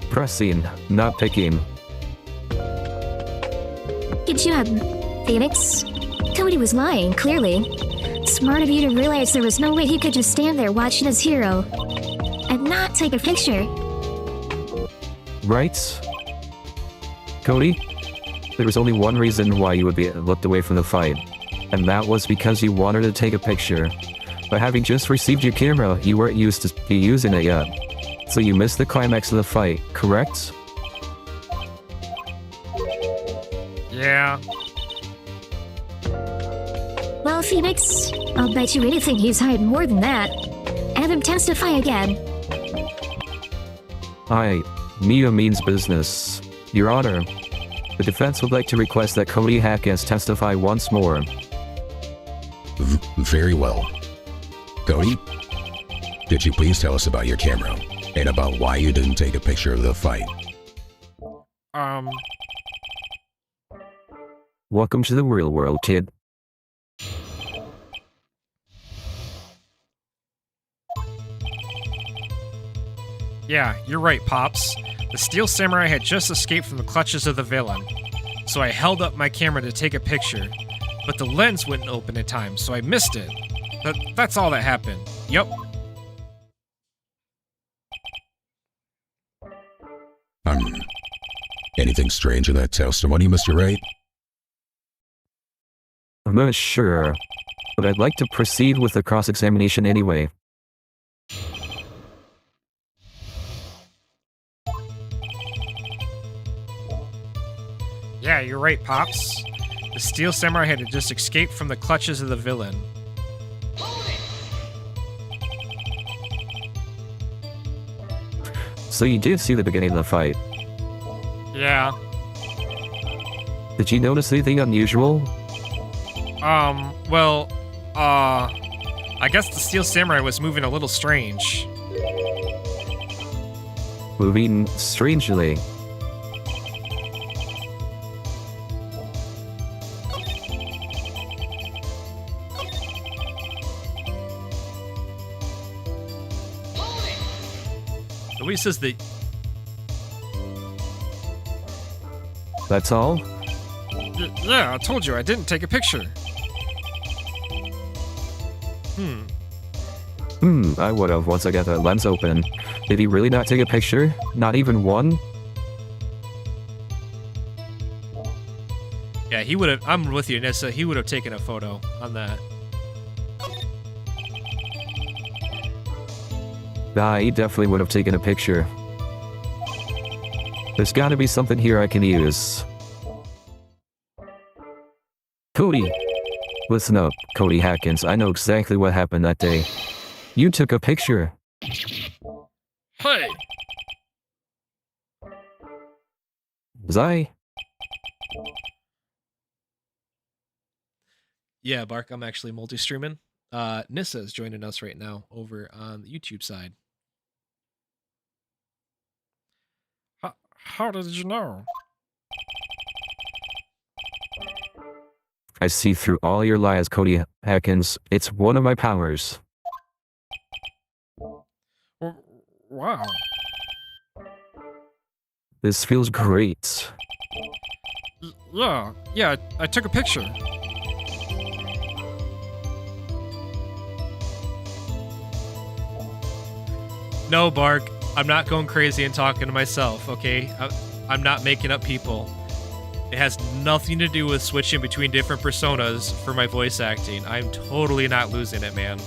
Pressing, not picking. Good job, Phoenix. Cody was lying, clearly. Smart of you to realize there was no way he could just stand there watching his hero and not take a picture. Right? Cody? There was only one reason why you would be looked away from the fight, and that was because you wanted to take a picture. But having just received your camera, you weren't used to be using it yet. So you missed the climax of the fight, correct? Yeah. Well, Phoenix, I'll bet you anything he's hiding more than that. Have him testify again. Aye, Mia means business. Your Honor, the defense would like to request that Cody Hackins testify once more. very well. Cody, could you please tell us about your camera and about why you didn't take a picture of the fight? Welcome to the real world, kid. Yeah, you're right, Pops. The Steel Samurai had just escaped from the clutches of the villain. So I held up my camera to take a picture, but the lens wouldn't open in time, so I missed it. That's all that happened. Yup. Anything strange in that testimony, Mr. Wright? I'm not sure, but I'd like to proceed with the cross-examination anyway. Yeah, you're right, Pops. The Steel Samurai had just escaped from the clutches of the villain. So you did see the beginning of the fight. Yeah. Did you notice anything unusual? I guess the Steel Samurai was moving a little strange. Moving strangely. Louise says that. That's all? Yeah, I told you I didn't take a picture. I would have once I got the lens open. Did he really not take a picture? Not even one? Yeah, he would have. I'm with you, Nissa. He would have taken a photo on that. He definitely would have taken a picture. There's gotta be something here I can use. Cody! Listen up, Cody Hackins. I know exactly what happened that day. You took a picture. Hey! Was I? Yeah, Bark, I'm actually multi-streaming. Nissa is joining us right now over on the YouTube side. How did you know? I see through all your lies, Cody Hackins. It's one of my powers. Wow. This feels great. Yeah, I took a picture. No, Bark. I'm not going crazy and talking to myself, okay? I'm not making up people. It has nothing to do with switching between different personas for my voice acting. I'm totally not losing it, man.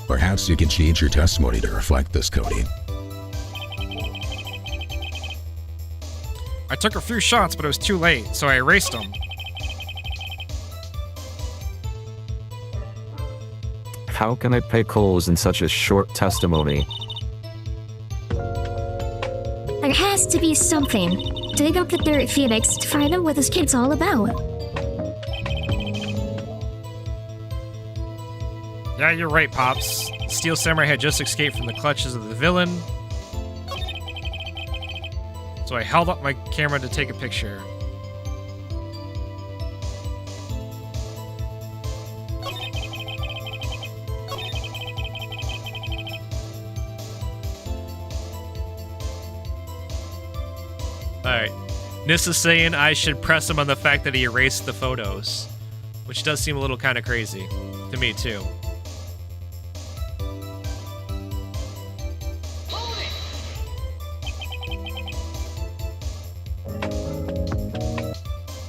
Perhaps you can change your testimony to reflect this, Cody. I took a few shots, but it was too late, so I erased them. How can I pick holes in such a short testimony? There has to be something. Dig up the dirt, Phoenix, to find out what this kid's all about. Yeah, you're right, Pops. Steel Samurai had just escaped from the clutches of the villain. So I held up my camera to take a picture. Alright. Nissa's saying I should press him on the fact that he erased the photos. Which does seem a little kind of crazy. To me, too.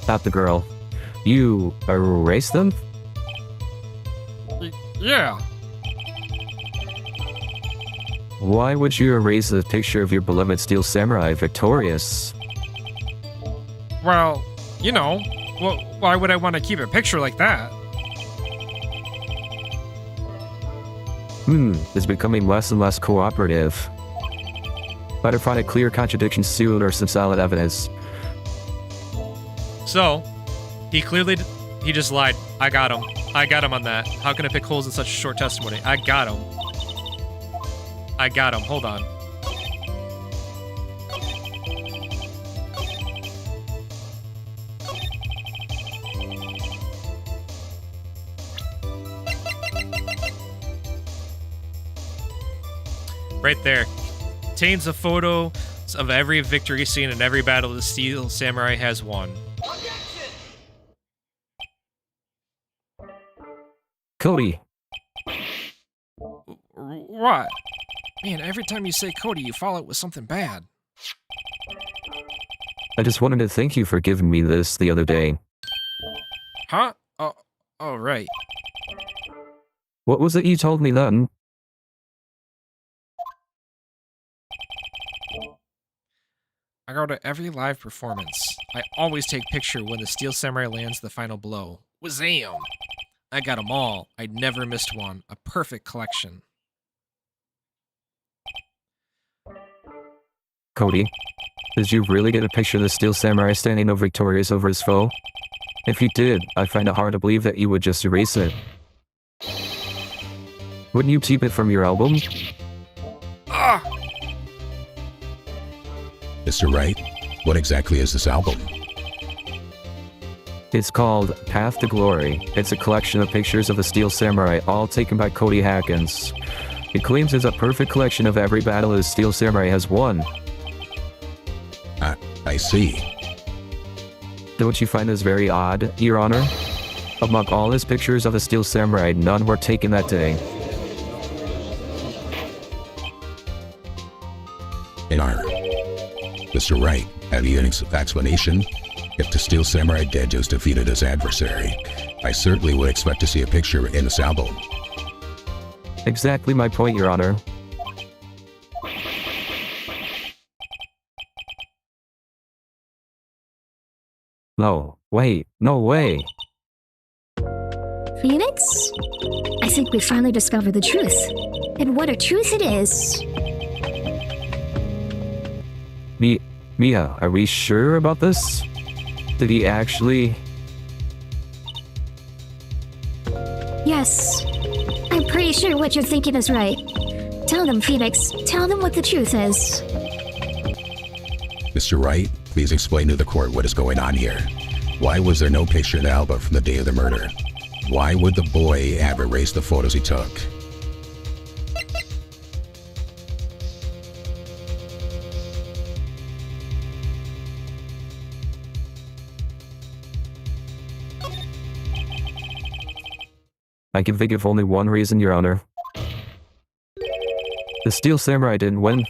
Not the girl. You erased them? Yeah. Why would you erase a picture of your beloved Steel Samurai victorious? Well, you know, why would I want to keep a picture like that? It's becoming less and less cooperative. Better find a clear contradiction soon or some solid evidence. So, he just lied. I got him. I got him on that. How can I pick holes in such a short testimony? I got him. I got him. Hold on. Right there. Contains a photo of every victory scene and every battle the Steel Samurai has won. Cody, What? Man, every time you say Cody, you follow it with something bad. I just wanted to thank you for giving me this the other day. Huh? Oh, right. What was it you told me then? I go to every live performance. I always take picture when the Steel Samurai lands the final blow. Wazam! I got 'em all. I never missed one. A perfect collection. Cody, did you really get a picture of the Steel Samurai standing over victorious over his foe? If you did, I find it hard to believe that you would just erase it. Wouldn't you keep it from your album? Ah! Mr. Wright, what exactly is this album? It's called Path to Glory. It's a collection of pictures of the Steel Samurai, all taken by Cody Hackins. It claims it's a perfect collection of every battle the Steel Samurai has won. I see. Don't you find this very odd, Your Honor? Among all his pictures of the Steel Samurai, none were taken that day. Mr. Wright, have you any explanation? If the Steel Samurai did just defeated his adversary, I certainly would expect to see a picture in this album. Exactly my point, Your Honor. No, wait, no way. Phoenix? I think we finally discovered the truth. And what a truth it is. Mia, are we sure about this? Did he actually... Yes. I'm pretty sure what you're thinking is right. Tell them, Phoenix. Tell them what the truth is. Mr. Wright, please explain to the court what is going on here. Why was there no picture in the album from the day of the murder? Why would the boy have erased the photos he took? I can think of only one reason, Your Honor. The Steel Samurai didn't win.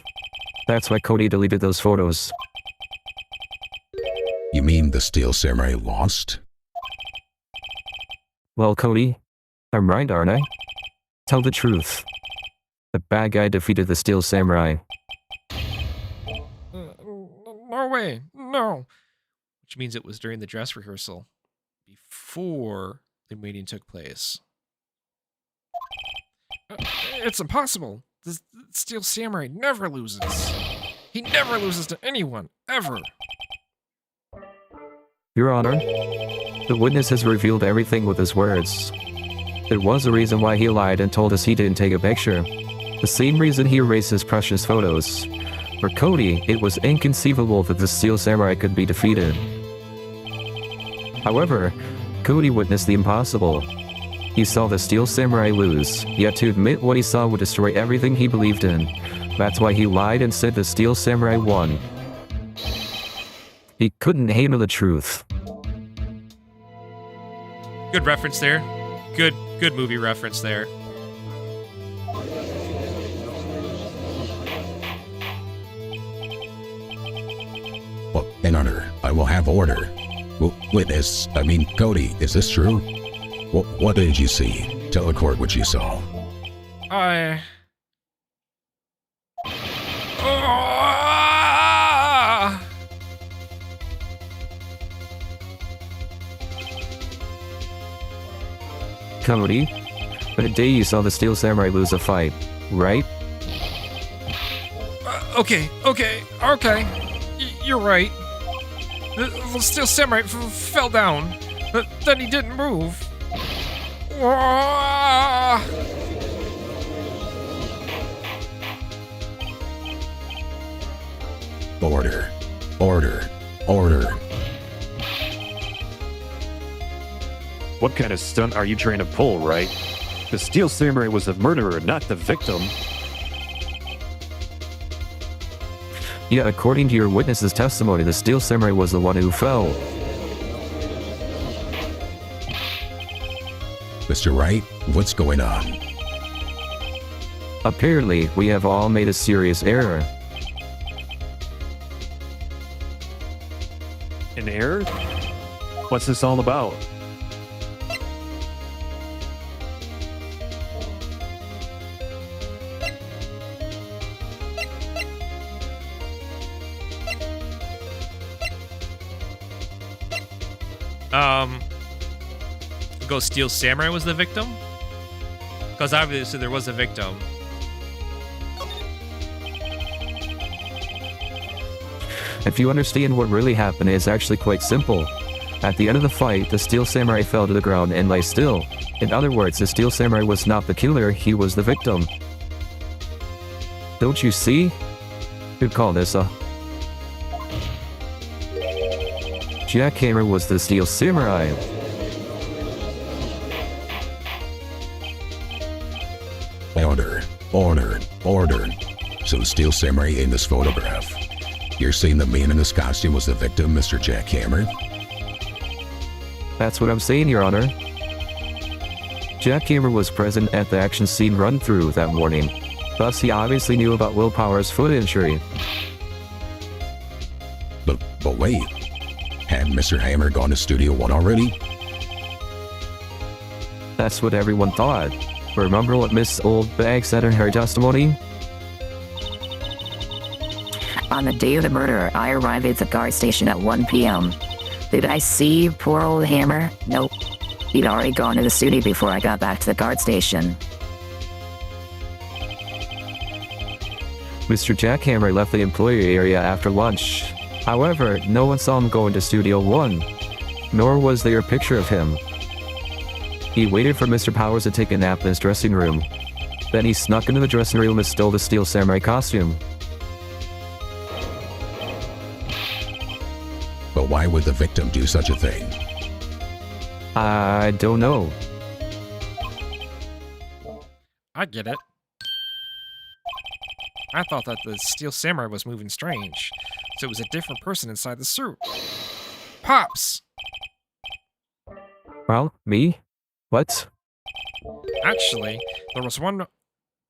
That's why Cody deleted those photos. You mean the Steel Samurai lost? Well, Cody, I'm right, aren't I? Tell the truth. The bad guy defeated the Steel Samurai. No way. No. Which means it was during the dress rehearsal, before the meeting took place. It's impossible. The Steel Samurai never loses. He never loses to anyone, ever. Your Honor, the witness has revealed everything with his words. There was a reason why he lied and told us he didn't take a picture. The same reason he erased his precious photos. For Cody, it was inconceivable that the Steel Samurai could be defeated. However, Cody witnessed the impossible. He saw the Steel Samurai lose, yet to admit what he saw would destroy everything he believed in. That's why he lied and said the Steel Samurai won. He couldn't handle the truth. Good reference there. Good movie reference there. Well, in order, I will have order. Witness, I mean, Cody, is this true? What did you see? Tell the court what you saw. Cody, that day you saw the Steel Samurai lose a fight, right? Okay. You're right. The Steel Samurai fell down, but then he didn't move. Order. What kind of stunt are you trying to pull, Wright? The Steel Samurai was the murderer, not the victim. Yeah, according to your witness's testimony, the Steel Samurai was the one who fell. Mr. Wright, what's going on? Apparently, we have all made a serious error. An error? What's this all about? Go Steel Samurai was the victim? Because obviously there was a victim. If you understand what really happened, it's actually quite simple. At the end of the fight, the Steel Samurai fell to the ground and lay still. In other words, the Steel Samurai was not the killer, he was the victim. Don't you see? Good call, Nissa. Jackhammer was the Steel Samurai. Order. So the Steel Samurai in this photograph. You're saying the man in this costume was the victim, Mr. Jackhammer? That's what I'm saying, Your Honor. Jackhammer was present at the action scene run-through that morning. Thus, he obviously knew about Willpower's foot injury. But wait. Hadn't Mr. Hammer gone to Studio 1 already? That's what everyone thought. Remember what Miss Oldbag said in her testimony? On the day of the murder, I arrived at the guard station at 1 p.m. Did I see poor old Hammer? Nope. He'd already gone to the studio before I got back to the guard station. Mr. Jackhammer left the employee area after lunch. However, no one saw him go into Studio 1, nor was there a picture of him. He waited for Mr. Powers to take a nap in his dressing room. Then he snuck into the dressing room and stole the Steel Samurai costume. But why would the victim do such a thing? I don't know. I get it. I thought that the Steel Samurai was moving strange, so it was a different person inside the suit. Pops! Well, me? What? Actually, there was one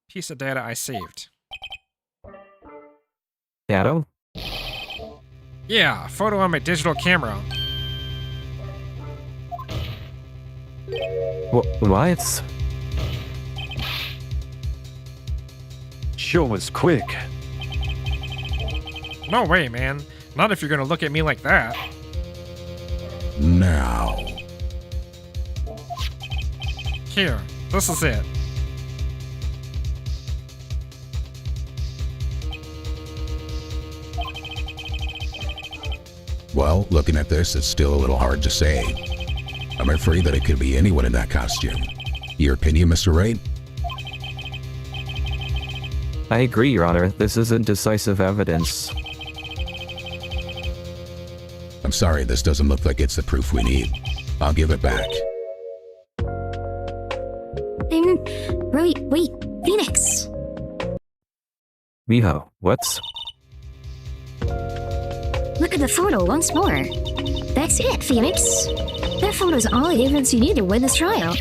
piece of data I saved. Shadow? Yeah, a photo on my digital camera. What? Show us quick. No way, man. Not if you're gonna look at me like that. Now. Here, this is it. Well, looking at this, it's still a little hard to say. I'm afraid that it could be anyone in that costume. Your opinion, Mr. Wright? I agree, Your Honor. This isn't decisive evidence. I'm sorry, this doesn't look like it's the proof we need. I'll give it back. Wait, Phoenix! Miho, what? Look at the photo once more. That's it, Phoenix. That photo's all the evidence you need to win this trial.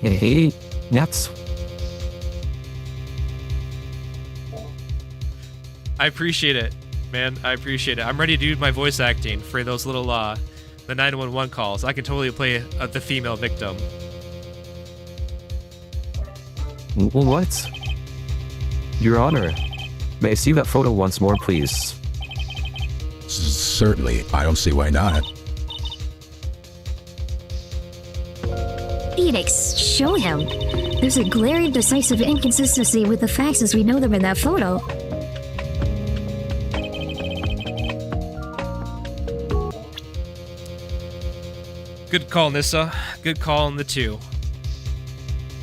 Hey, nuts. I appreciate it, man. I appreciate it. I'm ready to do my voice acting for those little the 911 calls. I can totally play the female victim. What? Your Honor, may I see that photo once more, please? Certainly, I don't see why not. Phoenix, show him. There's a glaring decisive inconsistency with the facts as we know them in that photo. Good call, Nissa. Good call on the 2.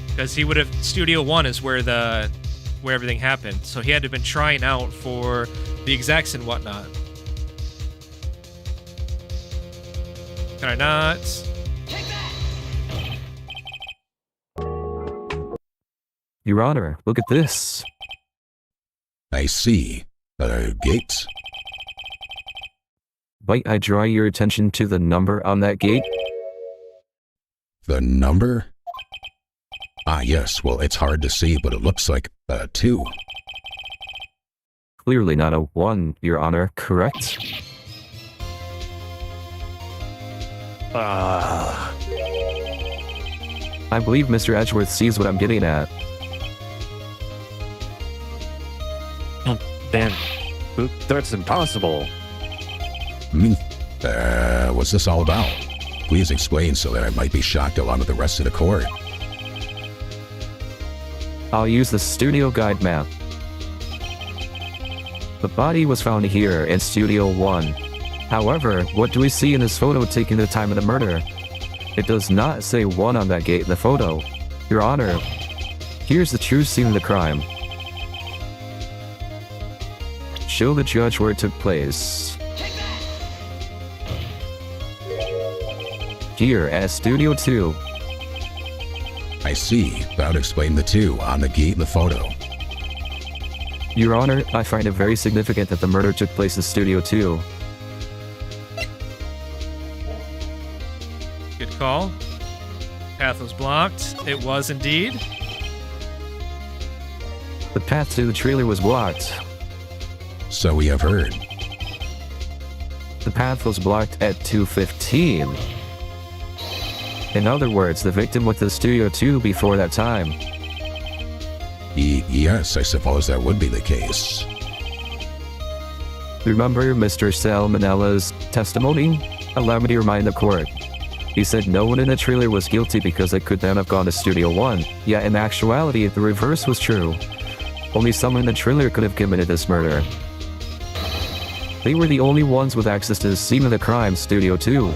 Because he would have Studio 1 is where everything happened. So he had to have been trying out for the execs and whatnot. Can I not? Your Honor, look at this. I see. Gates? Might I draw your attention to the number on that gate? The number? Ah, yes. Well, it's hard to see, but it looks like a 2. Clearly not a 1, Your Honor, correct? I believe Mr. Edgeworth sees what I'm getting at. Then, that's impossible. What's this all about? Please explain so that I might be shocked along with the rest of the court. I'll use the studio guide map. The body was found here in Studio 1. However, what do we see in this photo taking the time of the murder? It does not say 1 on that gate in the photo. Your Honor, here's the true scene of the crime. Show the judge where it took place. Here at Studio 2. I see. That would explain the 2 on the gate in the photo. Your Honor, I find it very significant that the murder took place in Studio 2. Good call. Path was blocked. It was indeed. The path to the trailer was blocked. So we have heard. The path was blocked at 2:15. In other words, the victim went to Studio 2 before that time. Yes, I suppose that would be the case. Remember Mr. Salmonella's testimony? Allow me to remind the court. He said no one in the trailer was guilty because they could then have gone to Studio 1. Yet in actuality, the reverse was true. Only someone in the trailer could have committed this murder. They were the only ones with access to the scene of the crime, Studio 2.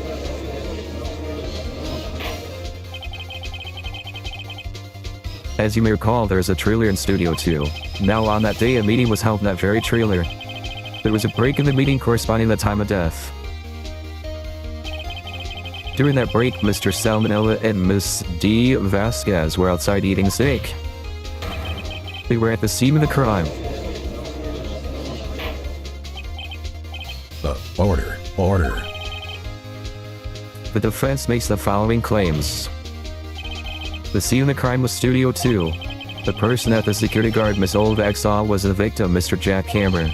As you may recall, there is a trailer in Studio 2. Now on that day, a meeting was held in that very trailer. There was a break in the meeting corresponding to the time of death. During that break, Mr. Salmonella and Miss D. Vasquez were outside eating steak. They were at the scene of the crime. Order. The defense makes the following claims. The scene of the crime was Studio 2. The The person at the security guard Miss Oldbag saw was the victim, Mr. Jack Hammer.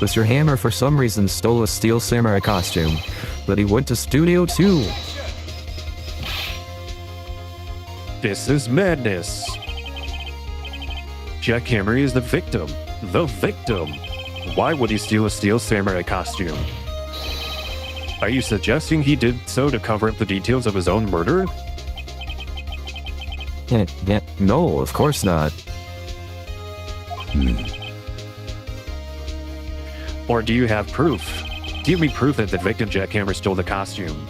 Mr. Hammer, for some reason, stole a steel samurai costume, but he went to Studio 2. This is madness. Jack Hammer is the victim. The victim. Why would he steal a steel samurai costume? Are you suggesting he did so to cover up the details of his own murder? No, of course not. Or do you have proof? Give me proof that the victim Jack Hammer stole the costume.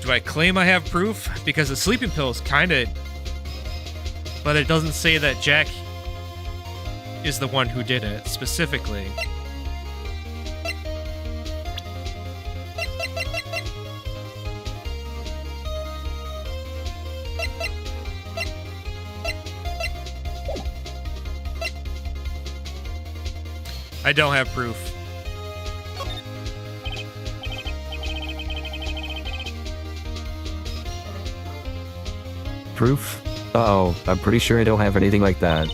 Do I claim I have proof? Because the sleeping pills kinda... But it doesn't say that Jack is the one who did it, specifically. I don't have proof. Proof? Uh-oh, I'm pretty sure I don't have anything like that.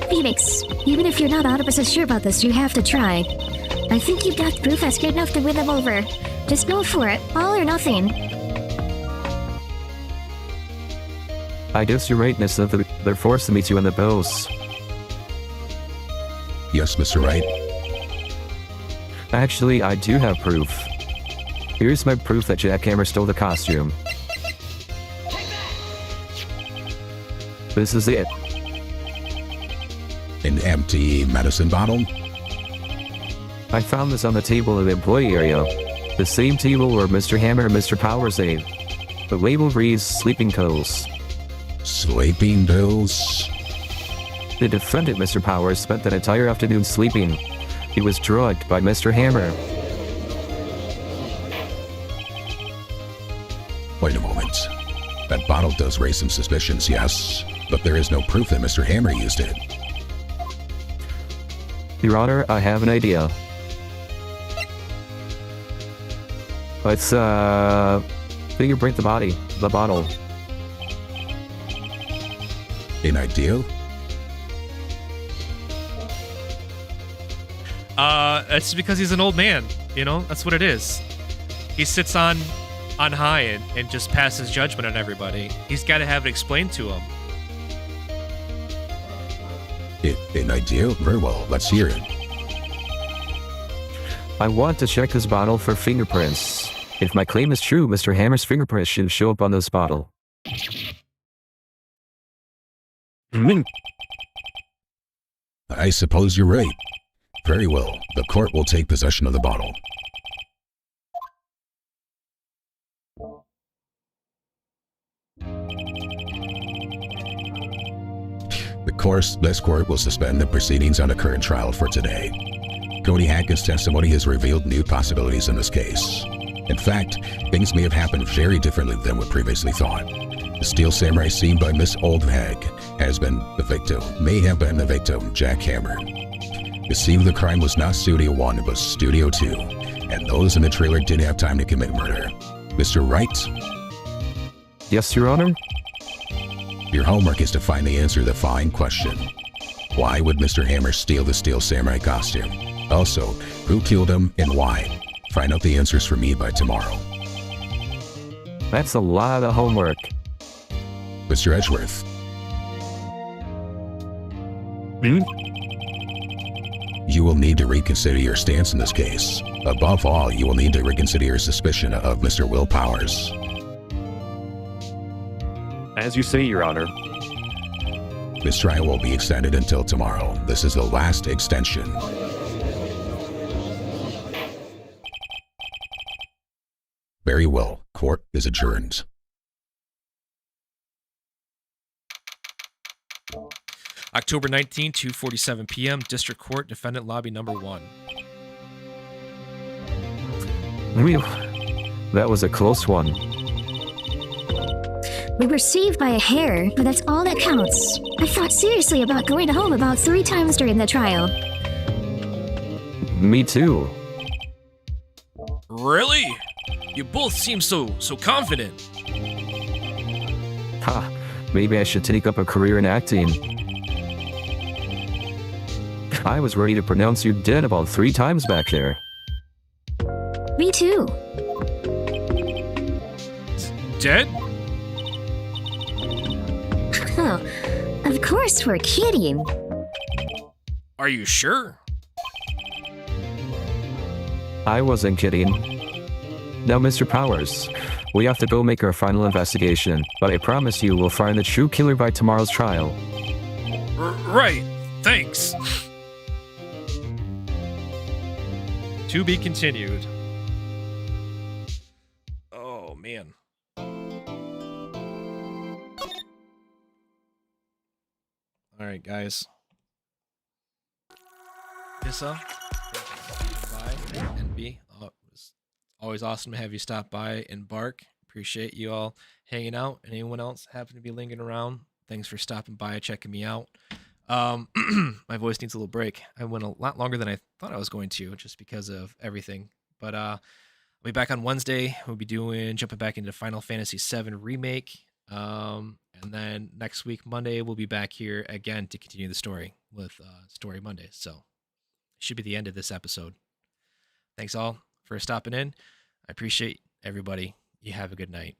Phoenix, even if you're not 100% sure about this, you have to try. I think you've got proof that's good enough to win them over. Just go for it, all or nothing. I guess you're right, Miss. They're forcing me to in the bills. Yes, Mr. Wright. Actually, I do have proof. Here's my proof that Jack Hammer stole the costume. This is it. An empty medicine bottle? I found this on the table in the employee area. The same table where Mr. Hammer and Mr. Powers ate. The label reads sleeping pills. Sleeping pills? The defendant, Mr. Powers, spent an entire afternoon sleeping. He was drugged by Mr. Hammer. Wait a moment. That bottle does raise some suspicions, yes, but there is no proof that Mr. Hammer used it. Your Honor, I have an idea. Let's, fingerprint the bottle. An idea? It's because he's an old man, you know? That's what it is. He sits on high and just passes judgment on everybody. He's got to have it explained to him. An idea? Very well, let's hear it. I want to check this bottle for fingerprints. If my claim is true, Mr. Hammer's fingerprints should show up on this bottle. I suppose you're right. Very well, the court will take possession of the bottle. This court will suspend the proceedings on the current trial for today. Cody Hackett's testimony has revealed new possibilities in this case. In fact, things may have happened very differently than what previously thought. The steel samurai seen by Miss Oldhag may have been the victim, Jack Hammer. The scene of the crime was not Studio 1, it was Studio 2, and those in the trailer did have time to commit murder. Mr. Wright? Yes, Your Honor? Your homework is to find the answer to the following question. Why would Mr. Hammer steal the steel samurai costume? Also, who killed him and why? Find out the answers for me by tomorrow. That's a lot of homework. Mr. Edgeworth. You will need to reconsider your stance in this case. Above all, you will need to reconsider your suspicion of Mr. Will Powers. As you say, Your Honor. This trial will be extended until tomorrow. This is the last extension. Very well. Court is adjourned. October 19, 2:47 p.m., District Court, Defendant Lobby Number 1. That was a close one. We were saved by a hair, but that's all that counts. I thought seriously about going home about 3 times during the trial. Me too. Really? You both seem so confident. Ha, maybe I should take up a career in acting. I was ready to pronounce you dead about 3 times back there. Me too. Dead? Oh, of course we're kidding. Are you sure? I wasn't kidding. Now, Mr. Powers, we have to go make our final investigation, but I promise you we'll find the true killer by tomorrow's trial. Right. Thanks. To be continued. Oh, man. All right, guys. Issa, by NB. Oh, it was always awesome to have you stop by and bark. Appreciate you all hanging out. And anyone else happen to be lingering around, thanks for stopping by, checking me out. My voice needs a little break. I went a lot longer than I thought I was going to, just because of everything. But I'll be back on Wednesday. We'll be jumping back into Final Fantasy VII Remake. And then next week, Monday, we'll be back here again to continue the story with Story Monday. So should be the end of this episode. Thanks all for stopping in. I appreciate everybody. You have a good night.